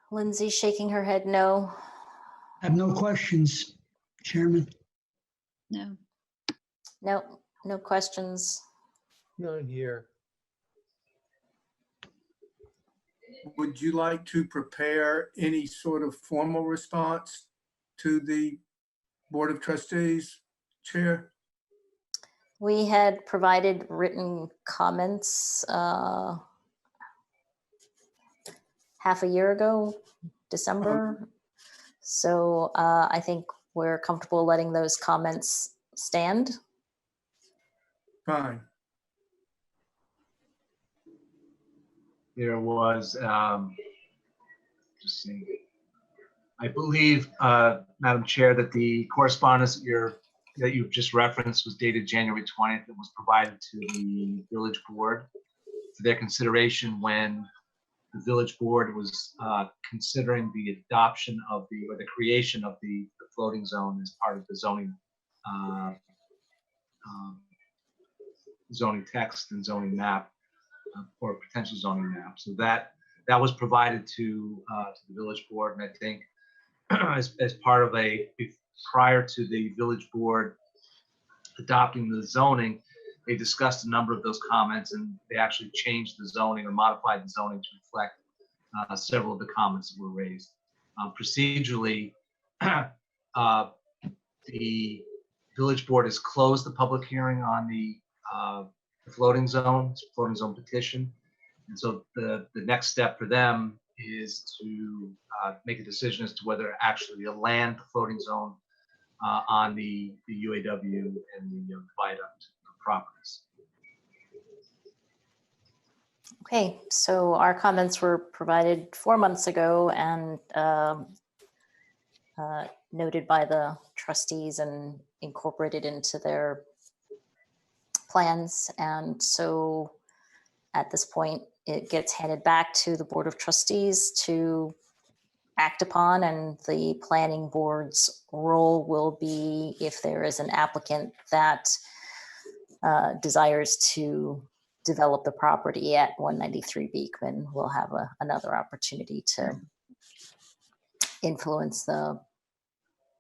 Lindsay shaking her head no. I have no questions, Chairman. No. No, no questions. None here. Would you like to prepare any sort of formal response to the Board of Trustees, Chair? We had provided written comments half a year ago, December. So I think we're comfortable letting those comments stand. Fine. There was, just see, I believe, Madam Chair, that the correspondence that you've just referenced was dated January 20th. It was provided to the village board for their consideration when the village board was considering the adoption of the creation of the floating zone as part of the zoning zoning text and zoning map, or potential zoning map. So that was provided to the village board, and I think as part of prior to the village board adopting the zoning, they discussed a number of those comments, and they actually changed the zoning or modified the zoning to reflect several of the comments that were raised. Procedurally, the village board has closed the public hearing on the floating zone petition. And so the next step for them is to make a decision as to whether actually to land the floating zone on the UAW and the viaduct properties. Okay, so our comments were provided 4 months ago and noted by the trustees and incorporated into their plans. And so at this point, it gets handed back to the Board of Trustees to act upon, and the planning board's role will be, if there is an applicant that desires to develop the property at 193 Beekman, we'll have another opportunity to influence the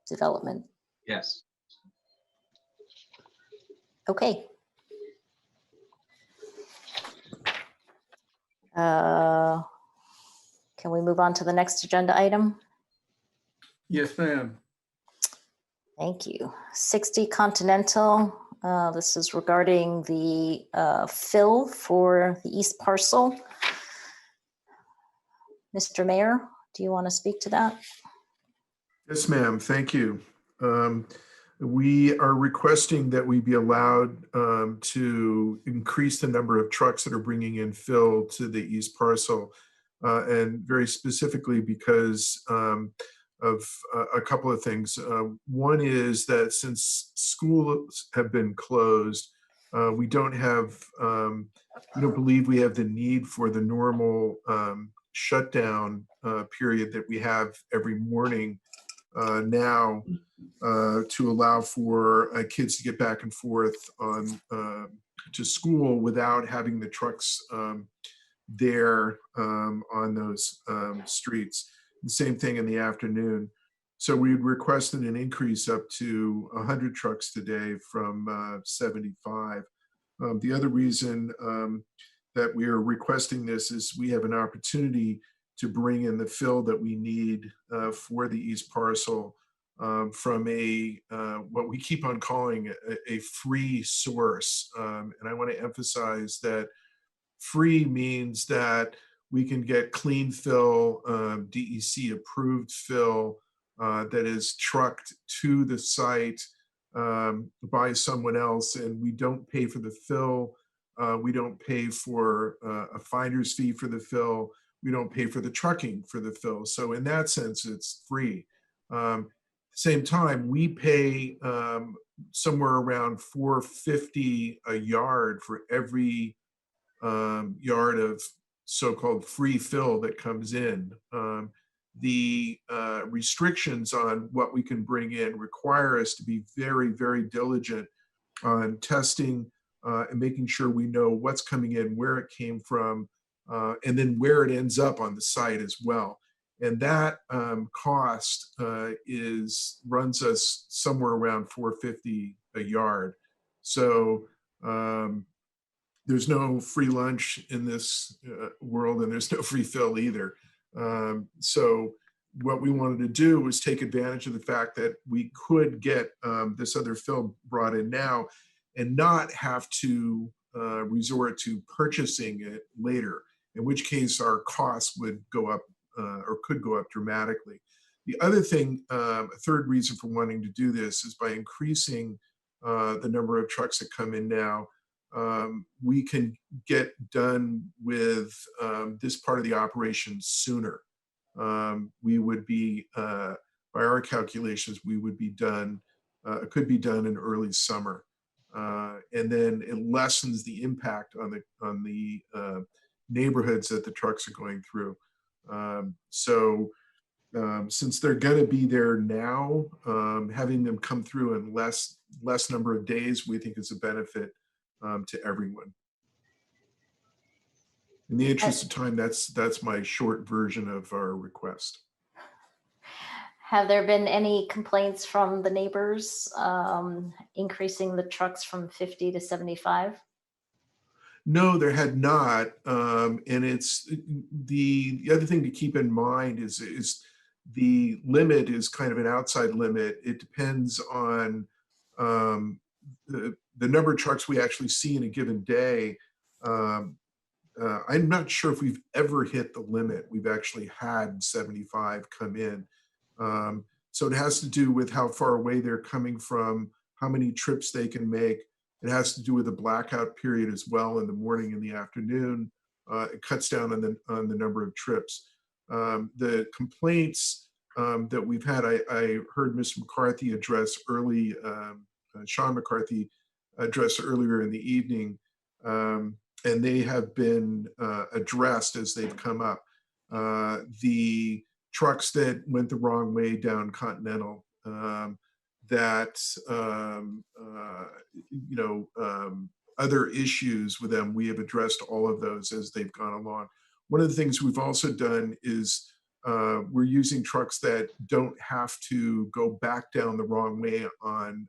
development. Yes. Okay. Can we move on to the next agenda item? Yes, ma'am. Thank you. 60 Continental. This is regarding the fill for the east parcel. Mr. Mayor, do you want to speak to that? Yes, ma'am. Thank you. We are requesting that we be allowed to increase the number of trucks that are bringing in fill to the east parcel, and very specifically because of a couple of things. One is that since schools have been closed, we don't believe we have the need for the normal shutdown period that we have every morning now to allow for kids to get back and forth to school without having the trucks there on those streets. The same thing in the afternoon. So we requested an increase up to 100 trucks today from 75. The other reason that we are requesting this is we have an opportunity to bring in the fill that we need for the east parcel from what we keep on calling a free source. And I want to emphasize that free means that we can get clean fill, DEC approved fill that is trucked to the site by someone else, and we don't pay for the fill. We don't pay for a finder's fee for the fill. We don't pay for the trucking for the fill. So in that sense, it's free. Same time, we pay somewhere around $4.50 a yard for every yard of so-called free fill that comes in. The restrictions on what we can bring in require us to be very, very diligent on testing and making sure we know what's coming in, where it came from, and then where it ends up on the site as well. And that cost runs us somewhere around $4.50 a yard. So there's no free lunch in this world, and there's no free fill either. So what we wanted to do was take advantage of the fact that we could get this other fill brought in now and not have to resort to purchasing it later, in which case our costs would go up or could go up dramatically. The other thing, a third reason for wanting to do this is by increasing the number of trucks that come in now, we can get done with this part of the operation sooner. We would be, by our calculations, we would be done, it could be done in early summer. And then it lessens the impact on the neighborhoods that the trucks are going through. Since they're going to be there now, having them come through in less number of days, we think is a benefit to everyone. In the interest of time, that's my short version of our request. Have there been any complaints from the neighbors increasing the trucks from 50 to 75? No, there had not. And it's the other thing to keep in mind is the limit is kind of an outside limit. It depends on the number of trucks we actually see in a given day. I'm not sure if we've ever hit the limit. We've actually had 75 come in. So it has to do with how far away they're coming from, how many trips they can make. It has to do with the blackout period as well in the morning and the afternoon. It cuts down on the number of trips. The complaints that we've had, I heard Mr. McCarthy address early, Sean McCarthy addressed earlier in the evening, and they have been addressed as they've come up. The trucks that went the wrong way down Continental, other issues with them, we have addressed all of those as they've gone along. One of the things we've also done is we're using trucks that don't have to go back down the wrong way on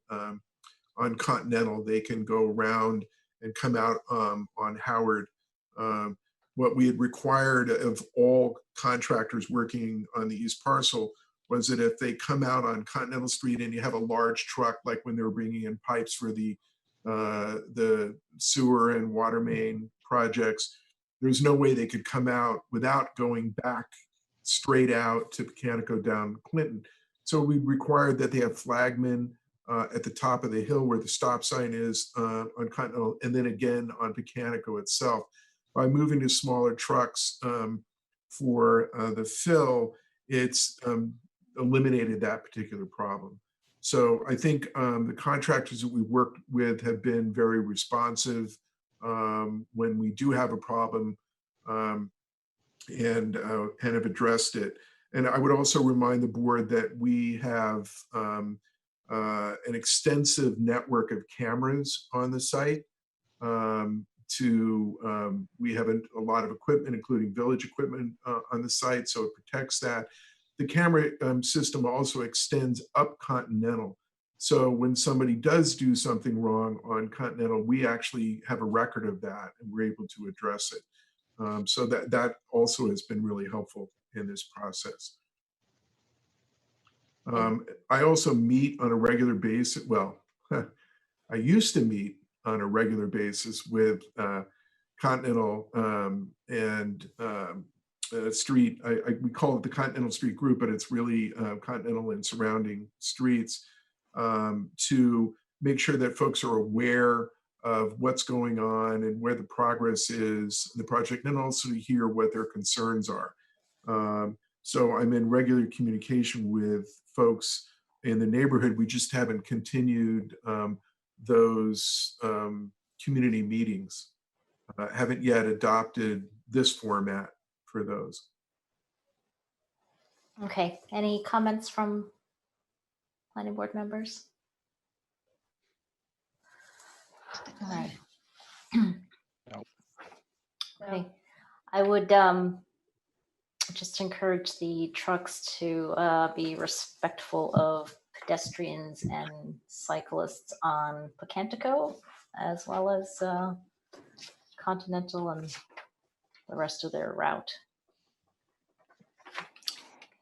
Continental. They can go around and come out on Howard. What we had required of all contractors working on the East Parcel was that if they come out on Continental Street and you have a large truck, like when they were bringing in pipes for the sewer and water main projects, there's no way they could come out without going back straight out to Pecanico down Clinton. So we required that they have flagmen at the top of the hill where the stop sign is on Continental, and then again on Pecanico itself. By moving to smaller trucks for the fill, it's eliminated that particular problem. So I think the contractors that we worked with have been very responsive when we do have a problem and have addressed it. And I would also remind the board that we have an extensive network of cameras on the site. We have a lot of equipment, including village equipment on the site, so it protects that. The camera system also extends up Continental. So when somebody does do something wrong on Continental, we actually have a record of that and we're able to address it. So that also has been really helpful in this process. I also meet on a regular basis. Well, I used to meet on a regular basis with Continental and Street. We call it the Continental Street Group, but it's really Continental and surrounding streets, to make sure that folks are aware of what's going on and where the progress is in the project, and also to hear what their concerns are. So I'm in regular communication with folks in the neighborhood. We just haven't continued those community meetings. Haven't yet adopted this format for those. Okay, any comments from planning board members? All right. Okay, I would just encourage the trucks to be respectful of pedestrians and cyclists on Pocantico, as well as Continental and the rest of their route.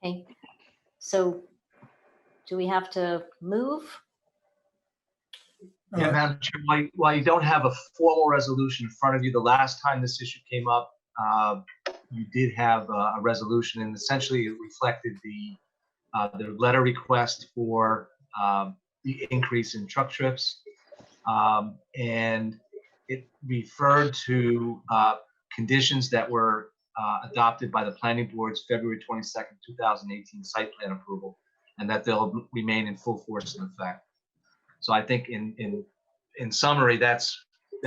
Okay, so do we have to move? Yeah, Madam Chair, while you don't have a formal resolution in front of you, the last time this issue came up, you did have a resolution, and essentially it reflected the letter request for the increase in truck trips, and it referred to conditions that were adopted by the planning board's February 22nd, 2018 site plan approval, and that they'll remain in full force and effect. So I think in summary, that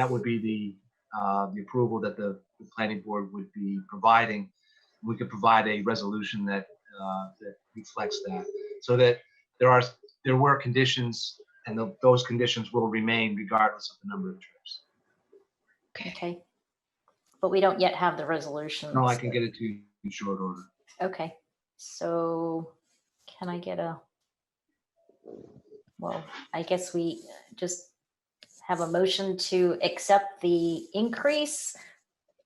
would be the approval that the planning board would be providing. We could provide a resolution that reflects that, so that there were conditions, and those conditions will remain regardless of the number of trips. Okay, but we don't yet have the resolution. No, I can get it to you in short order. Okay, so can I get well, I guess we just have a motion to accept the increase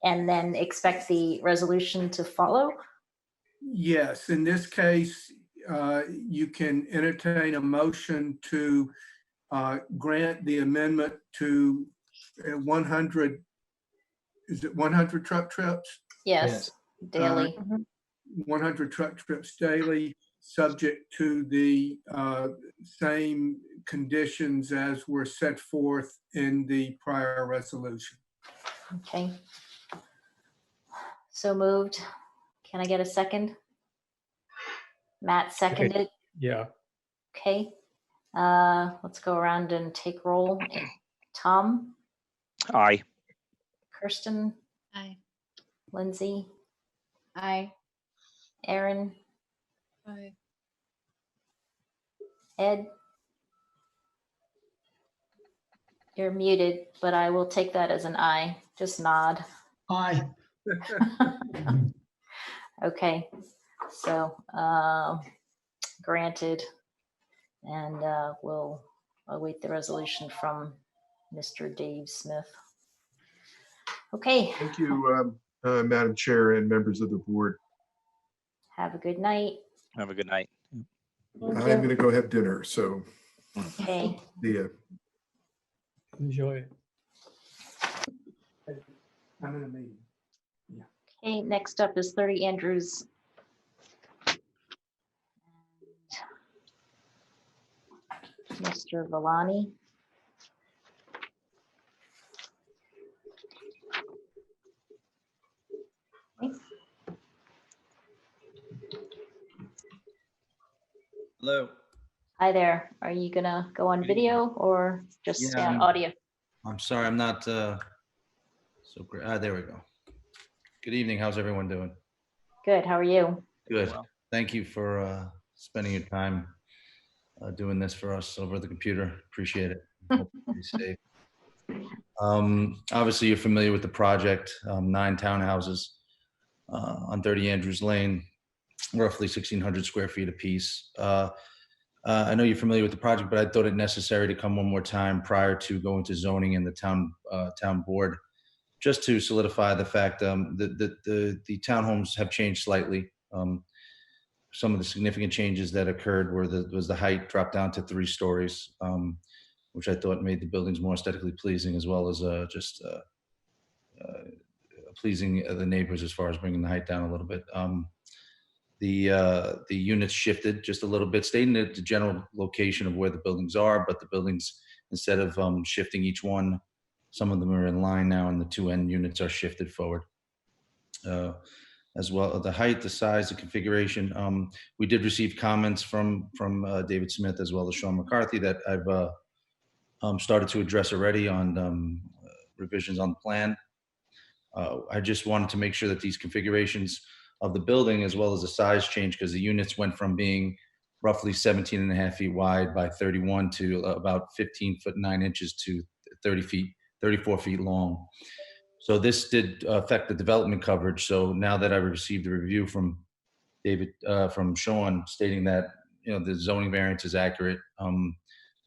and then expect the resolution to follow? Yes, in this case, you can entertain a motion to grant the amendment to 100, is it 100 truck trips? Yes, daily. 100 truck trips daily, subject to the same conditions as were set forth in the prior resolution. Okay. So moved. Can I get a second? Matt seconded. Yeah. Okay. Let's go around and take roll. Tom? Aye. Kirsten? Aye. Lindsay? Aye. Aaron? Aye. Ed? You're muted, but I will take that as an aye. Just nod. Aye. Okay, so granted, and we'll await the resolution from Mr. Dave Smith. Okay. Thank you, Madam Chair and members of the board. Have a good night. Have a good night. I'm going to go have dinner, so Okay. see ya. Enjoy. I'm in a meeting. Okay, next up is 30 Andrews. Mr. Valani. Okay. Hello. Hi there. Are you gonna go on video or just stay on audio? I'm sorry, I'm not so great. There we go. Good evening. How's everyone doing? Good. How are you? Good. Thank you for spending your time doing this for us over the computer. Appreciate it. Hope you're safe. Obviously, you're familiar with the project. 9 townhouses on 30 Andrews Lane, roughly 1,600 square feet apiece. I know you're familiar with the project, but I thought it necessary to come one more time prior to going to zoning and the town board, just to solidify the fact that the townhomes have changed slightly. Some of the significant changes that occurred was the height dropped down to 3 stories, which I thought made the buildings more aesthetically pleasing, as well as just pleasing the neighbors as far as bringing the height down a little bit. The units shifted just a little bit, staying at the general location of where the buildings are, but the buildings, instead of shifting each one, some of them are in line now, and the two end units are shifted forward. As well, the height, the size, the configuration. We did receive comments from David Smith as well as Sean McCarthy that I've started to address already on revisions on the plan. I just wanted to make sure that these configurations of the building, as well as the size change, because the units went from being roughly 17 and a half feet wide by 31 to about 15 foot 9 inches to 34 feet long. So this did affect the development coverage. So now that I received a review from David, from Sean, stating that, you know, the zoning variance is accurate, the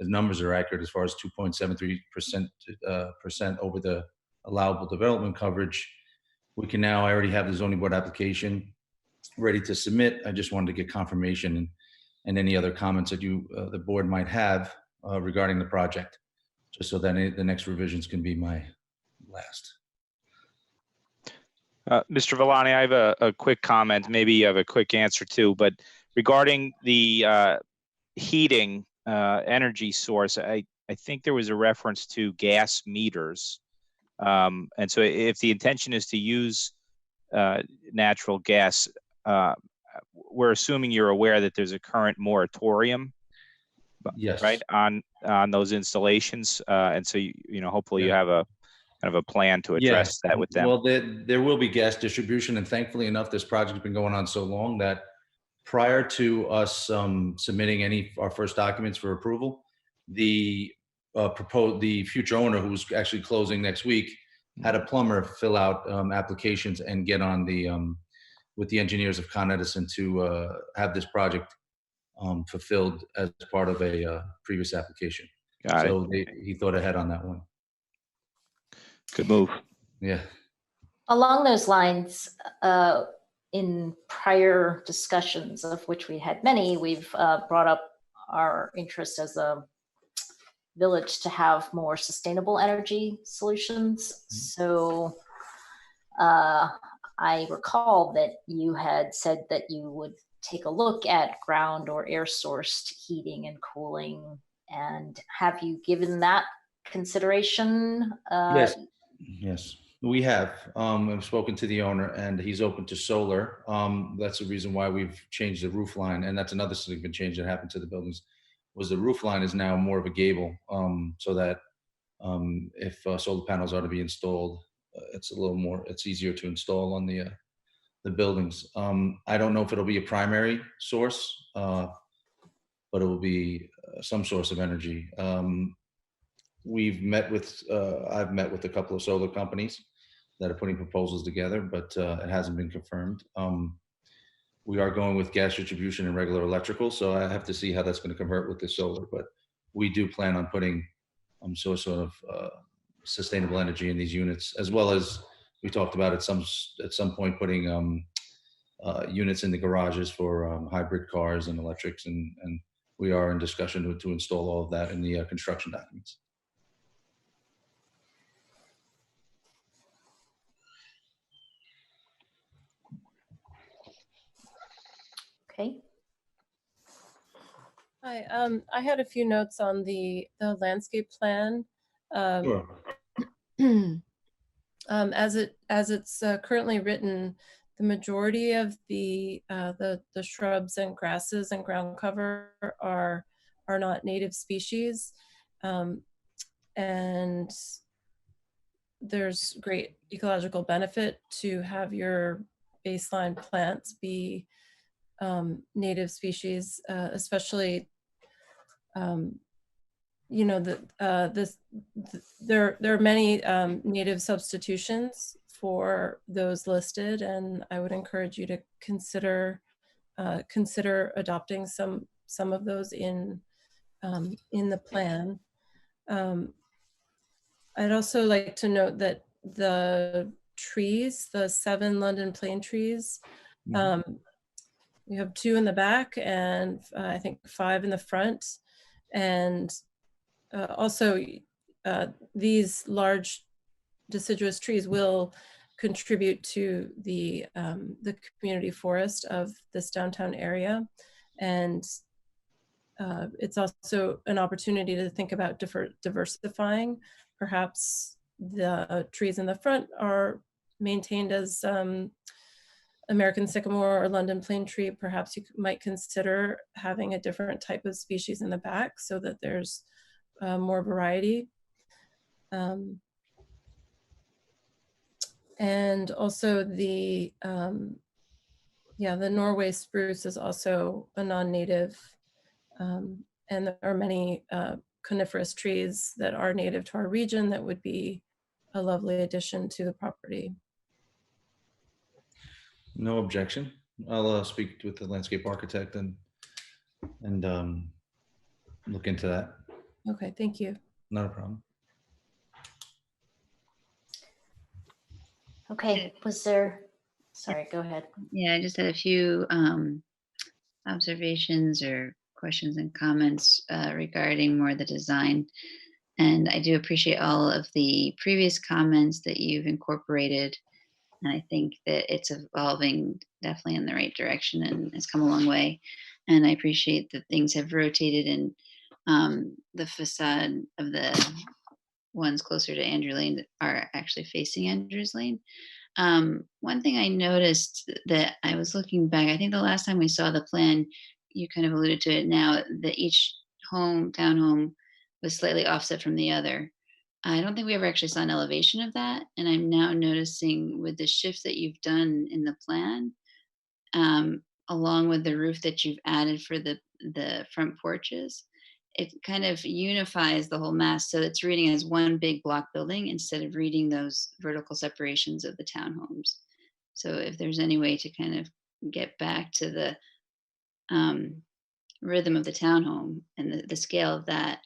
numbers are accurate as far as 2.73% over the allowable development coverage. We can now, I already have the zoning board application ready to submit. I just wanted to get confirmation and any other comments that you, the board might have regarding the project, just so that the next revisions can be my last. Mr. Villani, I have a quick comment. Maybe you have a quick answer too, but regarding the heating energy source, I think there was a reference to gas meters. And so if the intention is to use natural gas, we're assuming you're aware that there's a current moratorium, yes, right, on those installations. And so, you know, hopefully you have a kind of a plan to address that with them. Well, there will be gas distribution, and thankfully enough, this project's been going on so long that prior to us submitting our first documents for approval, the future owner, who's actually closing next week, had a plumber fill out applications and get on the with the engineers of Con Edison to have this project fulfilled as part of a previous application. So he thought ahead on that one. Good move. Yeah. Along those lines, in prior discussions, of which we had many, we've brought up our interest as a village to have more sustainable energy solutions. So I recall that you had said that you would take a look at ground or air sourced heating and cooling. And have you given that consideration? Yes, we have. I've spoken to the owner, and he's open to solar. That's the reason why we've changed the roof line, and that's another significant change that happened to the buildings. Was the roof line is now more of a gable, so that if solar panels are to be installed, it's easier to install on the buildings. I don't know if it'll be a primary source, but it will be some source of energy. I've met with a couple of solar companies that are putting proposals together, but it hasn't been confirmed. We are going with gas distribution and regular electrical, so I have to see how that's going to convert with the solar. But we do plan on putting sort of sustainable energy in these units, as well as we talked about at some point putting units in the garages for hybrid cars and electrics, and we are in discussion to install all of that in the construction documents. Okay. Hi, I had a few notes on the landscape plan. Sure. As it's currently written, the majority of the shrubs and grasses and ground cover are not native species, and there's great ecological benefit to have your baseline plants be native species, especially, you know, there are many native substitutions for those listed, and I would encourage you to consider adopting some of those in the plan. I'd also like to note that the trees, the 7 London plane trees, we have 2 in the back and I think 5 in the front. And also these large deciduous trees will contribute to the community forest of this downtown area. And it's also an opportunity to think about diversifying. Perhaps the trees in the front are maintained as American sycamore or London plane tree. Perhaps you might consider having a different type of species in the back so that there's more variety. And also the Norway spruce is also a non-native, and there are many coniferous trees that are native to our region that would be a lovely addition to the property. No objection. I'll speak with the landscape architect and look into that. Okay, thank you. Not a problem. Okay, was there, sorry, go ahead. Yeah, I just had a few observations or questions and comments regarding more the design. And I do appreciate all of the previous comments that you've incorporated. And I think that it's evolving definitely in the right direction and has come a long way. And I appreciate that things have rotated and the facade of the ones closer to Andrew Lane are actually facing Andrews Lane. One thing I noticed that I was looking back, I think the last time we saw the plan, you kind of alluded to it now, that each townhome was slightly offset from the other. I don't think we ever actually saw an elevation of that. And I'm now noticing with the shift that you've done in the plan, along with the roof that you've added for the front porches, it kind of unifies the whole mass. So it's reading as one big block building instead of reading those vertical separations of the townhomes. So if there's any way to kind of get back to the rhythm of the townhome and the scale of that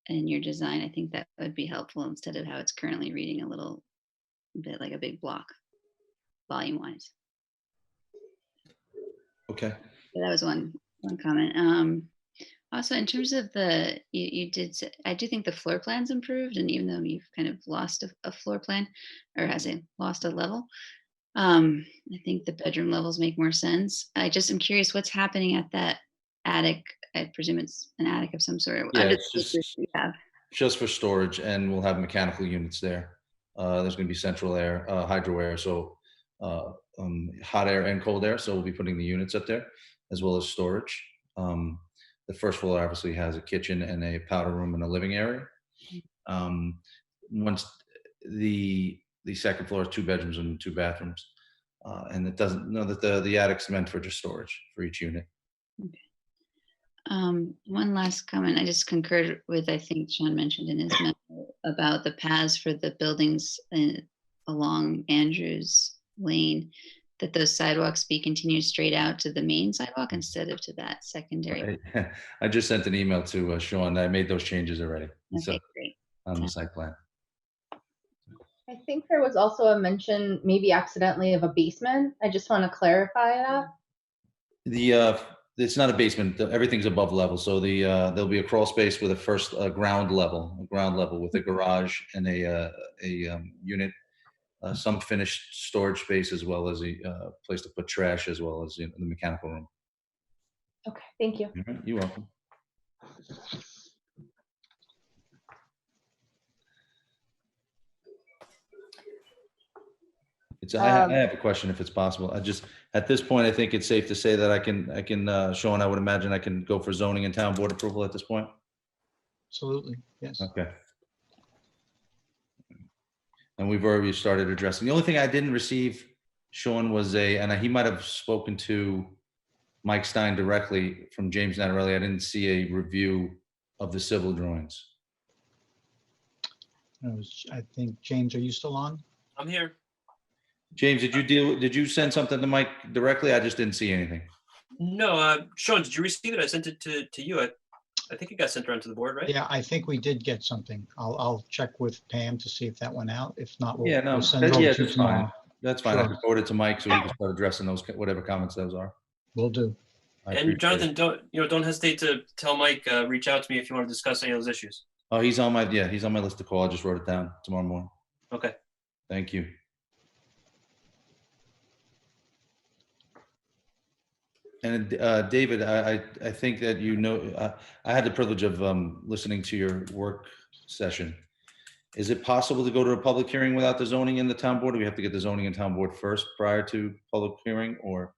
in your design, I think that would be helpful instead of how it's currently reading a little bit like a big block volume wise. Okay. So that was one comment. Also, in terms of you did say, I do think the floor plan's improved, and even though you've kind of lost a floor plan, or has it lost a level, I think the bedroom levels make more sense. I just am curious what's happening at that attic. I presume it's an attic of some sort. Yeah, Other it's spaces you have. just for storage, and we'll have mechanical units there. There's going to be central air, hydro air, so hot air and cold air. So we'll be putting the units up there as well as storage. The first floor obviously has a kitchen and a powder room and a living area. Once the second floor is 2 bedrooms and 2 bathrooms, and it doesn't know that the attic's meant for just storage for each unit. Okay. One last comment. I just concurred with, I think Sean mentioned in his memo about the paths for the buildings along Andrews Lane, that those sidewalks be continued straight out to the main sidewalk instead of to that secondary. I just sent an email to Sean. I made those changes already. Okay, great. On the site plan. I think there was also a mention, maybe accidentally, of a basement. I just want to clarify that. It's not a basement. Everything's above level. So there'll be a crawl space with a ground level with a garage and a unit, some finished storage space, as well as a place to put trash, as well as the mechanical room. Okay, thank you. You're welcome. I have a question, if it's possible. I just, at this point, I think it's safe to say that I can, Sean, I would imagine I can go for zoning and town board approval at this point. Absolutely, yes. Okay. And we've already started addressing. The only thing I didn't receive, Sean, was and he might have spoken to Mike Stein directly from James Nattarelli. I didn't see a review of the civil drawings. I think, James, are you still on? I'm here. James, did you send something to Mike directly? I just didn't see anything. No, Sean, did you receive it? I sent it to you. I think it got sent around to the board, right? Yeah, I think we did get something. I'll check with Pam to see if that went out. If not, we'll send it over to you tomorrow. That's fine. I Sure. can forward it to Mike so we can start addressing those, whatever comments those are. Will do. And Jonathan, don't hesitate to tell Mike, reach out to me if you want to discuss any of those issues. Oh, he's on my list to call. I just wrote it down tomorrow morning. Okay. Thank you. And David, I think that I had the privilege of listening to your work session. Is it possible to go to a public hearing without the zoning in the town board? Do we have to get the zoning and town board first prior to public hearing, or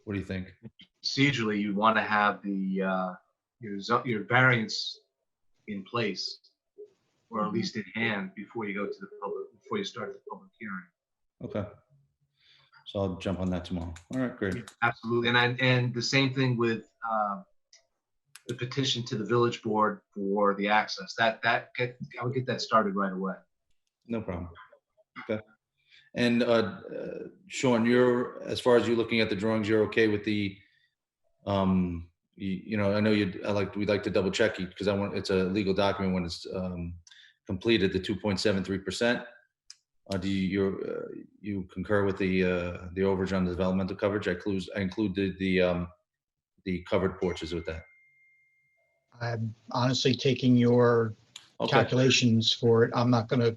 what do you think? Procedurally, you want to have the your variance in place, or at least in hand, before you go to the before you start the public hearing. Okay. So I'll jump on that tomorrow. All right, great. Absolutely, and the same thing with the petition to the village board for the access. I would get that started right away. No problem. Okay. And Sean, as far as you looking at the drawings, you're okay with the, I know we'd like to double check it because it's a legal document when it's completed, the 2.73%. Do you concur with the overage on the developmental coverage? I included the covered porches with that. I'm honestly taking your calculations for it. I'm not going to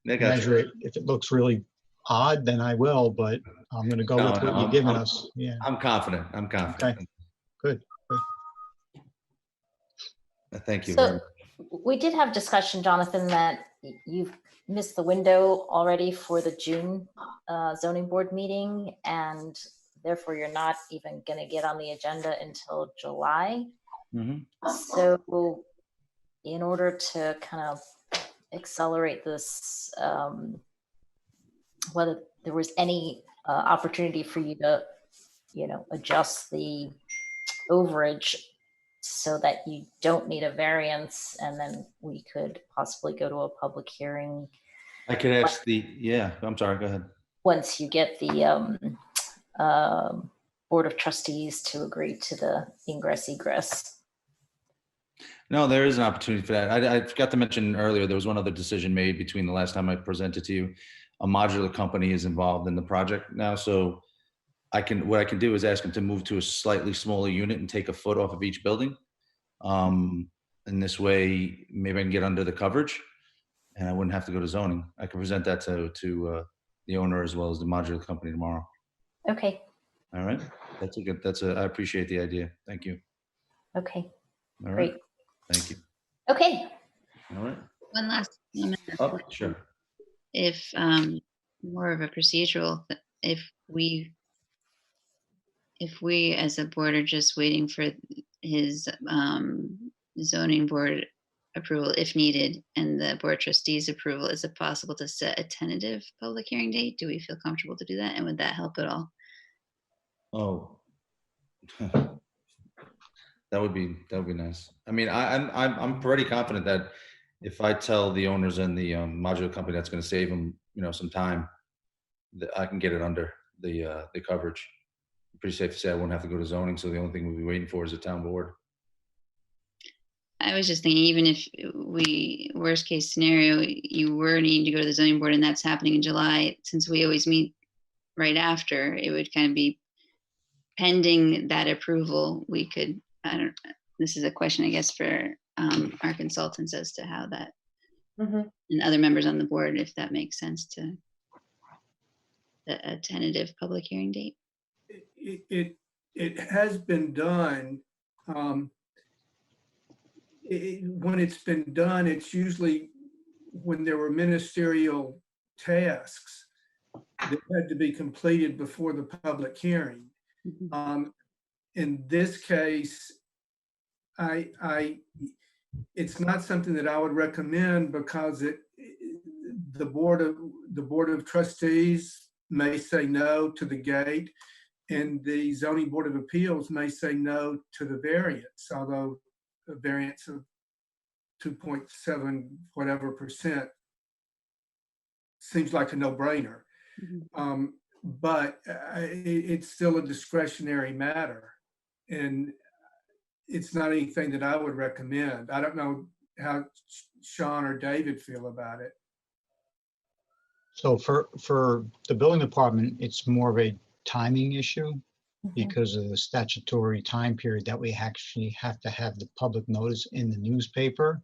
measure it. If it looks really odd, then I will, but I'm going to go with what you've given us. Yeah. I'm confident. Okay. Good. Thank you very So much. we did have discussion, Jonathan, that you've missed the window already for the June zoning board meeting, and therefore you're not even going to get on the agenda until July. So in order to kind of accelerate this, whether there was any opportunity for you to, adjust the overage so that you don't need a variance, and then we could possibly go to a public hearing. I could ask I'm sorry, go ahead. Once you get the Board of Trustees to agree to the ingress egress. No, there is an opportunity for that. I forgot to mention earlier, there was one other decision made between the last time I presented to you. A modular company is involved in the project now, so what I can do is ask them to move to a slightly smaller unit and take a foot off of each building. In this way, maybe I can get under the coverage, and I wouldn't have to go to zoning. I can present that to the owner as well as the modular company tomorrow. Okay. All right, I appreciate the idea. Thank you. Okay. All right. Great. Thank you. Okay. All right. One last comment. Oh, sure. If more of a procedural, if we as a board are just waiting for his zoning board approval if needed and the board trustees approval, is it possible to set a tentative public hearing date? Do we feel comfortable to do that? And would that help at all? Oh, that would be nice. I mean, I'm pretty confident that if I tell the owners and the modular company that's going to save them, some time, that I can get it under the coverage. I'm pretty safe to say I won't have to go to zoning. So the only thing we'll be waiting for is a town board. I was just thinking, even if worst case scenario, you were needing to go to the zoning board and that's happening in July, since we always meet right after, it would kind of be pending that approval. We could, this is a question, I guess, for our consultants as to how that, and other members on the board, if that makes sense to a tentative public hearing date. It has been done. When it's been done, it's usually when there were ministerial tasks that had to be completed before the public hearing. In this case, it's not something that I would recommend because the board of trustees may say no to the gate, and the zoning board of appeals may say no to the variance, although a variance of 2.7 whatever percent seems like a no-brainer. But it's still a discretionary matter, and it's not anything that I would recommend. I don't know how Sean or David feel about it. So for the building department, it's more of a timing issue because of the statutory time period that we actually have to have the public notice in the newspaper.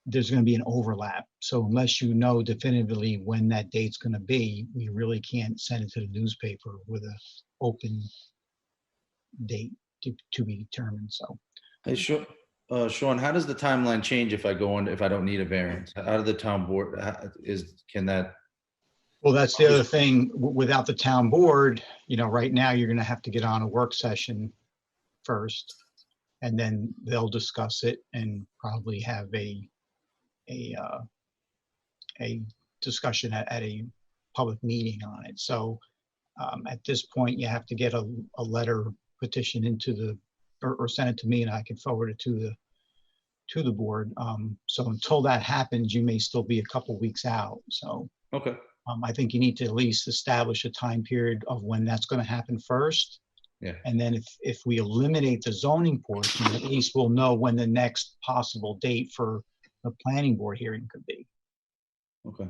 there's going to be an overlap. So unless you know definitively when that date's going to be, we really can't send it to the newspaper with a open date to be determined. So Hey, Sean, how does the timeline change if I go on, if I don't need a variance? How did the town board, can that? well, that's the other thing. Without the town board, you know, right now you're going to have to get on a work session first, and then they'll discuss it and probably have a discussion at a public meeting on it. So at this point, you have to get a letter petition into the, or send it to me, and I can forward it to the board. So until that happens, you may still be a couple weeks out. So Okay. I think you need to at least establish a time period of when that's going to happen first. Yeah. And then if we eliminate the zoning portion, at least we'll know when the next possible date for the planning board hearing could be. Okay.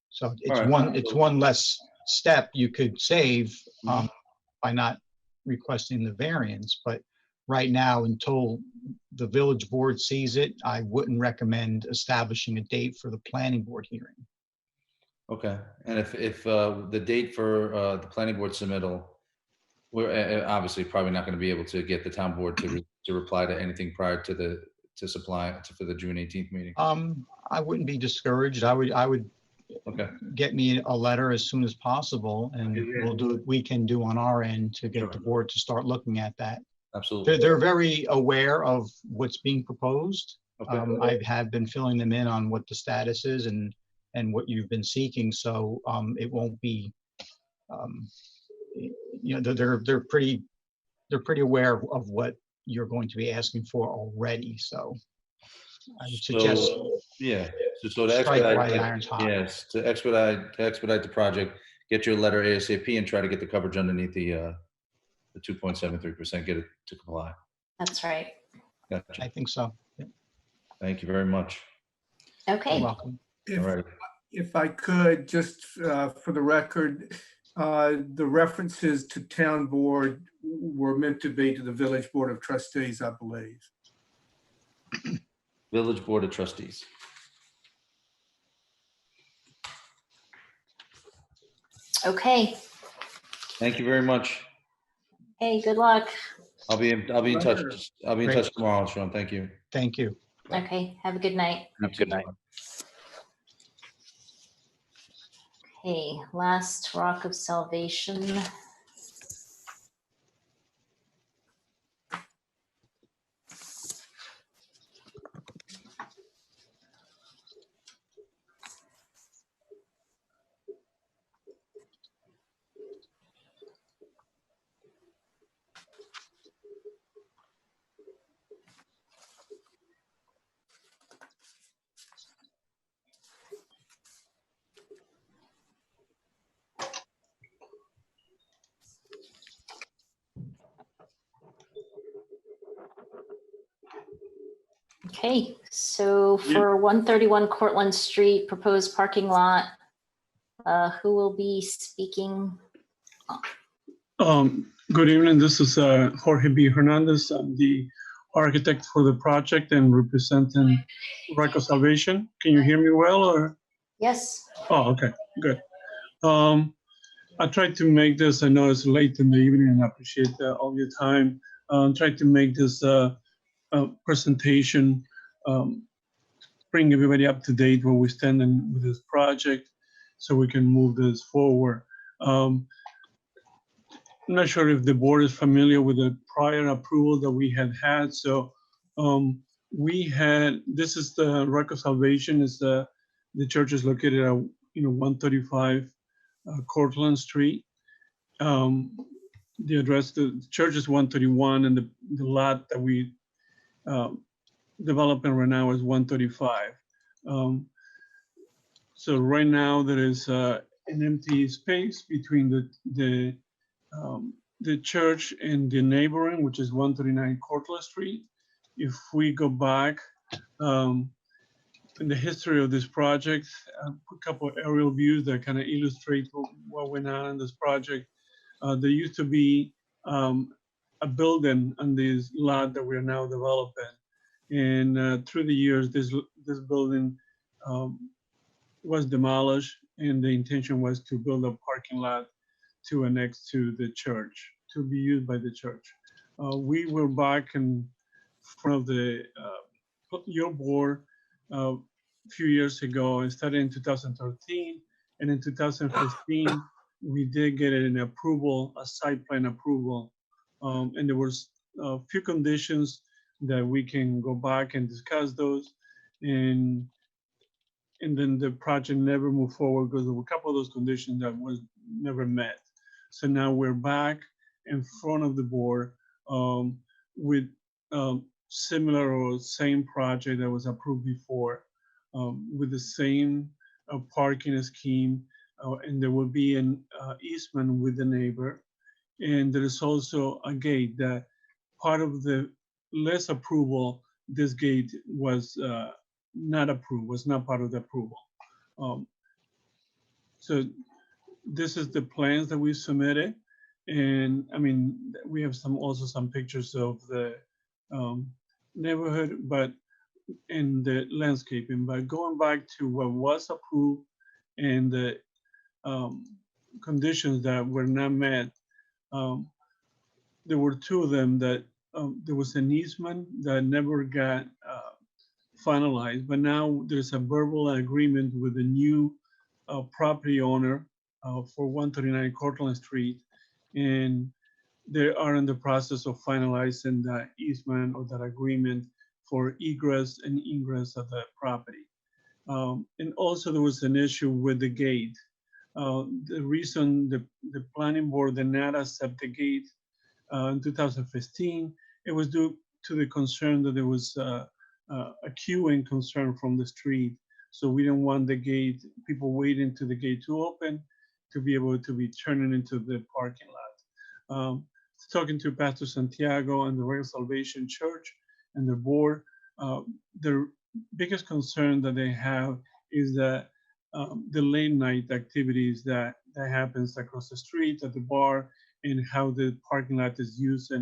So All right. it's one less step you could save by not requesting the variance. But right now, until the village board sees it, I wouldn't recommend establishing a date for the planning board hearing. Okay, and if the date for the planning board submittal, we're obviously probably not going to be able to get the town board to reply to anything prior to for the June 18th meeting. I wouldn't be discouraged. I would Okay. get me a letter as soon as possible, and we'll do what we can do on our end to get the board to start looking at that. Absolutely. They're very aware of what's being proposed. Okay. I have been filling them in on what the status is and what you've been seeking. So it won't be, you know, they're pretty aware of what you're going to be asking for already. So I would suggest. Yeah. So to strike while expedite, the iron's hot. yes, to expedite the project, get your letter ASAP and try to get the coverage underneath the 2.73%, get it to comply. That's right. Gotcha. I think so. Yeah. Thank you very much. Okay. You're welcome. All right. If I could, just for the record, the references to town board were meant to be to the village board of trustees, I believe. Village Board of Trustees. Okay. Thank you very much. Hey, good luck. I'll be in touch. I'll be in Great. touch tomorrow, Sean. Thank you. Thank you. Okay. Have a good night. Have a good night. Okay. Last Rock of Salvation. Okay, so for 131 Cortlandt Street, proposed parking lot, who will be speaking? Good evening. This is Jorge B. Hernandez. I'm the architect for the project and representing Rock of Salvation. Can you hear me well, or? Yes. Oh, okay, good. I tried to make this, I know it's late in the evening and I appreciate all your time. Tried to make this presentation, bring everybody up to date where we stand with this project so we can move this forward. I'm not sure if the board is familiar with the prior approval that we had. So this is the Rock of Salvation. Is the church is located at 135 Cortlandt Street. The address, the church is 131, and the lot that we developing right now is 135. So right now there is an empty space between the church and the neighboring, which is 139 Cortlandt Street. If we go back in the history of this project, a couple of aerial views that kind of illustrate what went on in this project. There used to be a building on this lot that we are now developing. And through the years, this building was demolished, and the intention was to build a parking lot to annex to the church, to be used by the church. We were back in front of your board a few years ago, and started in 2013. And in 2015, we did get an approval, a site plan approval. And there was a few conditions that we can go back and discuss those. And then the project never moved forward because there were a couple of those conditions that was never met. So now we're back in front of the board with similar or same project that was approved before, with the same parking scheme, and there will be an easement with the neighbor. And there is also a gate that part of the less approval, this gate was not approved, was not part of the approval. So this is the plans that we submitted. And I mean, we have also some pictures of the neighborhood, but in the landscaping. But going back to what was approved and the conditions that were not met, there were two of them that there was an easement that never got finalized, but now there's a verbal agreement with the new property owner for 139 Cortlandt Street, and they are in the process of finalizing that easement or that agreement for egress and ingress of the property. And also there was an issue with the gate. The reason the planning board did not accept the gate in 2015, it was due to the concern that there was a queuing concern from the street. So we didn't want the gate, people waiting to the gate to open to be able to be turning into the parking lot. Talking to Pastor Santiago and the Royal Salvation Church and the board, the biggest concern that they have is that the late night activities that happens across the street at the bar, and how the parking lot is used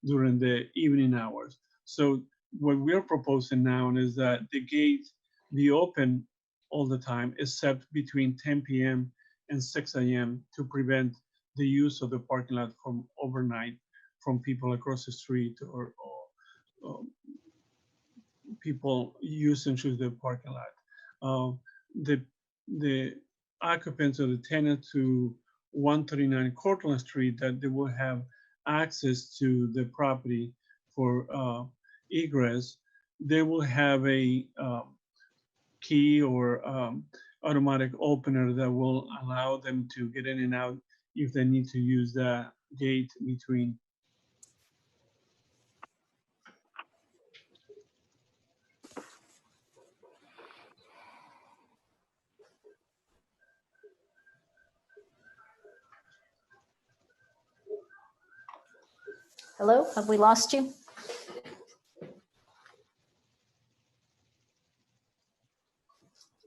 during the evening hours. So what we're proposing now is that the gate be open all the time, except between 10 p.m. and 6 a.m. to prevent the use of the parking lot from overnight from people across the street or people using the parking lot. The occupants or the tenants to 139 Cortlandt Street, that they will have access to the property for egress, they will have a key or automatic opener that will allow them to get in and out if they need to use that gate between. Hello, have we lost you?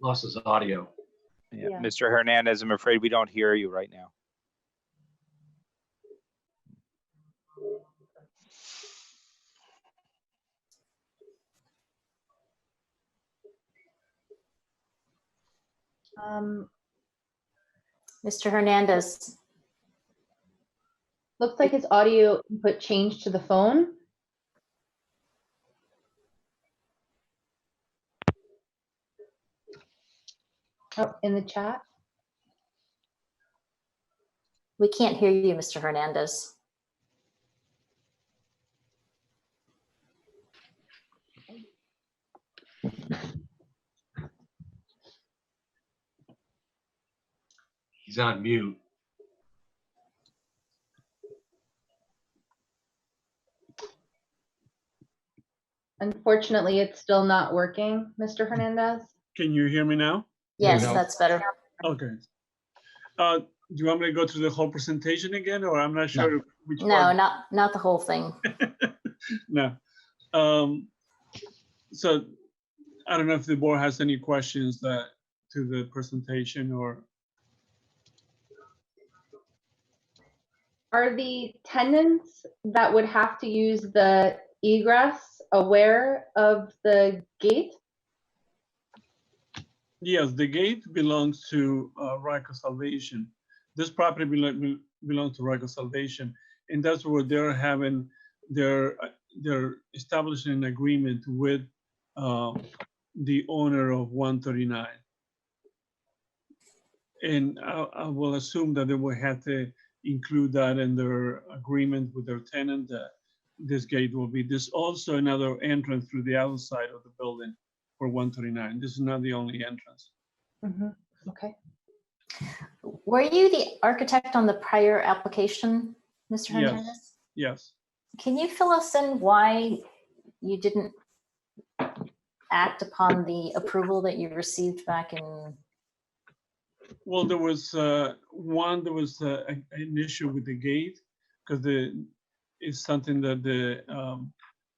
Lost his audio. Yeah. Yeah. Mr. Hernandez, I'm afraid we don't hear you right now. Mr. Hernandez, Looks like his audio input changed to the phone. Oh, in the chat. we can't hear you, Mr. Hernandez. He's on mute. Unfortunately, it's still not working, Mr. Hernandez. Can you hear me now? Yes, that's better. Okay. Do you want me to go through the whole presentation again, or I'm not sure which No, part? not the whole thing. No. So I don't know if the board has any questions to the presentation or. Are the tenants that would have to use the egress aware of the gate? Yes, the gate belongs to Ryko Salvation. This property belongs to Ryko Salvation, and that's where they're establishing an agreement with the owner of 139. And I will assume that they will have to include that in their agreement with their tenant that this gate will be. There's also another entrance through the outside of the building for 139. This is not the only entrance. Okay. Were you the architect on the prior application, Mr. Yes. Hernandez? Yes. Can you fill us in why you didn't act upon the approval that you received back in? Well, there was an issue with the gate because it's something that the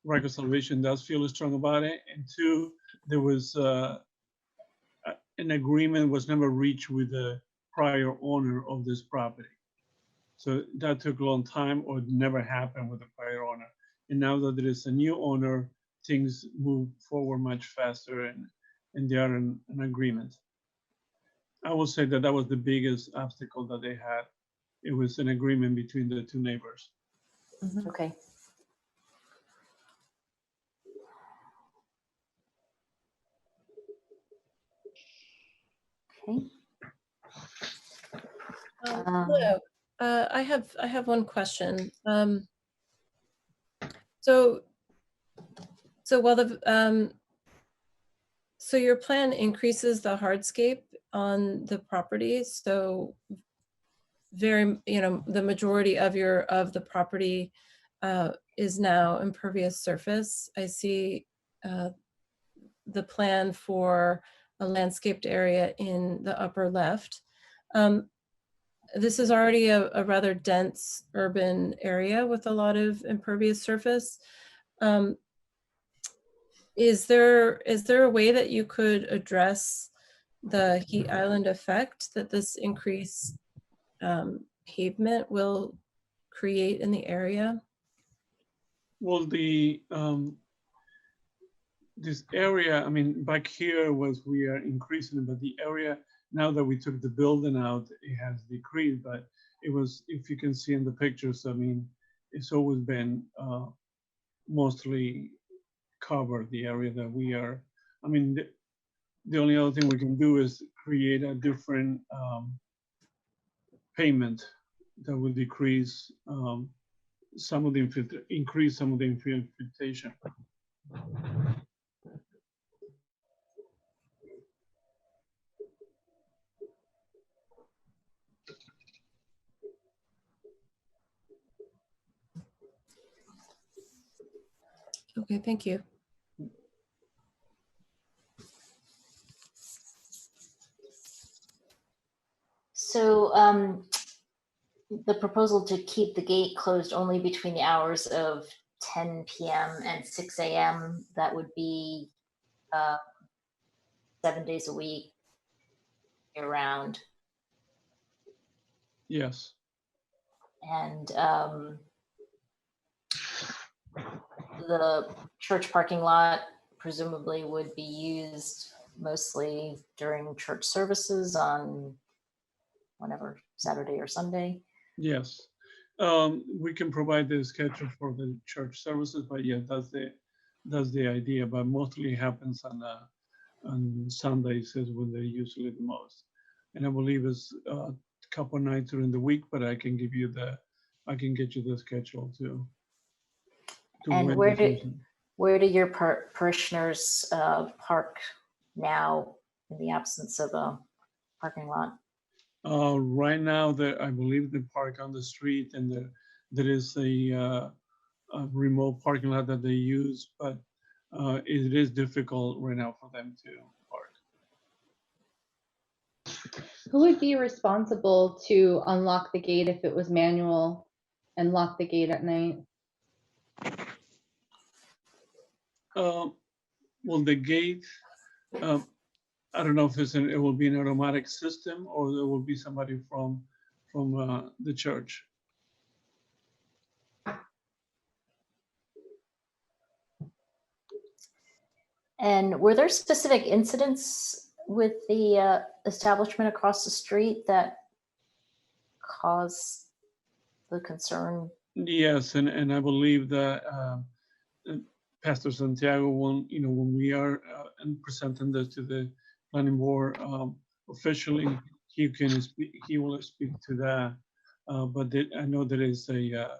Ryko Salvation does feel strong about it. And two, there was an agreement was never reached with the prior owner of this property. So that took a long time or never happened with the prior owner. And now that there is a new owner, things move forward much faster and they are in an agreement. I will say that that was the biggest obstacle that they had. It was an agreement between the two neighbors. Okay. Okay. Hello. I have one question. So while so your plan increases the hardscape on the property, so the majority of the property is now impervious surface. I see the plan for a landscaped area in the upper left. This is already a rather dense urban area with a lot of impervious surface. Is there a way that you could address the heat island effect that this increased pavement will create in the area? Well, this area, I mean, back here was we are increasing, but the area, now that we took the building out, it has decreased, but it was, if you can see in the pictures, I mean, it's always been mostly covered, the area that we are. I mean, the only other thing we can do is create a different payment that will decrease some of the increase some of the infiltration. Okay, thank you. So the proposal to keep the gate closed only between the hours of 10 p.m. and 6 a.m., that would be 7 days a week, year-round. Yes. And the church parking lot presumably would be used mostly during church services on whenever, Saturday or Sunday. Yes. We can provide the schedule for the church services, but yeah, that's the idea. But mostly happens on Sundays is when they're usually the most. And I believe it's a couple nights during the week, but I can get you the schedule too. And where do your parishioners park now in the absence of a parking lot? Right now, I believe they park on the street, and there is a remote parking lot that they use, but it is difficult right now for them to park. Who would be responsible to unlock the gate if it was manual and lock the gate at night? Well, the gate, I don't know if it will be an automatic system or there will be somebody from the church. And were there specific incidents with the establishment across the street that caused the concern? Yes, and I believe that Pastor Santiago, when we are and presenting this to the planning board officially, he will speak to that. But I know there is a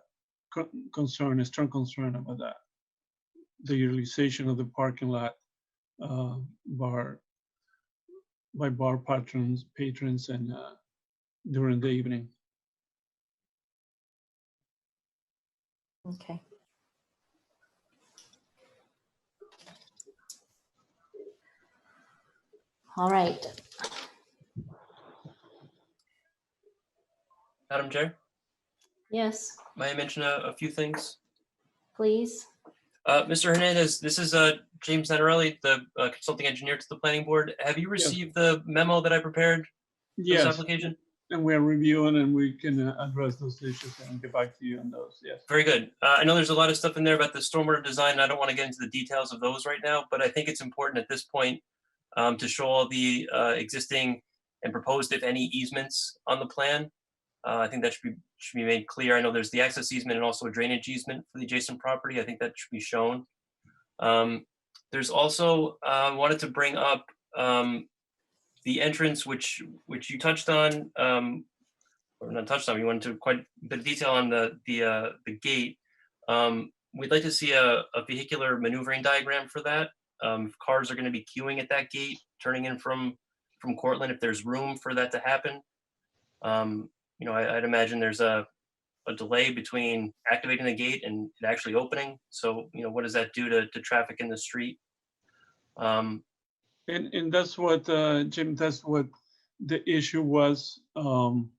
concern, a strong concern about that, the utilization of the parking lot by bar patrons, and during the evening. Okay. All right. Madam Chair, Yes, may I mention a few things? please. Mr. Hernandez, this is James Zanarelli, the consulting engineer to the planning board. Have you received the memo that I prepared for this Yes, application? and we're reviewing, and we can address those issues and get back to you on those. Yes. Very good. I know there's a lot of stuff in there about the stormwater design, and I don't want to get into the details of those right now, but I think it's important at this point to show all the existing and proposed, if any, easements on the plan. I think that should be made clear. I know there's the access easement and also a drainage easement for the adjacent property. I think that should be shown. There's also wanted to bring up the entrance, which you touched on, or not touched on. You went into quite a bit of detail on the gate. We'd like to see a vehicular maneuvering diagram for that. If cars are going to be queuing at that gate, turning in from Cortland, if there's room for that to happen. I'd imagine there's a delay between activating the gate and it actually opening. So, what does that do to traffic in the street? And that's what, Jim, that's what the issue was. When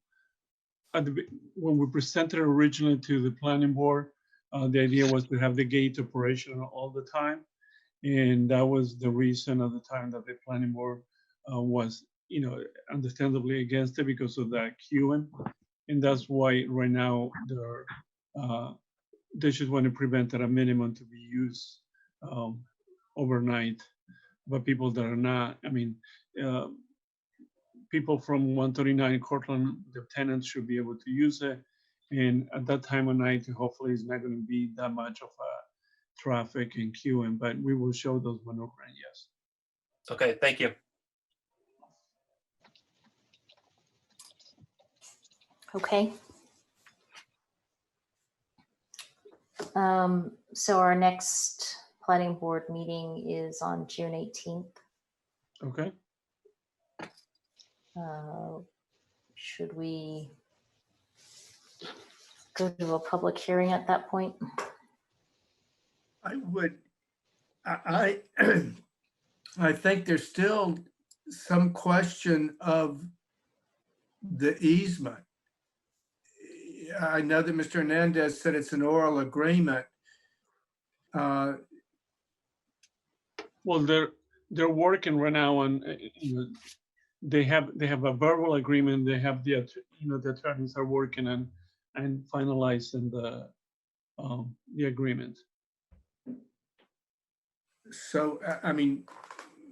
we presented it originally to the planning board, the idea was to have the gate operational all the time. And that was the reason at the time that the planning board was, understandably against it because of that queuing. And that's why right now they just want to prevent at a minimum to be used overnight. But people that are not, people from 139 Cortland, the tenants should be able to use it. And at that time of night, hopefully it's not going to be that much of traffic and queuing, but we will show those maneuvering, yes. Okay, thank you. Okay. So our next planning board meeting is on June 18th. Okay. Should we go to a public hearing at that point? I would, I think there's still some question of the easement. I know that Mr. Hernandez said it's an oral agreement. Well, they're working right now on, they have a verbal agreement. They have the attorneys are working on and finalizing the agreement. So,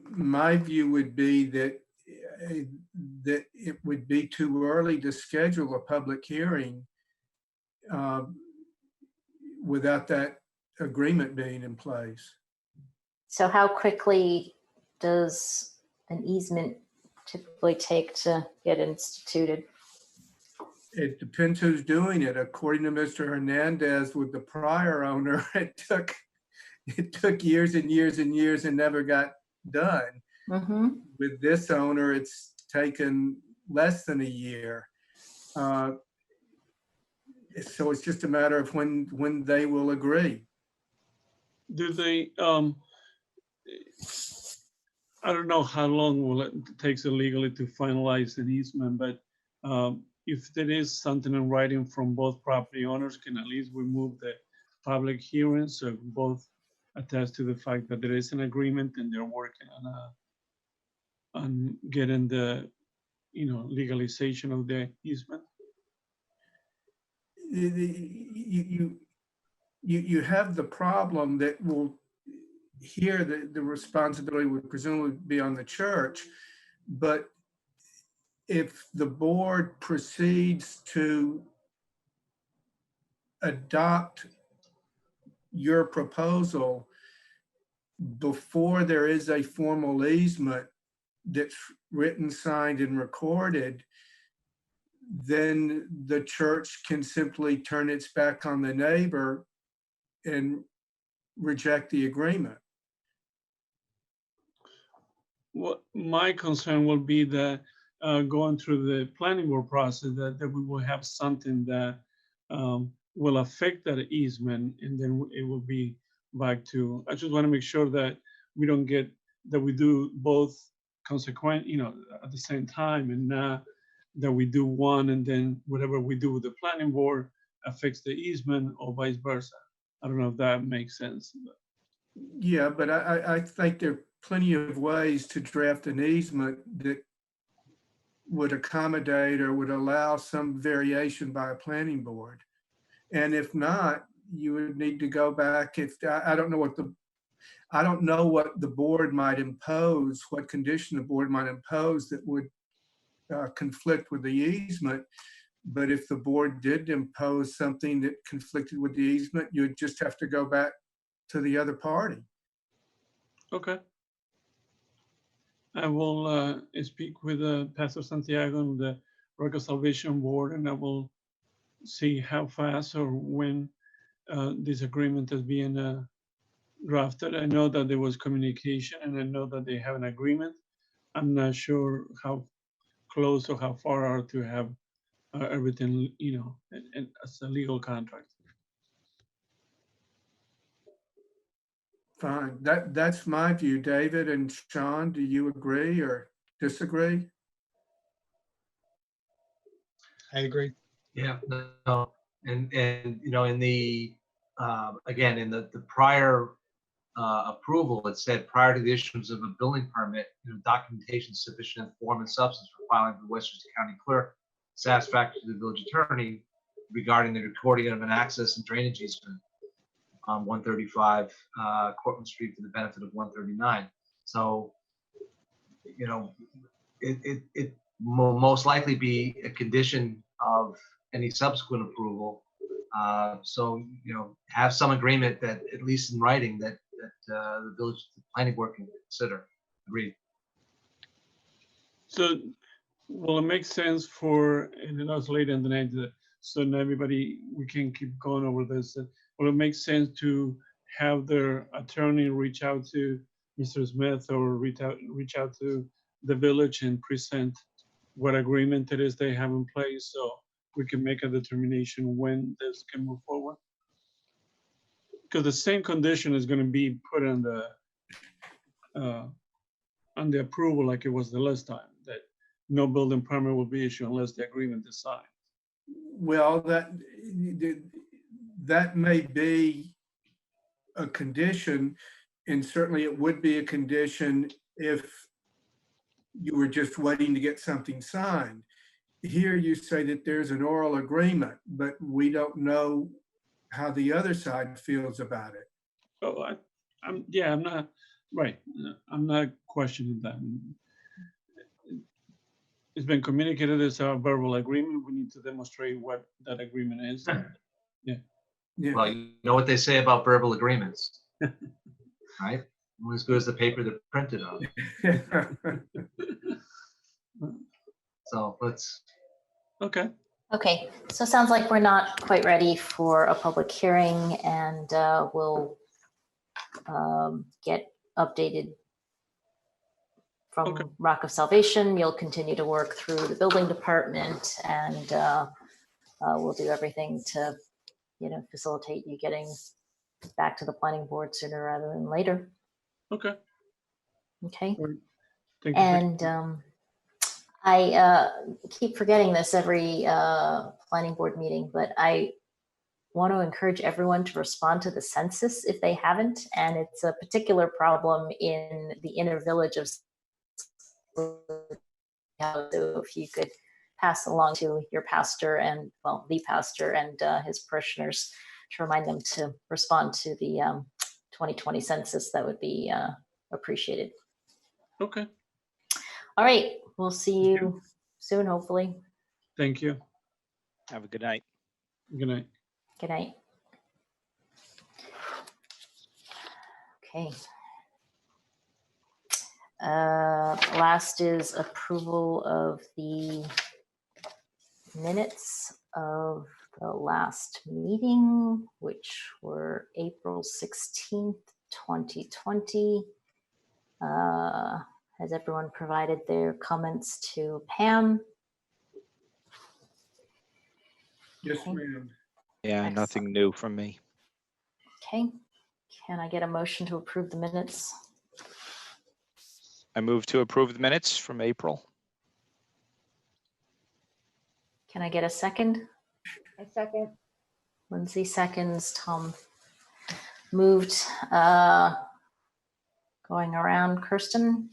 my view would be that it would be too early to schedule a public hearing without that agreement being in place. So how quickly does an easement typically take to get instituted? It depends who's doing it. According to Mr. Hernandez, with the prior owner, it took years and years and years and never got done. Mm-hmm. With this owner, it's taken less than a year. So it's just a matter of when they will agree. Do they, I don't know how long it takes legally to finalize an easement, but if there is something in writing from both property owners, can at least remove the public hearing, so both attest to the fact that there is an agreement and they're working on getting the legalization of the easement. You have the problem that here the responsibility would presumably be on the church. But if the board proceeds to adopt your proposal before there is a formal easement that's written, signed, and recorded, then the church can simply turn its back on the neighbor and reject the agreement. What my concern will be that going through the planning board process, that we will have something that will affect that easement, and then it will be back to, I just want to make sure that we don't get, that we do both consequent, at the same time, and not that we do one and then whatever we do with the planning board affects the easement or vice versa. I don't know if that makes sense. Yeah, but I think there are plenty of ways to draft an easement that would accommodate or would allow some variation by a planning board. And if not, you would need to go back. If I don't know what the board might impose, what condition the board might impose that would conflict with the easement. But if the board did impose something that conflicted with the easement, you'd just have to go back to the other party. Okay. I will speak with Pastor Santiago and the Rock of Salvation Board, and I will see how fast or when this agreement is being drafted. I know that there was communication, and I know that they have an agreement. I'm not sure how close or how far are to have everything, and as a legal contract. Fine. That's my view. David and Sean, do you agree or disagree? I agree. Yeah, no, and in the again, in the prior approval, it said prior to the issuance of a building permit, documentation sufficient in form and substance for filing with the Westchester County Clerk, satisfactory to the village attorney regarding the recording of an access and drainage easement on 135 Cortlandt Street for the benefit of 139. So, it will most likely be a condition of any subsequent approval. So, have some agreement that, at least in writing, that the village planning board can consider. Agreed. So, will it make sense for, and then it's late in the night, so not everybody, we can keep going over this. Will it make sense to have their attorney reach out to Mr. Smith or reach out to the village and present what agreement it is they have in place, so we can make a determination when this can move forward? Because the same condition is going to be put on the approval like it was the last time, that no building permit will be issued unless the agreement is signed. Well, that may be a condition, and certainly it would be a condition if you were just waiting to get something signed. Here you say that there's an oral agreement, but we don't know how the other side feels about it. Oh, I'm not, right. I'm not questioning that. It's been communicated as a verbal agreement. We need to demonstrate what that agreement is. Yeah. Well, you know what they say about verbal agreements, right? Only as good as the paper they're printed on. So let's. Okay. Okay, so it sounds like we're not quite ready for a public hearing, and we'll get updated from Rock of Salvation. You'll continue to work through the building department, and we'll do everything to, facilitate you getting back to the planning board sooner rather than later. Okay. Okay. Thank you. And I keep forgetting this every planning board meeting, but I want to encourage everyone to respond to the census if they haven't. And it's a particular problem in the inner village of. So if you could pass along to your pastor and, the pastor and his parishioners to remind them to respond to the 2020 census, that would be appreciated. Okay, All right, we'll see you soon, hopefully. thank you. Have a good night. Good night. Good night. Okay. Last is approval of the minutes of the last meeting, which were April 16th, 2020. Has everyone provided their comments to Pam? Yes, ma'am. Yeah, Excellent. nothing new from me. Okay. Can I get a motion to approve the minutes? I move to approve the minutes from April. Can I get a second? I second. Lindsay seconds, Tom moved. Going around, Kirsten?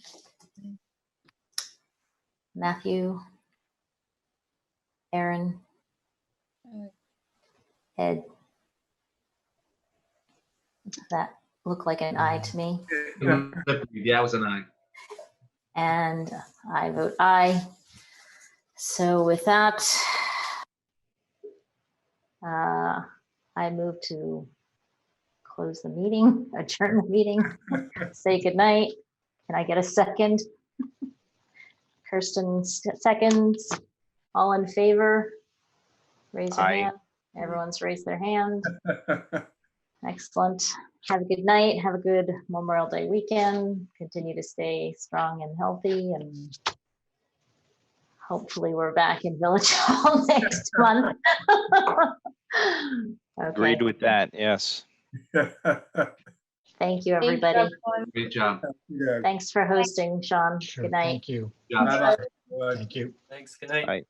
Matthew? Aaron? Ed? That looked like an aye to me. Yeah, it was an aye. And I vote aye. So with that, I move to close the meeting, adjourn the meeting, say goodnight. Can I get a second? Kirsten seconds. All in favor? Raise your Aye. hand. Everyone's raised their hand. Excellent. Have a good night. Have a good Memorial Day weekend. Continue to stay strong and healthy, and hopefully we're back in Village Hall next month. Okay. Agreed with that, yes. Thank you, Thanks, everybody. everyone. Great job. Yeah. Thanks for hosting, Sean. Sure, Good night. thank you. Job. Not all- Thank you. Thanks. Good night. Bye.